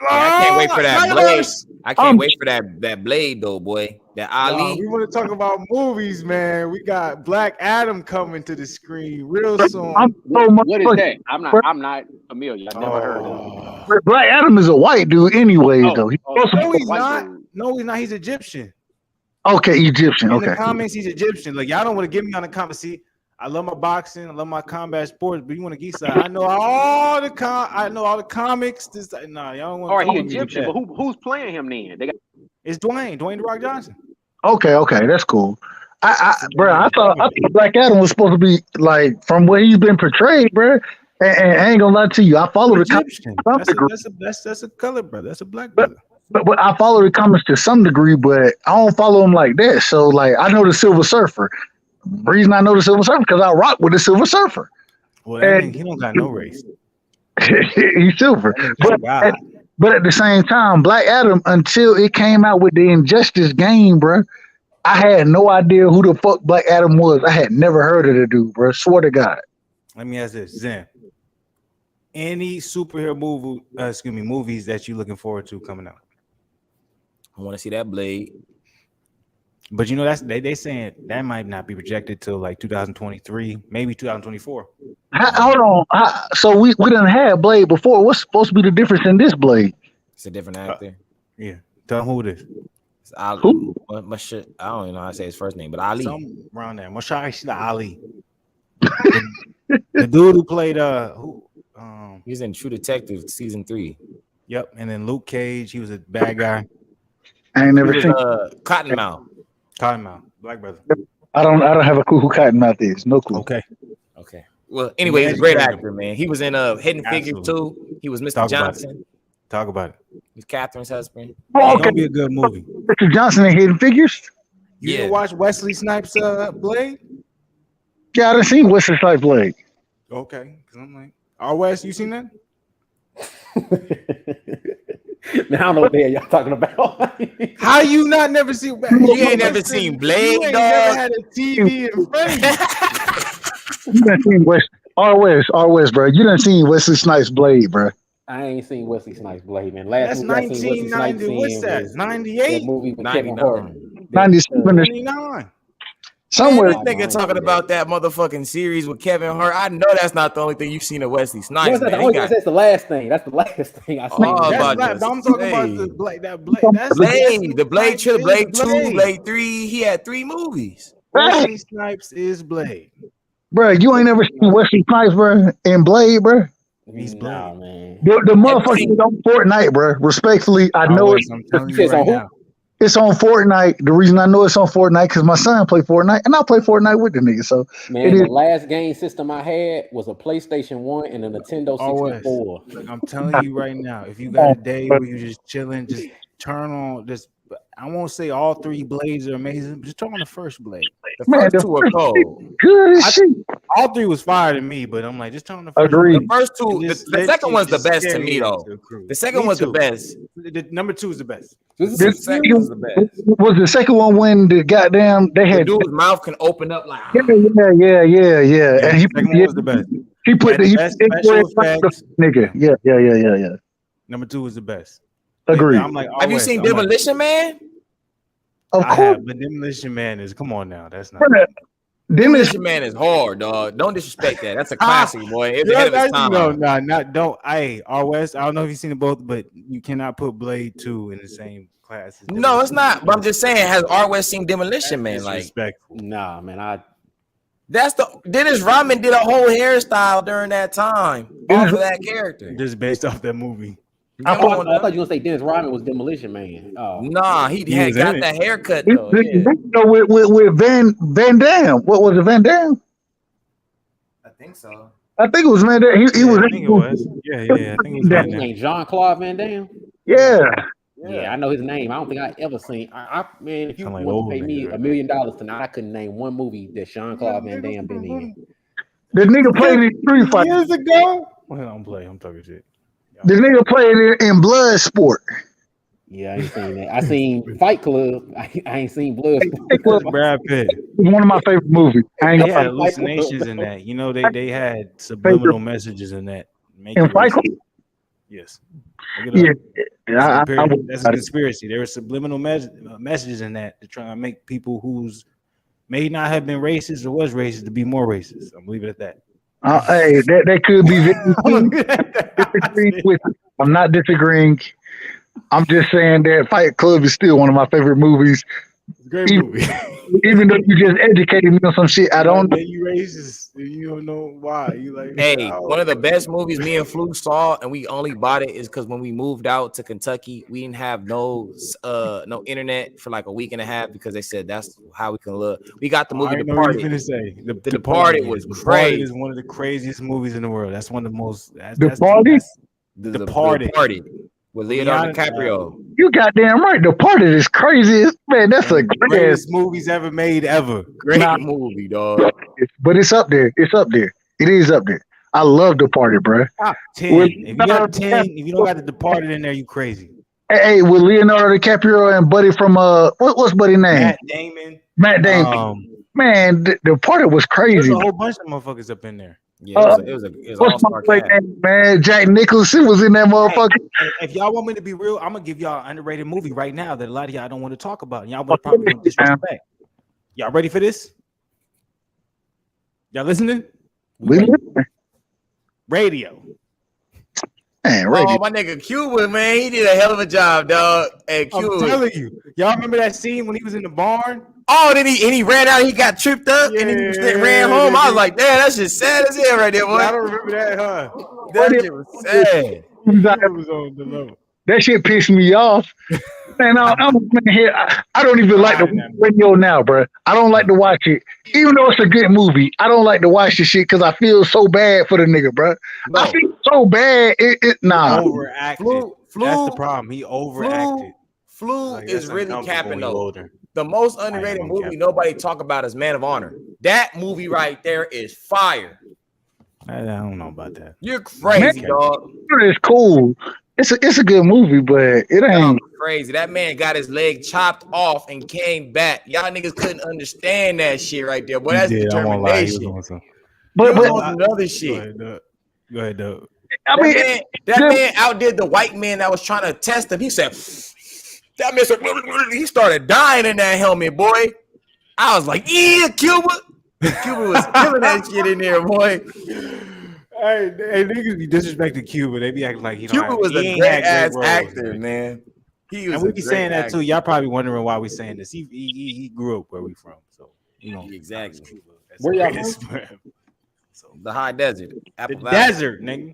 I can't wait for that Blade. I can't wait for that Blade though, boy. That Ali. We want to talk about movies, man. We got Black Adam coming to the screen real soon. What is that? I'm not familiar. I never heard of it. Black Adam is a white dude, anyways. Though he's not. No, he's not. He's Egyptian. Okay, Egyptian. Okay. In the comments, he's Egyptian. Like y'all don't want to get me on the comments. See, I love my boxing. I love my combat sports. But you want to geek side? I know all the comics. Y'all don't want. All right, he's Egyptian. But who's playing him then? It's Dwayne The Rock Johnson. Okay, that's cool. I thought Black Adam was supposed to be like from what he's been portrayed, bro. And I ain't gonna lie to you, I follow the comics. That's a color brother. That's a black brother. But I follow the comics to some degree, but I don't follow him like that. So like I know the Silver Surfer. The reason I know the Silver Surfer because I rock with the Silver Surfer. Well, and he don't got no race. He's silver, but at the same time, Black Adam, until it came out with the Injustice game, bro, I had no idea who the fuck Black Adam was. I had never heard of the dude, bro. Swear to God. Let me ask this, Zen. Any superhero movies that you're looking forward to coming out? I want to see that Blade. But you know that's they saying that might not be projected till like 2023, maybe 2024. Hold on. So we done had Blade before. What's supposed to be the difference in this Blade? It's a different actor. Yeah. Tell him who it is. It's Ali. Who? I don't even know how to say his first name, but Ali. Some around there. Ali. the dude who played he's in True Detective season 3. Yep. And then Luke Cage, he was a bad guy. I ain't never seen Cottonmouth. Black brother. I don't have a clue who Cottonmouth is. No clue. Okay. Well, anyway, he's a great actor, man. He was in Hidden Figures too. He was Mr. Johnson. Talk about it. He's Catherine's husband. Oh, it's gonna be a good movie. Mr. Johnson in Hidden Figures. You watch Wesley Snipes' Blade? Yeah, I done seen Wesley Snipes Blade. Okay, because I'm like, West, you seen that? Man, I don't know what the hell y'all talking about. How you not never see? You ain't never seen Blade, You ain't dog. never had a TV in front of you. You done seen R West, bro. You done seen Wesley Snipes' Blade, bro. I ain't seen Wesley Snipes' Blade, man. Last That's movie I seen Wesley Snipes 1990. What's in that? was 98? that movie with Kevin 99. Hart. 97 or 99. somewhere. Man, this nigga talking about that motherfucking series with Kevin Hart. I know that's not the only thing you've seen of Wesley Snipes. That's the last thing. That's the last thing I seen. Oh, That's about not, to I'm talking about say. the Blade. That Blade. That's Blade, the Blade trilogy, Blade 2, Blade. Blade 3. He had 3 movies. Wesley Snipes is Blade. Bro, you ain't never seen Wesley Snipes, bro, in Blade, bro. He's Nah, Blade. man. The motherfucker is on Fortnite, bro. Respectfully, I know West, I'm telling you right now. it's on Fortnite. The reason I know it's on Fortnite because my son play Fortnite, and I play Fortnite with the nigga. So Man, the last game system I had was a PlayStation 1 and a Nintendo 64. I'm telling you right now, if you got a day where you just chilling, just turn on this. I won't say all 3 Blades are amazing, but just turn on the first Blade. The first 2 are cold. Good as shit. All 3 was fire to me, but I'm like, just turn on the first. Agreed. The first 2, the second one's the best to me, though. The second one's the best. The number 2 is the best. The second one's the best. Was the second one when the goddamn they had the dude's mouth can open up like yeah. Yeah, And he second one was the best. He put And the best special effects. nigga. Yeah. Number 2 is the best. Agreed. I'm like, have you seen Demolition Man? Of I course. have, but Demolition Man is come on now. That's not. Demolition Man is hard, dog. Don't disrespect that. That's a classic, boy. It's ahead of its time. No, not don't. Hey, West. I don't know if you've seen it both, but you cannot put Blade 2 in the same class. No, it's not. But I'm just saying, has R. West seen Demolition Man? Like, nah, man. That's the Dennis Rodman did a whole hairstyle during that time off of that character. Just based off that movie. I thought you were gonna say Dennis Rodman was Demolition Man. Oh. Nah, he had got that haircut though. With Van Damme. What was it, Van Damme? I think so. I think it was Van Damme. He was. I think it was. Yeah. I think it was Van Damme. Jean-Claude Van Damme. Yeah. Yeah, I know his name. I don't think I ever seen. Man, if you want to pay me $1 million tonight, I couldn't name one movie that Jean-Claude Van Damme been in. The nigga played in Street Fighter years ago. Well, I'm talking shit. The nigga played in Bloodsport. Yeah, I ain't seen that. I seen Fight Club. I ain't seen Bloodsport. Brad Pitt. One of my favorite movies. They had hallucinations in that. You know, they had subliminal messages in that. In Fight Club? Yes. Yeah. That's a conspiracy. There were subliminal messages in that to try to make people who's may not have been racist or was racist to be more racist. I'm leaving it at that. Hey, that could be. I'm not disagreeing. I'm just saying that Fight Club is still one of my favorite movies. Great movie. Even though you just educated me on some shit, I don't. You racist. You don't know why. You like. Hey, one of the best movies me and Flu saw, and we only bought it is because when we moved out to Kentucky, we didn't have no internet for like a week and a half because they said that's how we can look. We got the movie Departed. The Departed was crazy. Is one of the craziest movies in the world. That's one of the most. Departed. Departed with Leonardo DiCaprio. You goddamn right. Departed is crazy, man. That's a greatest movies ever made ever. Great movie, dog. But it's up there. It's up there. It is up there. I love Departed, bro. 10. If you got 10, if you don't got the Departed in there, you crazy. Hey, with Leonardo DiCaprio and Buddy from what's Buddy name? Matt Damon. Man, Departed was crazy. There's a whole bunch of motherfuckers up in there. Yeah, it was all-star cast. Man, Jack Nicholson was in that motherfucker. Hey, if y'all want me to be real, I'm gonna give y'all an underrated movie right now that a lot of y'all don't want to talk about. And y'all would probably disrespect. Y'all ready for this? Y'all listening? Radio. Man, Radio. Oh, my nigga Cuba, man, he did a hell of a job, dog. Hey, Cuba. I'm telling you, y'all remember that scene when he was in the barn? Oh, then he ran out. He got tripped up and he ran home. I was like, damn, that's just sad as hell right there, boy. I don't remember that, huh? That shit was sad. That shit pissed me off. Man, I don't even like the radio now, bro. I don't like to watch it. Even though it's a good movie, I don't like to watch the shit because I feel so bad for the nigga, bro. No. I feel so bad. Nah. Overacted. That's the problem. He overacted. Flu is really capping though. The most underrated movie nobody talk about is Man of Honor. That movie right there is fire. I don't know about that. You're crazy, dog. It's cool. It's a good movie, but it ain't crazy. That man got his leg chopped off and came back. Y'all niggas couldn't understand that shit right there. Boy, that's determination. But another shit. Go ahead, Doug. That man outdid the white man that was trying to test him. He said, that man said, he started dying in that helmet, boy. I was like, yeah, Cuba. Cuba was killing that shit in there, boy. Hey, niggas be disrespecting Cuba. They be acting like Cuba was a great ass actor, man. He was, and we be saying that too. Y'all probably wondering why we saying this. He grew up where we from, so you know exactly. Cuba. Where y'all from? So the high desert, desert, nigga.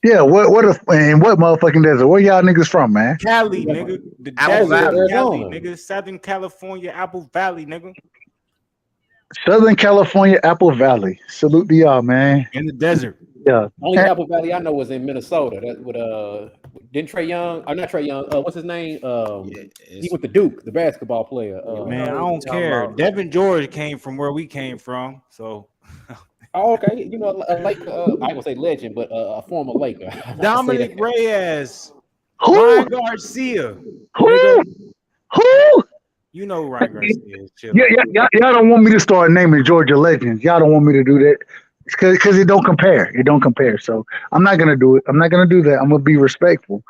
Yeah, what motherfucking desert? Where y'all niggas from, man? Cali, nigga. The Apple desert, Valley, Cali, nigga. Southern California, Apple Valley, nigga. Southern California, Apple Valley. Salute to y'all, man. In the desert. Yeah. Only Apple Valley I know was in Minnesota. That with didn't Trey Young? Not Trey Young. What's his name? He went to Duke, the basketball player. Man, I don't care. Devin George came from where we came from, so. Oh, okay. You know, a Laker. I ain't gonna say legend, but a former Laker. Dominic Reyes. Who? Ryan Garcia. Who? You know Ryan Garcia. Y'all don't want me to start naming Georgia legends. Y'all don't want me to do that because it don't compare. It don't compare. So I'm not gonna do it. I'm not gonna do that. I'm gonna be respectful.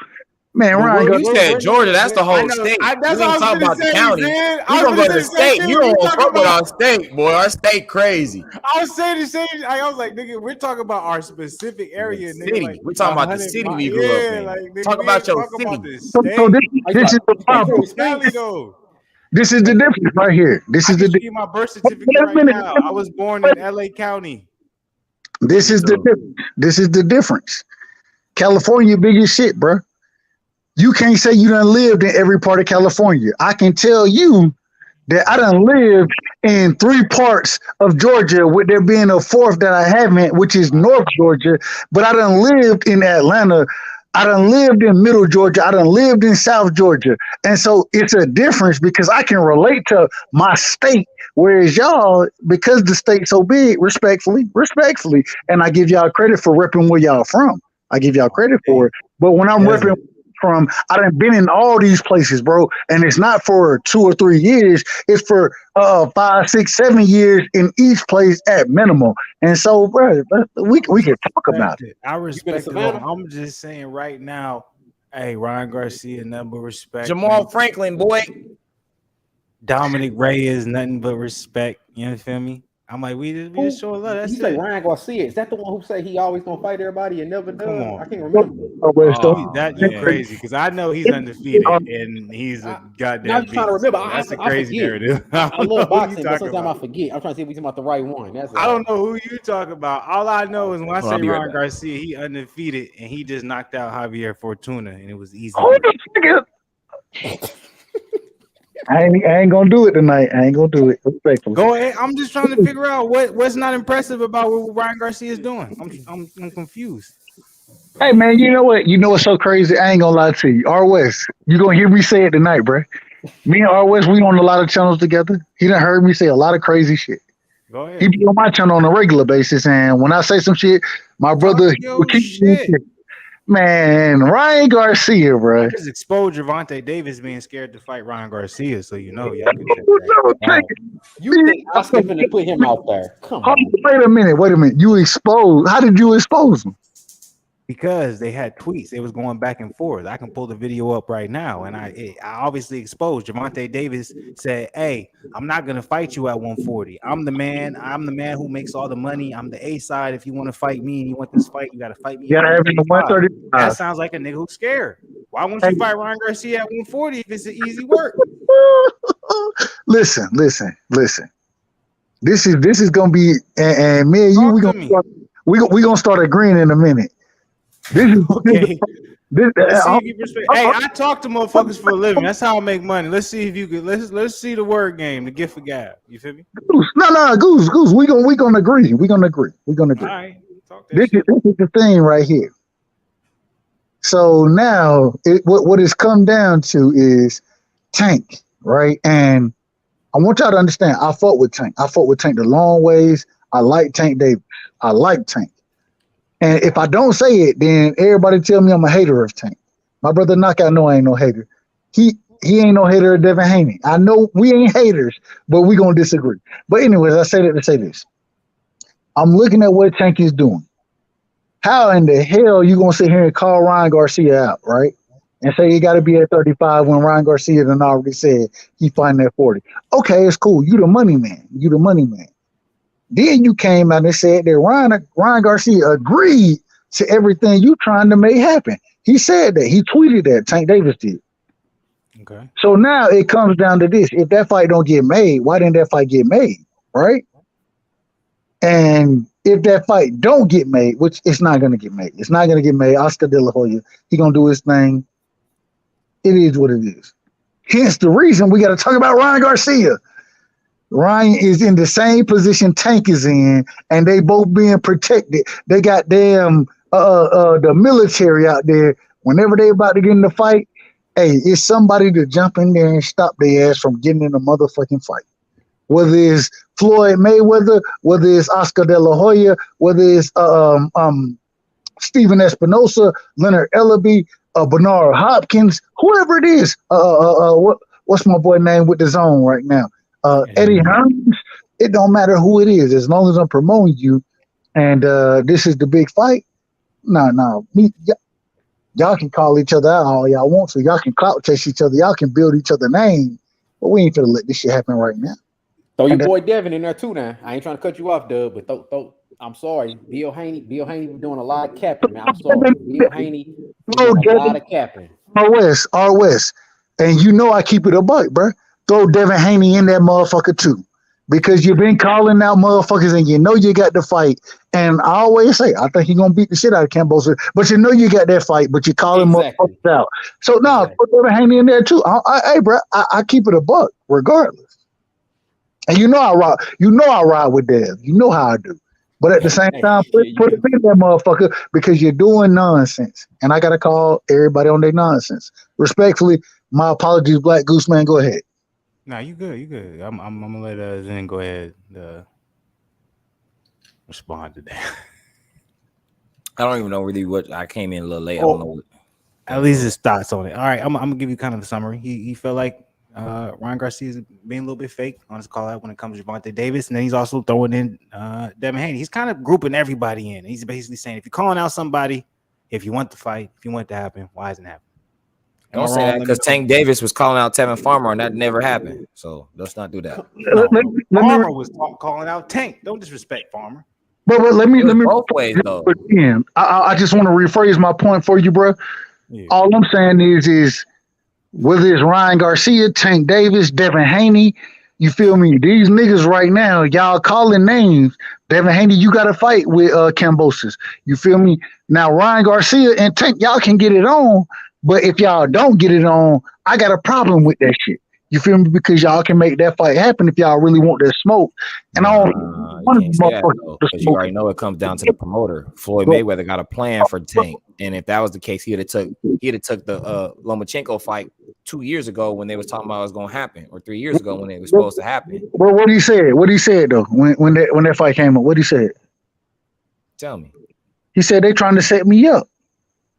Man, Ryan Garcia. You said Georgia. That's the whole state. That's what I was talking about. The county. You gonna go to the state? You don't want to fuck with our state, boy. Our state crazy. I was saying the same. I was like, nigga, we're talking about our specific area, nigga. City. Like, we're talking about the city we grew up in. Like, nigga, talk about your city. So this is the problem. This is the difference right here. This is the my birth certificate right now. I was born in LA County. This is the difference. This is the difference. California big as shit, bro. You can't say you done lived in every part of California. I can tell you that I done lived in 3 parts of Georgia, with there being a 4th that I haven't, which is North Georgia. But I done lived in Atlanta. I done lived in Middle Georgia. I done lived in South Georgia. And so it's a difference because I can relate to my state, whereas y'all, because the state's so big, respectfully, and I give y'all credit for repping where y'all from. I give y'all credit for it. But when I'm repping from, I done been in all these places, bro, and it's not for 2 or 3 years. It's for 5, 6, 7 years in each place at minimum. And so, bro, we can talk about it. I respect it. I'm just saying right now, hey, Ryan Garcia, nothing but respect. Jamal Franklin, boy. Dominic Reyes, nothing but respect. You feel me? I'm like, we just show love. That's you say Ryan Garcia. Is that the one who say he always gonna fight everybody and never does? Come on. I can't remember. You're crazy because I know he's undefeated and he's a goddamn. I'm trying to remember. That's a crazy narrative. I love boxing, but sometimes I forget. I'm trying to see if we're talking about the right one. I don't know who you talk about. All I know is when I say Ryan Garcia, he undefeated and he just knocked out Javier Fortuna and it was easy. I ain't gonna do it tonight. I ain't gonna do it. Respectfully. Go ahead. I'm just trying to figure out what's not impressive about what Ryan Garcia is doing. I'm confused. Hey man, you know what? You know what's so crazy? I ain't gonna lie to you. R West, you gonna hear me say it tonight, bro. Me and R West, we on a lot of channels together. He done heard me say a lot of crazy shit. Go ahead. He be on my channel on a regular basis, and when I say some shit, my brother will keep shit. Man, Ryan Garcia, bro. I just exposed Gervonta Davis being scared to fight Ryan Garcia, so you know y'all can check that. You think I was going to put him out there? Come on. Wait a minute. You exposed? How did you expose him? Because they had tweets, they was going back and forth. I can pull the video up right now, and I obviously exposed. Gervonta Davis said, "Hey, I'm not gonna fight you at 140. I'm the man. I'm the man who makes all the money. I'm the A side. If you want to fight me and you want this fight, you gotta fight me. You gotta have him at 135. That sounds like a nigga who's scared. Why won't you fight Ryan Garcia at 140 if it's an easy work? Listen. This is gonna be, and me and you, we gonna start agreeing in a minute. This is okay. Hey, I talk to motherfuckers for a living. That's how I make money. Let's see if you could. Let's see the word game, the gift of gab. You feel me? Goose. We gonna agree. We gonna agree. All right. This is the thing right here. So now, what it's come down to is Tank, right? And I want y'all to understand. I fought with Tank. I fought with Tank the long ways. I like Tank Davis. I like Tank. And if I don't say it, then everybody tell me I'm a hater of Tank. My brother Knockout know I ain't no hater. He ain't no hater of Devin Haney. I know we ain't haters, but we gonna disagree. But anyways, I say that to say this. I'm looking at what Tank is doing. How in the hell you gonna sit here and call Ryan Garcia out, right? And say he got to be at 35 when Ryan Garcia done already said he fighting at 40. Okay, it's cool. You the money man. You the money man. Then you came out and said that Ryan Garcia agreed to everything you trying to make happen. He said that. He tweeted that. Tank Davis did. Okay. So now it comes down to this. If that fight don't get made, why didn't that fight get made? Right? And if that fight don't get made, which it's not going to get made. It's not going to get made. Oscar De La Hoya, he going to do his thing. It is what it is. Hence the reason we got to talk about Ryan Garcia. Ryan is in the same position Tank is in, and they both being protected. They got the military out there. Whenever they about to get in the fight, hey, it's somebody to jump in there and stop their ass from getting in a motherfucking fight. Whether it's Floyd Mayweather, whether it's Oscar De La Hoya, whether it's Stephen Espinosa, Leonard Ellaby, Bernard Hopkins, whoever it is. What's my boy name with the zone right now? Eddie Hearns. It don't matter who it is, as long as I'm promoting you. And this is the big fight. No, y'all can call each other out all y'all want to. Y'all can clout chase each other. Y'all can build each other name. But we ain't finna let this shit happen right now. Throw your boy Devin in there too now. I ain't trying to cut you off, Dub, but throw I'm sorry. Bill Haney doing a lot of capping, man. I'm sorry. Bill Haney doing a lot of capping. R West. And you know I keep it a buck, bro. Throw Devin Haney in that motherfucker too. Because you've been calling out motherfuckers and you know you got the fight. And I always say, I think he's going to beat the shit out of Cambosa. But you know you got that fight, but you calling motherfuckers out. So now, put Devin Haney in there too. Hey, bro, I keep it a buck regardless. And you know I ride with Dev. You know how I do. But at the same time, put it in that motherfucker because you're doing nonsense. And I got to call everybody on their nonsense. Respectfully, my apologies, Black Goose Man. Go ahead. Nah, you good. I'm gonna let Zen go ahead respond to that. I don't even know really what I came in a little late. I don't know what. At least his thoughts on it. All right, I'm gonna give you kind of the summary. He felt like Ryan Garcia is being a little bit fake on his call out when it comes to Gervonta Davis, and then he's also throwing in Devin Haney. He's kind of grouping everybody in. He's basically saying, if you're calling out somebody, if you want the fight, if you want it to happen, why isn't it happening? Don't say that because Tank Davis was calling out Tevin Farmer and that never happened. So let's not do that. Farmer was calling out Tank. Don't disrespect Farmer. But let me both ways though. I just want to rephrase my point for you, bro. Yeah. All I'm saying is whether it's Ryan Garcia, Tank Davis, Devin Haney, you feel me? These niggas right now, y'all calling names. Devin Haney, you got to fight with Cambosis. You feel me? Now Ryan Garcia and Tank, y'all can get it on. But if y'all don't get it on, I got a problem with that shit. You feel me? Because y'all can make that fight happen if y'all really want that smoke. And I don't want because you already know it comes down to the promoter. Floyd Mayweather got a plan for Tank, and if that was the case, he'd have took the Lomachenko fight 2 years ago when they was talking about it was going to happen, or 3 years ago when it was supposed to happen. Well, what he said? What he said though when that fight came up? What he said? Tell me. He said they trying to set me up.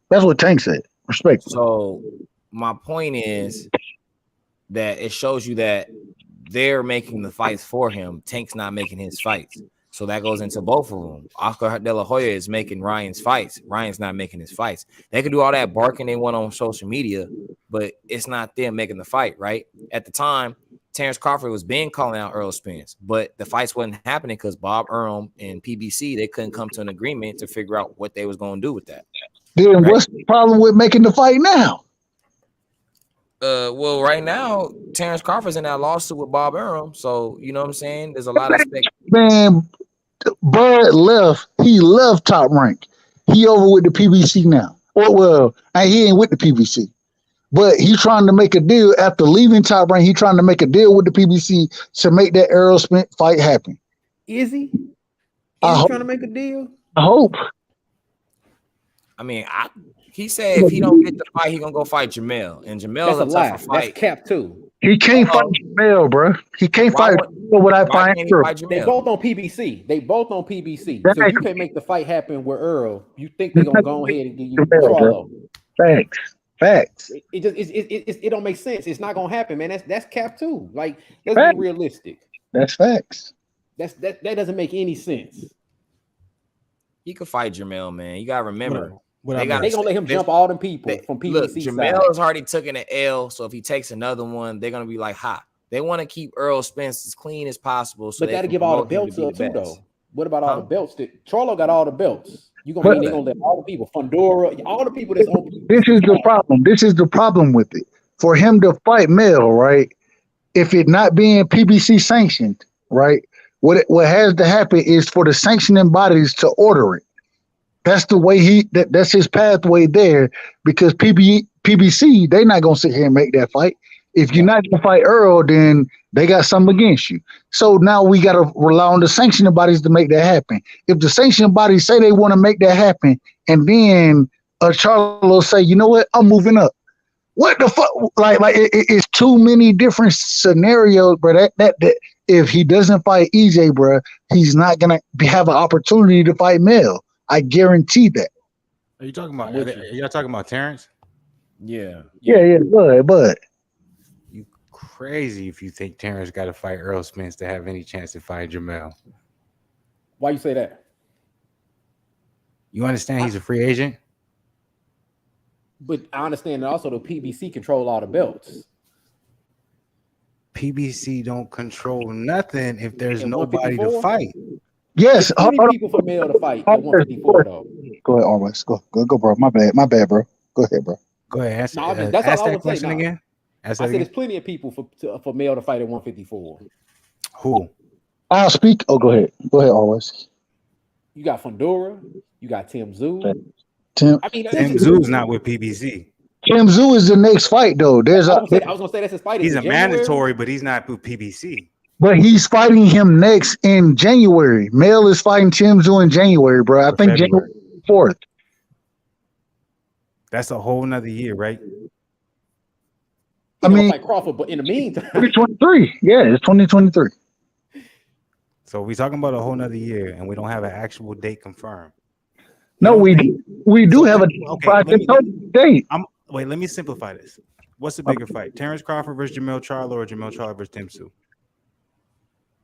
That's what Tank said. Respect. So my point is that it shows you that they're making the fights for him. Tank's not making his fights. So that goes into both of them. Oscar De La Hoya is making Ryan's fights. Ryan's not making his fights. They can do all that barking they want on social media, but it's not them making the fight, right? At the time, Terrence Crawford was being calling out Earl Spence, but the fights wasn't happening because Bob Earl and PBC, they couldn't come to an agreement to figure out what they was going to do with that. Then what's the problem with making the fight now? Well, right now, Terrence Crawford's in that lawsuit with Bob Arum, so you know what I'm saying. There's a lot of man. Bud left. He left Top Rank. He over with the PBC now. Well, he ain't with the PBC, but he's trying to make a deal after leaving Top Rank. He's trying to make a deal with the PBC to make that Errol Spence fight happen. Is he? Is he trying to make a deal? I hope. I mean, He said if he don't get the fight, he gonna go fight Jamel, and Jamel's That's a a lie. tougher fight. That's cap too. He can't fight Jamel, bro. He can't fight without Why fighting can't he Earl. fight They Jamel? both on PBC. They both on PBC. That's So you can't make the fight happen with Earl. You think they're gonna go ahead and give you Charlo? Facts. It don't make sense. It's not gonna happen, man. That's cap too. Like, let's be realistic. That's facts. That doesn't make any sense. He could fight Jamel, man. You gotta remember. They gonna let him jump all them people from PBC. Look, Jamel has already taken an L, so if he takes another one, they're gonna be like hot. They want to keep Earl Spence as clean as possible. So but that'll give all the belts up too, though. What about all the belts? Charlo got all the belts. You gonna they gonna let all the people, Fundora, all the people that's on. This is the problem. This is the problem with it. For him to fight Mel, right? If it not being PBC sanctioned, right? What has to happen is for the sanctioning bodies to order it. That's the way that's his pathway there, because PBC, they're not gonna sit here and make that fight. If you're not gonna fight Earl, then they got something against you. So now we gotta rely on the sanctioning bodies to make that happen. If the sanctioning bodies say they want to make that happen, and then Charlo say, you know what, I'm moving up. What the fuck? Like it's too many different scenarios, bro. That if he doesn't fight EJ, bro, he's not gonna have an opportunity to fight Mel. I guarantee that. Are you talking about? Y'all talking about Terrence? Yeah. But you crazy if you think Terrence got to fight Earl Spence to have any chance to fight Jamel. Why you say that? You understand he's a free agent? But I understand that also the PBC control all the belts. PBC don't control nothing if there's nobody to fight. Yes, people for Mel to fight at 154 though. Go ahead, always go, bro. My bad, bro. Go ahead, bro. Go ahead. Ask that's all that question again. I said there's plenty of people for Mel to fight at 154. Who? I'll speak. Oh, go ahead, always. You got Fundora. You got Tim Zoo. Tim Zoo's not with PBC. Tim Zoo is the next fight, though. I was gonna say that's his fight. He's a mandatory, but he's not with PBC. But he's fighting him next in January. Mel is fighting Tim Zoo in January, bro. I think January 4th. That's a whole nother year, right? I mean, fight Crawford, but in the meantime, 2023. Yeah, it's 2023. So we're talking about a whole nother year, and we don't have an actual date confirmed. No, we do have a date. Wait, let me simplify this. What's the bigger fight? Terrence Crawford versus Jamel Charlo, or Jamel Charlo versus Tim Zoo?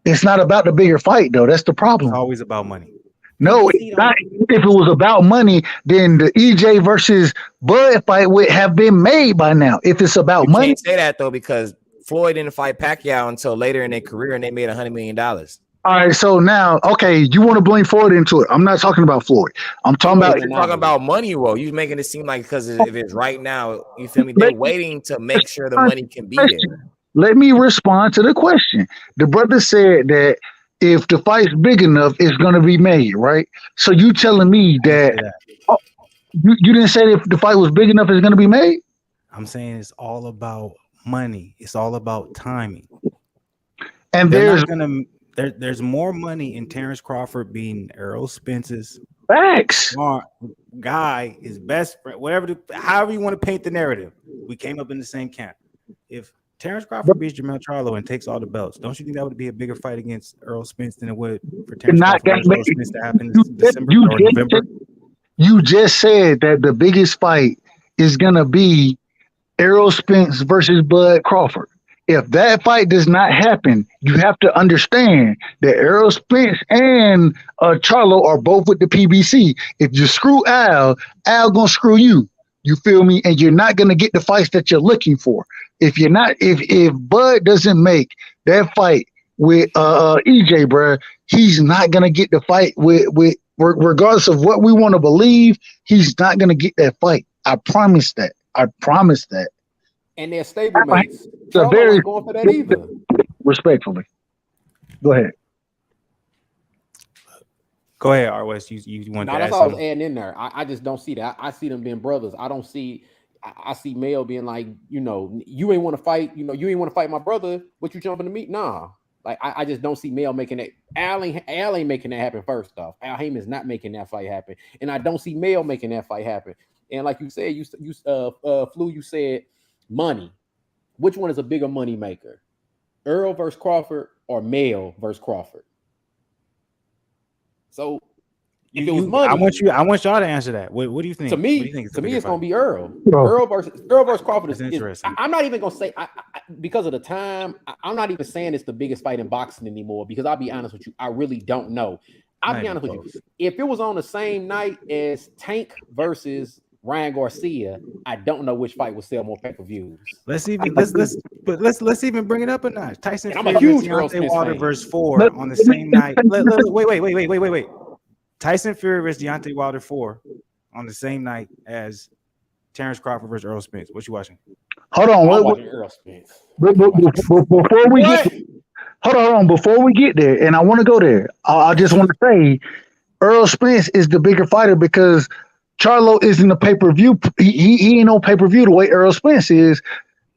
It's not about the bigger fight, though. That's the problem. It's always about money. No, it's not. If it was about money, then the EJ versus Bud fight would have been made by now. If it's about money, can't say that though, because Floyd didn't fight Pacquiao until later in their career, and they made $100 million. All right, so now, okay, you want to blame Floyd into it? I'm not talking about Floyd. I'm talking about money. Well, you making it seem like because if it's right now, you feel me? They're waiting to make sure the money can be there. Let me respond to the question. The brother said that if the fight's big enough, it's going to be made, right? So you telling me that you didn't say if the fight was big enough, it's going to be made? I'm saying it's all about money. It's all about timing. And there's more money in Terrence Crawford being Errol Spence's facts guy, his best friend, however you want to paint the narrative. We came up in the same camp. If Terrence Crawford beats Jamel Charlo and takes all the belts, don't you think that would be a bigger fight against Errol Spence than it would for Terrence Crawford and Errol Spence to happen in December or November? You just said that the biggest fight is gonna be Errol Spence versus Bud Crawford. If that fight does not happen, you have to understand that Errol Spence and Charlo are both with the PBC. If you screw Al gonna screw you. You feel me? And you're not gonna get the fights that you're looking for. If Bud doesn't make that fight with EJ, bro, he's not gonna get the fight with regardless of what we want to believe. He's not gonna get that fight. I promise that. And they're stablemates. So very going for that either. Respectfully, go ahead. Go ahead, R. West. You want to add that's all I was something? adding in there. I just don't see that. I see them being brothers. I don't see. I see Mel being like, you ain't want to fight. You ain't want to fight my brother, but you jumping to me? Nah. Like I just don't see Mel making that. Al ain't making that happen. First off, Al Heyman's not making that fight happen, and I don't see Mel making that fight happen. And like you said, Flu, you said money. Which one is a bigger money maker? Earl versus Crawford or Mel versus Crawford? So if it was money, I want y'all to answer that. What do you think? To me, what do you think it's gonna be Earl. Bro. Earl versus Crawford is interesting. I'm not even gonna say because of the time. I'm not even saying it's the biggest fight in boxing anymore because I'll be honest with you, I really don't know. I'll be honest with you. If it was on the same night as Tank versus Ryan Garcia, I don't know which fight would sell more pay-per-views. Let's even bring it up a notch. Tyson I'm Fury a huge Deontay Wilder fan. versus 4 on the same night. Wait. Tyson Fury versus Deontay Wilder 4 on the same night as Terrence Crawford versus Earl Spence. What you watching? Hold on. I'm watching Earl Spence. Before we get, hold on. Before we get there, and I want to go there, I just want to say, Earl Spence is the bigger fighter because Charlo isn't a pay-per-view. He ain't on pay-per-view the way Earl Spence is,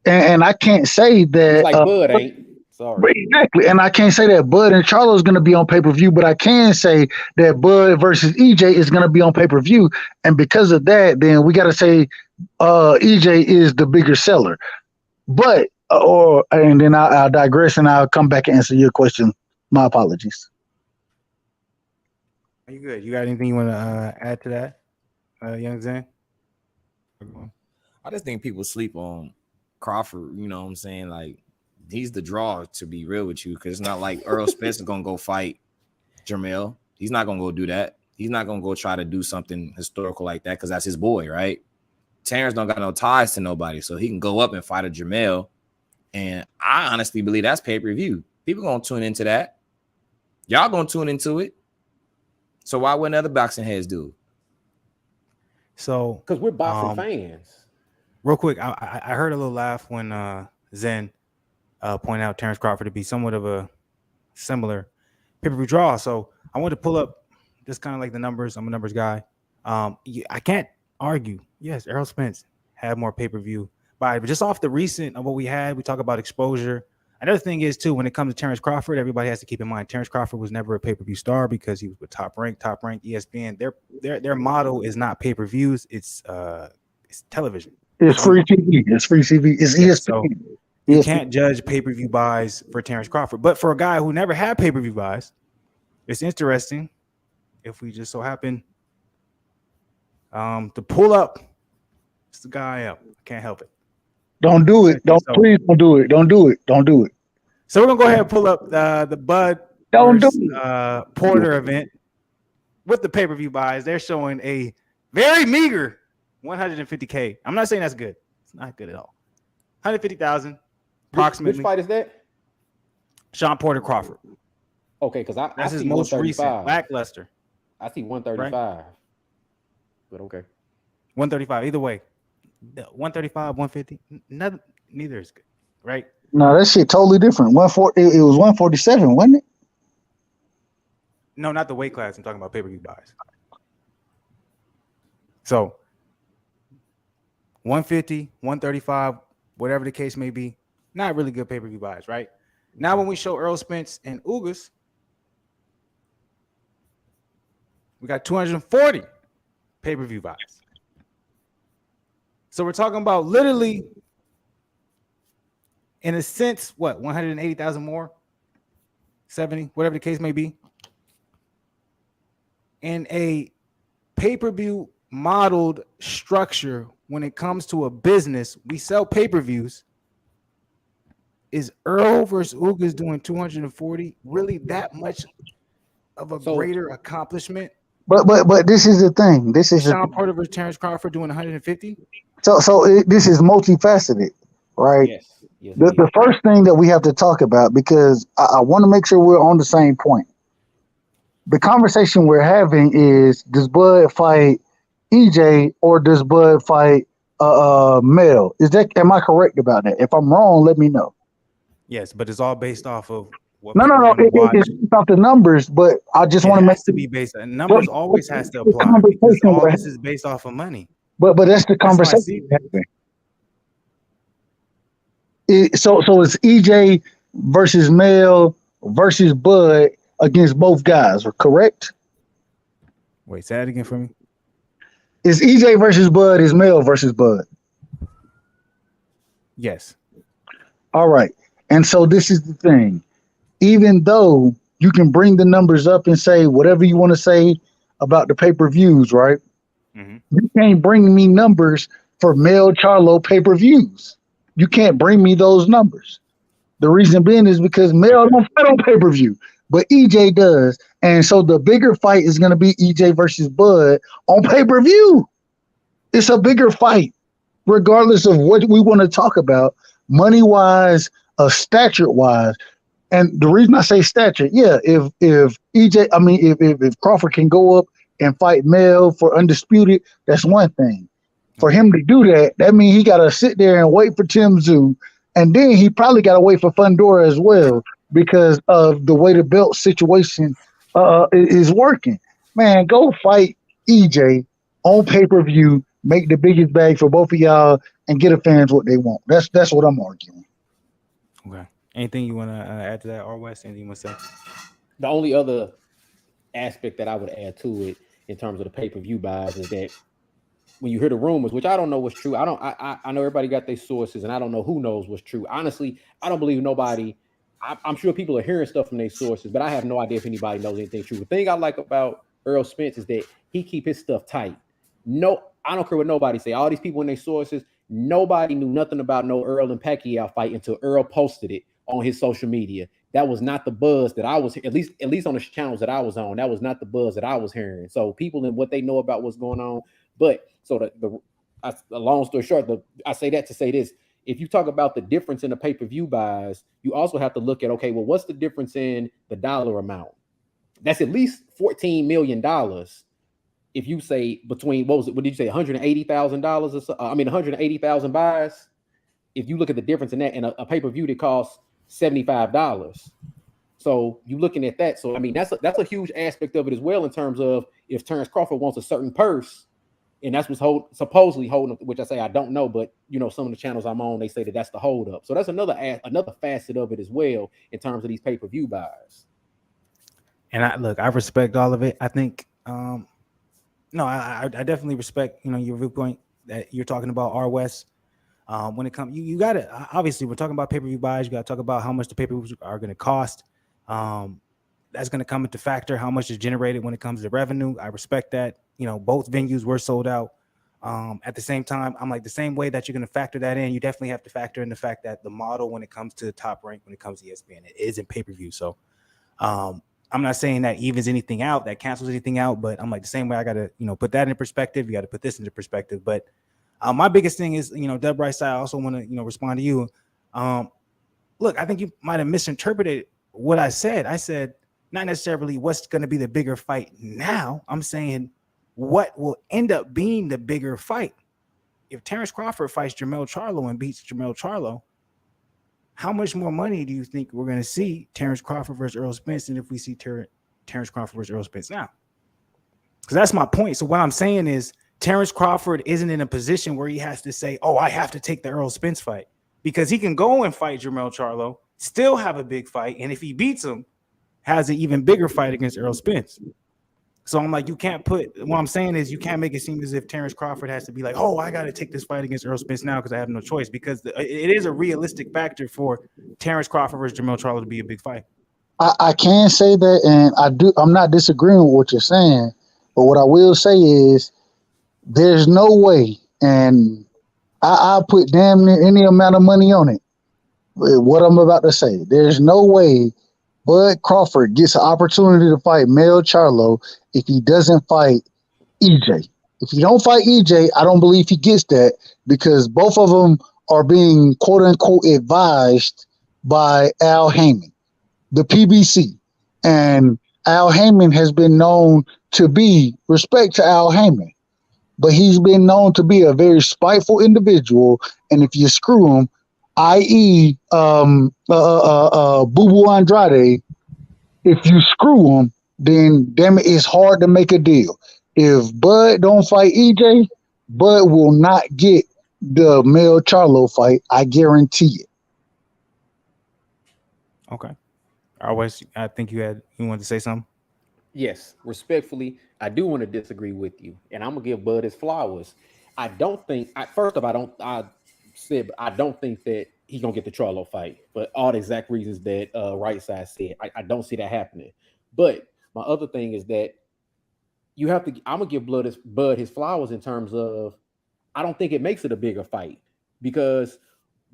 and I can't say that. It's like Bud ain't. Sorry. Exactly, and I can't say that Bud and Charlo is going to be on pay-per-view, but I can say that Bud versus EJ is going to be on pay-per-view, and because of that, then we got to say EJ is the bigger seller. But and then I'll digress and I'll come back and answer your question. My apologies. Are you good? You got anything you want to add to that, Young Zen? I just think people sleep on Crawford. You know what I'm saying? Like, he's the draw, to be real with you, because it's not like Earl Spence is gonna go fight Jermell. He's not gonna go do that. He's not gonna go try to do something historical like that because that's his boy, right? Terrence don't got no ties to nobody, so he can go up and fight a Jermell. And I honestly believe that's pay-per-view. People gonna tune into that. Y'all gonna tune into it. So why wouldn't other boxing heads do? So because we're boxing fans. Real quick, I heard a little laugh when Zen pointed out Terrence Crawford to be somewhat of a similar pay-per-view draw. So I wanted to pull up just kind of like the numbers. I'm a numbers guy. I can't argue. Yes, Errol Spence had more pay-per-view buy, but just off the recent of what we had, we talk about exposure. Another thing is too, when it comes to Terrence Crawford, everybody has to keep in mind Terrence Crawford was never a pay-per-view star because he was with top rank ESPN. Their model is not pay-per-views, it's television. It's free TV. It's free TV. It's ESPN. So you can't judge pay-per-view buys for Terrence Crawford. But for a guy who never had pay-per-view buys, it's interesting if we just so happen to pull up the guy up. I can't help it. Don't do it. Please don't do it. Don't do it. Don't do it. So we're gonna go ahead and pull up the Bud Porter event with the pay-per-view buys. They're showing a very meager 150K. I'm not saying that's good. It's not good at all. 150,000 approximately. Which fight is that? Sean Porter Crawford. Okay, because I see his most recent lackluster. I see 135. Right? But okay. 135. Either way. 135, 150. Neither is good, right? No, that shit totally different. 140. It was 147, wasn't it? No, not the weight class. I'm talking about pay-per-view buys. So 150, 135, whatever the case may be, not really good pay-per-view buys, right? Now when we show Earl Spence and Ugas, we got 240 pay-per-view buys. So we're talking about literally, in a sense, 180,000 more? 70, whatever the case may be. In a pay-per-view modeled structure, when it comes to a business, we sell pay-per-views. Is Earl versus Ugas doing 240 really that much of a greater accomplishment? But this is the thing. This is Sean Porter versus Terrence Crawford doing 150. This is multifaceted, right? Yes. The first thing that we have to talk about, because I want to make sure we're on the same point. The conversation we're having is: does Bud fight EJ or does Bud fight Mel? Am I correct about that? If I'm wrong, let me know. Yes, but it's all based off of what No. It's not the numbers, but I just want to make to be based on numbers. Always has to apply because all this is based off of money. But that's the conversation. So it's EJ versus Mel versus Bud against both guys, correct? Wait, say that again for me. Is EJ versus Bud is Mel versus Bud. Yes. All right. And so this is the thing. Even though you can bring the numbers up and say whatever you want to say about the pay-per-views, right? Mm-hmm. You can't bring me numbers for Mel Charlo pay-per-views. You can't bring me those numbers. The reason being is because Mel don't fight on pay-per-view, but EJ does. And so the bigger fight is going to be EJ versus Bud on pay-per-view. It's a bigger fight, regardless of what we want to talk about, money-wise, stature-wise. And the reason I say stature, yeah, if EJ, I mean, if Crawford can go up and fight Mel for undisputed, that's one thing. For him to do that, that means he got to sit there and wait for Tim Tszyu, and then he probably got to wait for Fundora as well because of the way the belt situation is working. Man, go fight EJ on pay-per-view, make the biggest bag for both of y'all, and get the fans what they want. That's what I'm arguing. Okay. Anything you want to add to that, or West? Anything you want to say? The only other aspect that I would add to it in terms of the pay-per-view buys is that when you hear the rumors, which I don't know what's true, I know everybody got their sources, and I don't know who knows what's true. Honestly, I don't believe nobody. I'm sure people are hearing stuff from their sources, but I have no idea if anybody knows anything true. The thing I like about Earl Spence is that he keep his stuff tight. No, I don't care what nobody say. All these people in their sources, nobody knew nothing about no Earl and Pacquiao fight until Earl posted it on his social media. That was not the buzz that I was, at least on the channels that I was on. That was not the buzz that I was hearing. So people and what they know about what's going on. But so the long story short, I say that to say this: if you talk about the difference in the pay-per-view buys, you also have to look at, okay, well, what's the difference in the dollar amount? That's at least $14 million. If you say between, what did you say, $180,000 or so? I mean, 180,000 buys. If you look at the difference in that and a pay-per-view that costs $75. So you're looking at that. So I mean, that's a huge aspect of it as well in terms of if Terrence Crawford wants a certain purse, and that's what's supposedly holding, which I say I don't know, but you know, some of the channels I'm on, they say that that's the holdup. So that's another facet of it as well in terms of these pay-per-view buys. And I respect all of it. I think no, I definitely respect, you know, your viewpoint that you're talking about R West. When it comes, you got to, obviously we're talking about pay-per-view buys. You got to talk about how much the pay-per-views are going to cost. That's going to come into factor how much is generated when it comes to revenue. I respect that. You know, both venues were sold out. At the same time, I'm like, the same way that you're going to factor that in, you definitely have to factor in the fact that the model when it comes to Top Rank, when it comes to ESPN, it is in pay-per-view. So I'm not saying that evens anything out, that cancels anything out, but I'm like, the same way I got to, you know, put that in perspective. You got to put this into perspective. But my biggest thing is, you know, Deb Rice, I also want to, you know, respond to you. Look, I think you might have misinterpreted what I said. I said, not necessarily what's going to be the bigger fight now. I'm saying what will end up being the bigger fight. If Terrence Crawford fights Jermell Charlo and beats Jermell Charlo, how much more money do you think we're going to see Terrence Crawford versus Earl Spence than if we see Terrence Crawford versus Earl Spence now? Because that's my point. So what I'm saying is Terrence Crawford isn't in a position where he has to say, oh, I have to take the Earl Spence fight, because he can go and fight Jermell Charlo, still have a big fight, and if he beats him, has an even bigger fight against Earl Spence. So I'm like, you can't put, what I'm saying is you can't make it seem as if Terrence Crawford has to be like, oh, I got to take this fight against Earl Spence now because I have no choice, because it is a realistic factor for Terrence Crawford versus Jermell Charlo to be a big fight. I can say that, and I'm not disagreeing with what you're saying, but what I will say is there's no way, and I'll put damn near any amount of money on it. What I'm about to say, there's no way Bud Crawford gets an opportunity to fight Mel Charlo if he doesn't fight EJ. If he don't fight EJ, I don't believe he gets that, because both of them are being quote unquote advised by Al Heyman, the PBC. And Al Heyman has been known to be, respect to Al Heyman, but he's been known to be a very spiteful individual. And if you screw him, i.e. Boo Boo Andrade, if you screw him, then damn it, it's hard to make a deal. If Bud don't fight EJ, Bud will not get the Mel Charlo fight. I guarantee it. Okay. I think you wanted to say something. Yes, respectfully, I do want to disagree with you, and I'm gonna give Bud his flowers. I don't think. First of all, I don't think that he's gonna get the Charlo fight for all the exact reasons that Right Side said. I don't see that happening. But my other thing is that you have to. I'm gonna give Bud his flowers in terms of I don't think it makes it a bigger fight because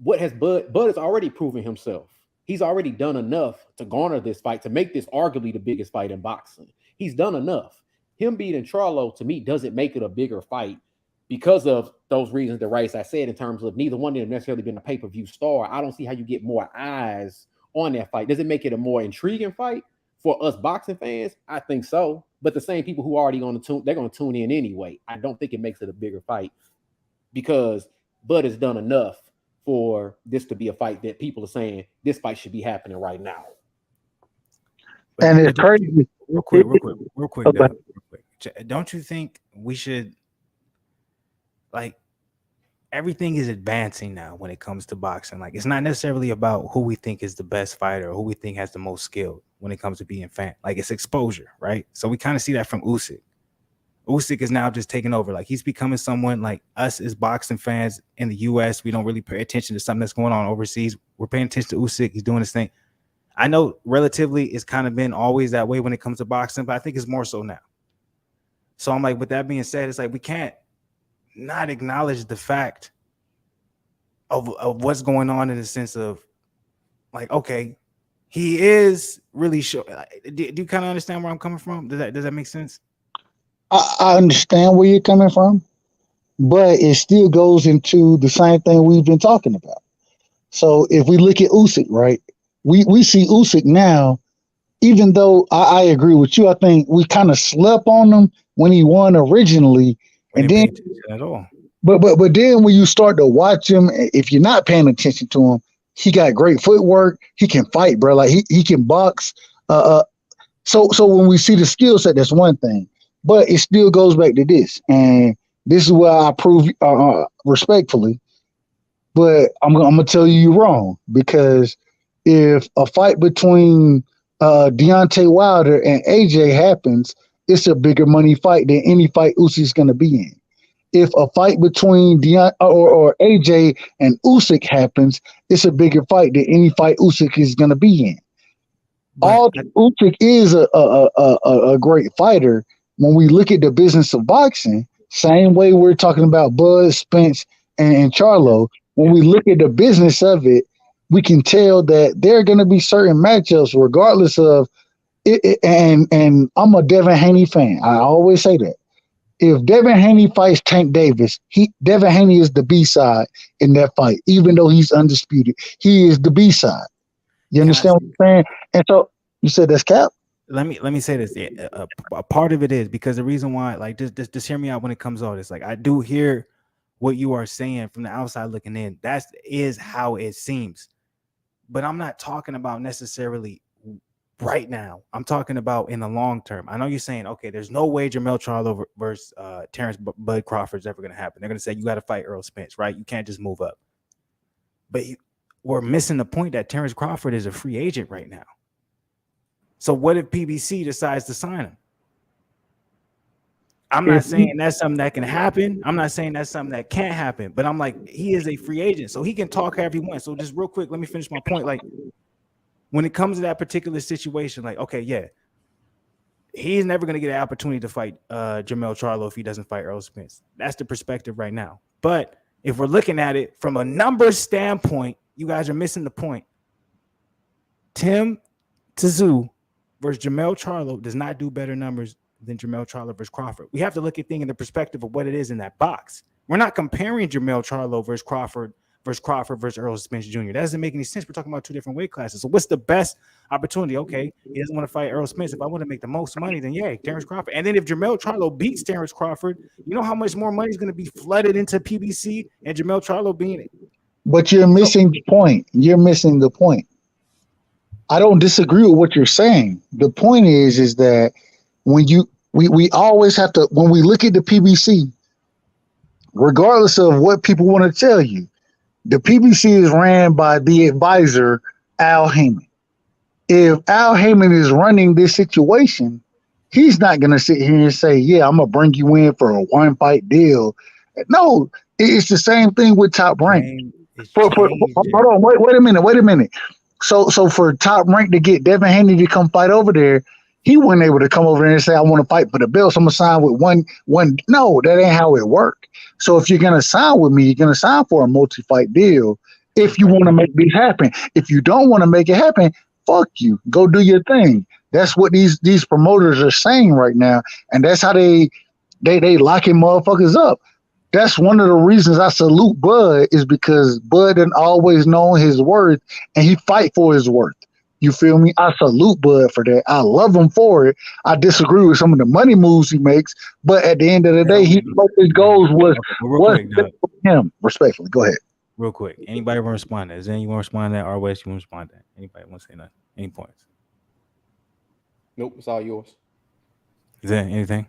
what has Bud has already proven himself. He's already done enough to garner this fight to make this arguably the biggest fight in boxing. He's done enough. Him beating Charlo to me doesn't make it a bigger fight because of those reasons that Rice I said in terms of neither one of them necessarily been a pay-per-view star. I don't see how you get more eyes on that fight. Does it make it a more intriguing fight for us boxing fans? I think so. But the same people who are already going to tune, they're going to tune in anyway. I don't think it makes it a bigger fight because Bud has done enough for this to be a fight that people are saying this fight should be happening right now. And it's crazy. Real quick. Don't you think we should, like, everything is advancing now when it comes to boxing? Like, it's not necessarily about who we think is the best fighter or who we think has the most skill when it comes to being fan. Like, it's exposure, right? So we kind of see that from Usyk. Usyk is now just taking over. Like, he's becoming someone like us as boxing fans in the U.S. We don't really pay attention to something that's going on overseas. We're paying attention to Usyk. He's doing his thing. I know relatively it's kind of been always that way when it comes to boxing, but I think it's more so now. So I'm like, with that being said, it's like we can't not acknowledge the fact of what's going on in the sense of, like, okay, he is really sure. Do you kind of understand where I'm coming from? Does that make sense? I understand where you're coming from, but it still goes into the same thing we've been talking about. So if we look at Usyk, right, we see Usyk now, even though I agree with you, I think we kind of slept on him when he won originally. And then at all. But then when you start to watch him, if you're not paying attention to him, he got great footwork. He can fight, bro. Like he can box. So when we see the skill set, that's one thing. But it still goes back to this, and this is where I prove respectfully. But I'm gonna tell you you're wrong, because if a fight between Deontay Wilder and AJ happens, it's a bigger money fight than any fight Usyk's gonna be in. If a fight between or AJ and Usyk happens, it's a bigger fight than any fight Usyk is gonna be in. Usyk is a great fighter. When we look at the business of boxing, same way we're talking about Bud, Spence, and Charlo, when we look at the business of it, we can tell that there are going to be certain matchups regardless of it. And I'm a Devin Haney fan. I always say that. If Devin Haney fights Tank Davis, Devin Haney is the B-side in that fight, even though he's undisputed. He is the B-side. You understand what I'm saying? And so you said that's cap? Let me say this. A part of it is because the reason why, like, just hear me out when it comes to all this. Like, I do hear what you are saying from the outside looking in. That is how it seems. But I'm not talking about necessarily right now. I'm talking about in the long term. I know you're saying, okay, there's no way Jermell Charlo versus Terrence Bud Crawford is ever going to happen. They're going to say you got to fight Errol Spence, right? You can't just move up. But we're missing the point that Terrence Crawford is a free agent right now. So what if PBC decides to sign him? I'm not saying that's something that can happen. I'm not saying that's something that can't happen. But I'm like, he is a free agent, so he can talk however he wants. So just real quick, let me finish my point. Like, when it comes to that particular situation, like, okay, yeah, he's never going to get an opportunity to fight Jermell Charlo if he doesn't fight Errol Spence. That's the perspective right now. But if we're looking at it from a numbers standpoint, you guys are missing the point. Tim Tszyu versus Jermell Charlo does not do better numbers than Jermell Charlo versus Crawford. We have to look at things in the perspective of what it is in that box. We're not comparing Jermell Charlo versus Crawford versus Errol Spence Jr. That doesn't make any sense. We're talking about two different weight classes. So what's the best opportunity? Okay, he doesn't want to fight Errol Spence. If I want to make the most money, then yeah, Terrence Crawford. And then if Jermell Charlo beats Terrence Crawford, you know how much more money is going to be flooded into PBC and Jermell Charlo being it. But you're missing the point. You're missing the point. I don't disagree with what you're saying. The point is that when we always have to, when we look at the PBC, regardless of what people want to tell you, the PBC is ran by the advisor, Al Heyman. If Al Heyman is running this situation, He's not gonna sit here and say, "Yeah, I'm gonna bring you in for a one fight deal." No, it's the same thing with Top Rank. Hold on, wait a minute. So for Top Rank to get Devin Haney to come fight over there, he wasn't able to come over there and say, "I want to fight for the belt, so I'm gonna sign with one." No, that ain't how it worked. So if you're gonna sign with me, you're gonna sign for a multi-fight deal. If you want to make this happen, if you don't want to make it happen, fuck you. Go do your thing. That's what these promoters are saying right now, and that's how they locking motherfuckers up. That's one of the reasons I salute Bud, is because Bud done always known his worth, and he fight for his worth. You feel me? I salute Bud for that. I love him for it. I disagree with some of the money moves he makes, but at the end of the day, his goals was him. Respectfully, go ahead. Real quick, anybody want to respond to that? Zen, you want to respond to that? Or West, you want to respond to that? Anybody want to say nothing? Any points? Nope, it's all yours. Zen, anything?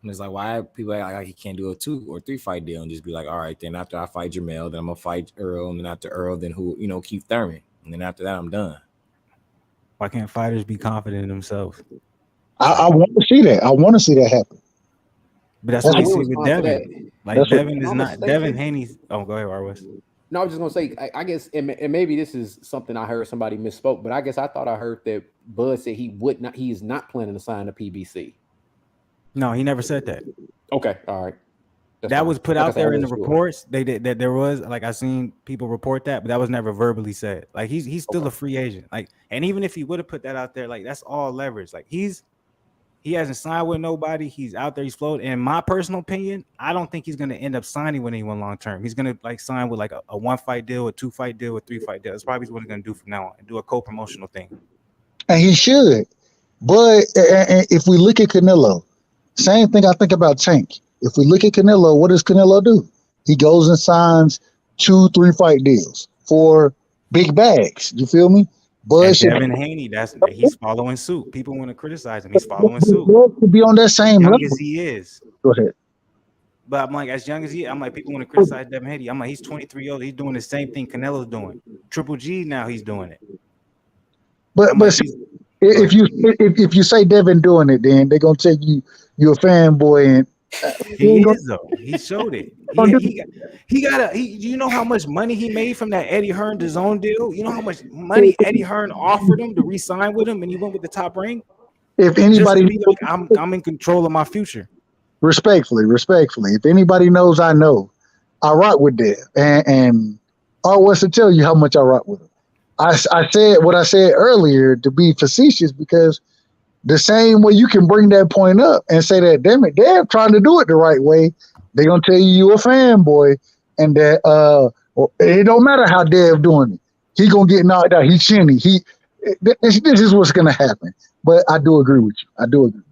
And it's like, why people act like he can't do a 2 or 3 fight deal and just be like, all right, then after I fight Jamel, then I'm gonna fight Earl, and then after Earl, then who, Keith Thurman, and then after that, I'm done. Why can't fighters be confident in themselves? I want to see that. I want to see that happen. But that's what we see with Devin. Like Devin is not Devin Haney's. Oh, go ahead, Arwes. No, I was just gonna say, I guess, and maybe this is something I heard somebody misspoke, but I guess I thought I heard that Bud said he is not planning to sign a PBC. No, he never said that. Okay, all right. That was put out there in the reports. They did that. There was, like, I seen people report that, but that was never verbally said. Like, he's still a free agent. Like, and even if he would have put that out there, like, that's all leverage. Like, he hasn't signed with nobody. He's out there. He's floated. In my personal opinion, I don't think he's going to end up signing with anyone long term. He's going to like sign with like a 1 fight deal, a 2 fight deal, a 3 fight deal. That's probably what he's going to do from now on. And do a co-promotional thing. And he should. But if we look at Canelo, same thing I think about Tank. If we look at Canelo, what does Canelo do? He goes and signs 2, 3 fight deals for big bags. You feel me? But Devin Haney, he's following suit. People want to criticize him. He's following suit. To be on that same young level as he is. Go ahead. But I'm like, as young as he is, I'm like, people want to criticize Devin Haney. I'm like, he's 23 years old. He's doing the same thing Canelo's doing. Triple G now he's doing it. But if you say Devin doing it, then they're gonna tell you you're a fanboy, and he is though. He showed it. You know how much money he made from that Eddie Hearn DAZN deal? You know how much money Eddie Hearn offered him to re-sign with him, and he went with the Top Rank? If anybody, like, I'm in control of my future. Respectfully. If anybody knows, I know. I rock with Dev, and I was to tell you how much I rock with him. I said what I said earlier to be facetious, because the same way you can bring that point up and say that, damn it, they're trying to do it the right way, they're gonna tell you a fanboy, and that it don't matter how Dev doing it, he gonna get knocked out. He's chinny. This is what's gonna happen. But I do agree with you.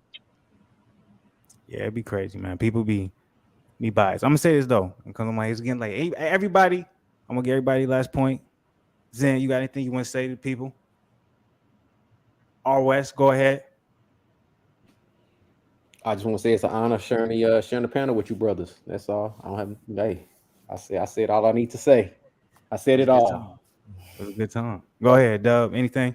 Yeah, it'd be crazy, man. People be biased. I'm gonna say this though, because I'm like, it's getting like everybody. I'm gonna get everybody last point. Zen, you got anything you want to say to people? R West, go ahead. I just want to say it's an honor sharing the panel with you brothers. That's all. I don't have. Hey, I said all I need to say. I said it all. It was a good time. Go ahead, Dub. Anything?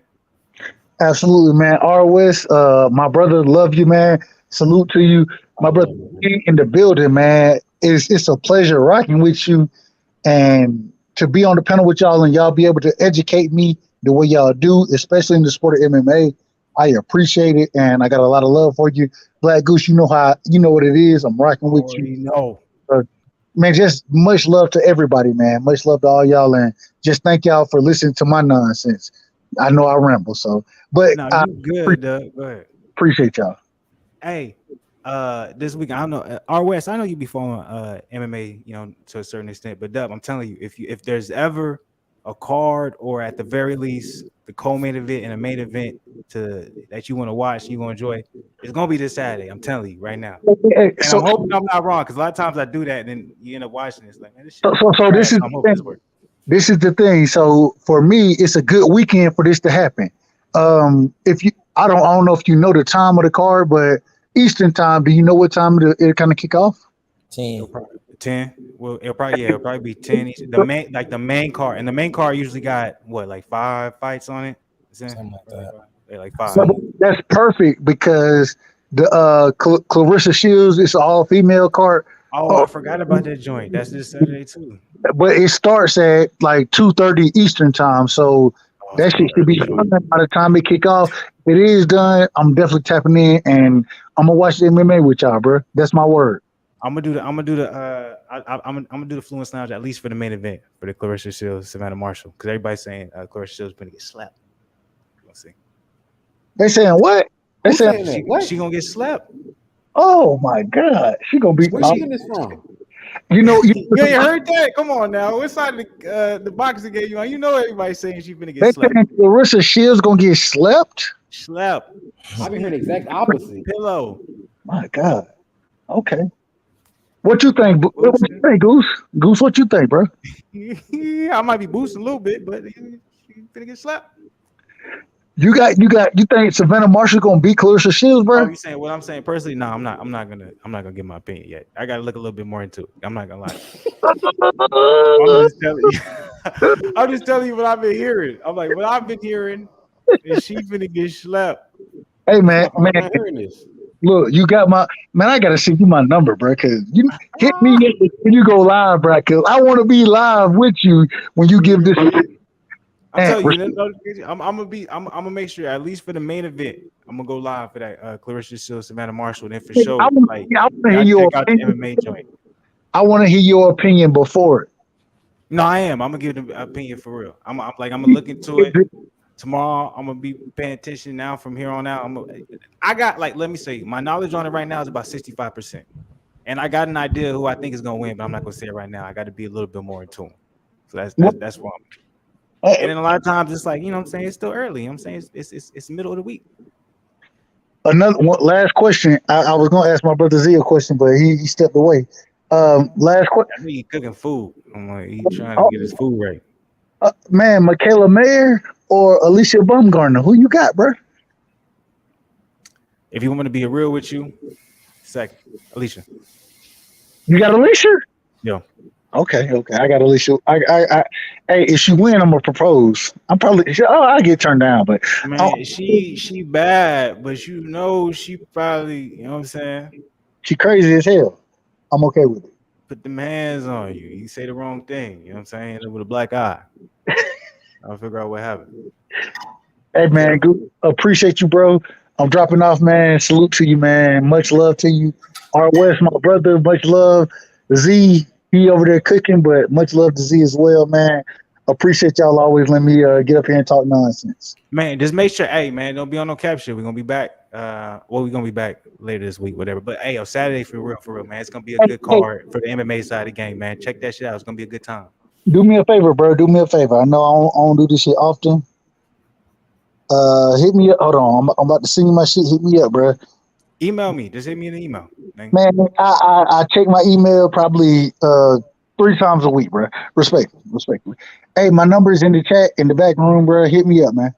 Absolutely, man. R West, my brother, love you, man. Salute to you, my brother in the building, man. It's a pleasure rocking with you, and to be on the panel with y'all, and y'all be able to educate me the way y'all do, especially in the sport of MMA. I appreciate it, and I got a lot of love for you. Black Goose, you know what it is. I'm rocking with you. Man, just much love to everybody, man. Much love to all y'all, and just thank y'all for listening to my nonsense. I know I ramble, but good, Doug. Go ahead. Appreciate y'all. Hey, this week, I don't know, R West, I know you be following MMA, to a certain extent, but Dub, I'm telling you, if there's ever a card, or at the very least the co-main event and a main event that you want to watch and you want to enjoy, it's gonna be this Saturday. I'm telling you right now. And I'm hoping I'm not wrong, because a lot of times I do that and then you end up watching this. Like, man, this shit this is the thing. So for me, it's a good weekend for this to happen. I don't know if you know the time of the card, but Eastern time. Do you know what time it kind of kick off? 10. Well, it'll probably be 10. The main card, and the main card usually got what, like 5 fights on it. Something like that. They like 5. So that's perfect because the Clarissa Shields is all female card. Oh, I forgot about that joint. That's this Saturday too. But it starts at like 2:30 Eastern time, so Oh, that shit should be fun by the time it kick off. If it is done, I'm definitely tapping in and I'm gonna watch the MMA with y'all, bro. That's my word. I'm gonna do the I'm gonna do the Fluence Lounge at least for the main event for the Clarissa Shields, Savannah Marshall, because everybody's saying Clarissa Shields is gonna get slapped. We'll see. They saying what? They Who's saying saying that? What? She gonna get slapped. oh my god, she gonna be. Where's she getting this from? You know, You ain't heard that? Come on now. What side of the boxing game you on? You know everybody's saying she's gonna they get slapped. saying Clarissa Shields gonna get slept. Slapped. I've been hearing the exact opposite. Pillow. My god. Okay. What you think? What you think, Goose? Goose, what you think, bro? I might be boosting a little bit, but she's gonna get slapped. You think Savannah Marshall gonna beat Clarissa Shields, bro? Oh, you saying what I'm saying personally? No, I'm not gonna give my opinion yet. I gotta look a little bit more into it. I'm not gonna lie. I'm just telling you. I'm just telling you what I've been hearing. I'm like, what I've been hearing is she finna get slapped. Hey man, I'm not hearing this. look, you got my man. I gotta send you my number, bro. Cause you hit me when you go live, bro. Cause I want to be live with you when you give this. I'm telling you, I'm gonna make sure at least for the main event, I'm gonna go live for that Clarissa Shields, Savannah Marshall, and then for sure, I want to hear your check out the opinion. MMA joint. I want to hear your opinion before it. No, I am. I'm gonna give the opinion for real. I'm gonna look into it tomorrow. I'm gonna be paying attention now from here on out. I got let me say, my knowledge on it right now is about 65%, and I got an idea who I think is gonna win, but I'm not gonna say it right now. I got to be a little bit more in tune. So that's wrong. And then a lot of times it's like, you know what I'm saying, it's still early. You know what I'm saying it's middle of the week. Another one, last question. I was gonna ask my brother Z a question, but he stepped away. Last question. I think he's cooking food. I'm like, he's trying to get his food right. Man, Michaela Mayer or Alicia Baumgartner? Who you got, bro? If you want me to be real with you, second, Alicia. You got Alicia? Yo. Okay. I got Alicia. Hey, if she win, I'm gonna propose. I get turned down, but man, she bad, but you know she probably, you know what I'm saying? She crazy as hell. I'm okay with it. Put them hands on you. You say the wrong thing, you know what I'm saying? With a black eye. I'll figure out what happened. Hey man, good. Appreciate you, bro. I'm dropping off, man. Salute to you, man. Much love to you. R West, my brother, much love. Z, he over there cooking, but much love to Z as well, man. Appreciate y'all always letting me get up here and talk nonsense. Man, just make sure, hey, man, don't be on no cap shit. We're gonna be back. We're gonna be back later this week, whatever. But hey, on Saturday for real, man. It's gonna be a good card for the MMA side of the game, man. Check that shit out. It's gonna be a good time. Do me a favor, bro. Do me a favor. I know I don't do this shit often. Hit me up. Hold on. I'm about to send you my shit. Hit me up, bro. Email me. Just hit me an email. Man, I check my email probably 3 times a week, bro. Respectfully. Hey, my number is in the chat in the back room, bro. Hit me up, man.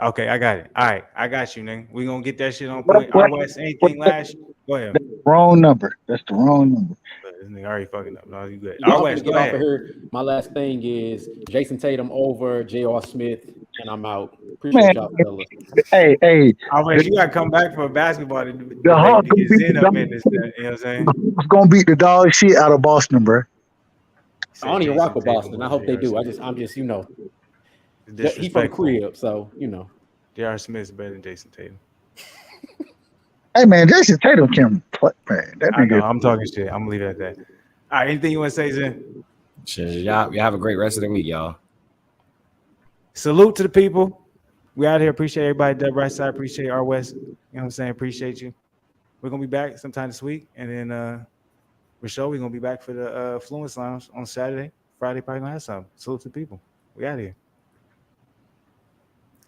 Okay, I got it. All right, I got you, nigga. We gonna get that shit on point. West, anything last? Go ahead. That's the wrong number. That's the wrong number. This nigga already fucking up. No, you good. West, go ahead. My last thing is Jason Tatum over J.R. Smith, and I'm out. Appreciate y'all, fellas. Hey. West, you gotta come back for a basketball to the Hawks get Zien up in this. You know what I'm saying? It's gonna beat the dog shit out of Boston, bro. I don't even rock with Boston. I hope they do. I'm just, you know, he from crib, so you know. J.R. Smith's better than Jason Tatum. Hey man, Jason Tatum can play, man. That I know, I'm talking shit. I'm gonna leave it at that. All right, anything you want to say, Zen? Sure. Y'all have a great rest of the week, y'all. Salute to the people. We out here. Appreciate everybody. Dub Right Side. Appreciate R West. You know what I'm saying? Appreciate you. We're gonna be back sometime this week, and then Rochelle, we're gonna be back for the Fluence Lounge on Saturday. Friday, probably gonna have something. Salute to the people. We out here.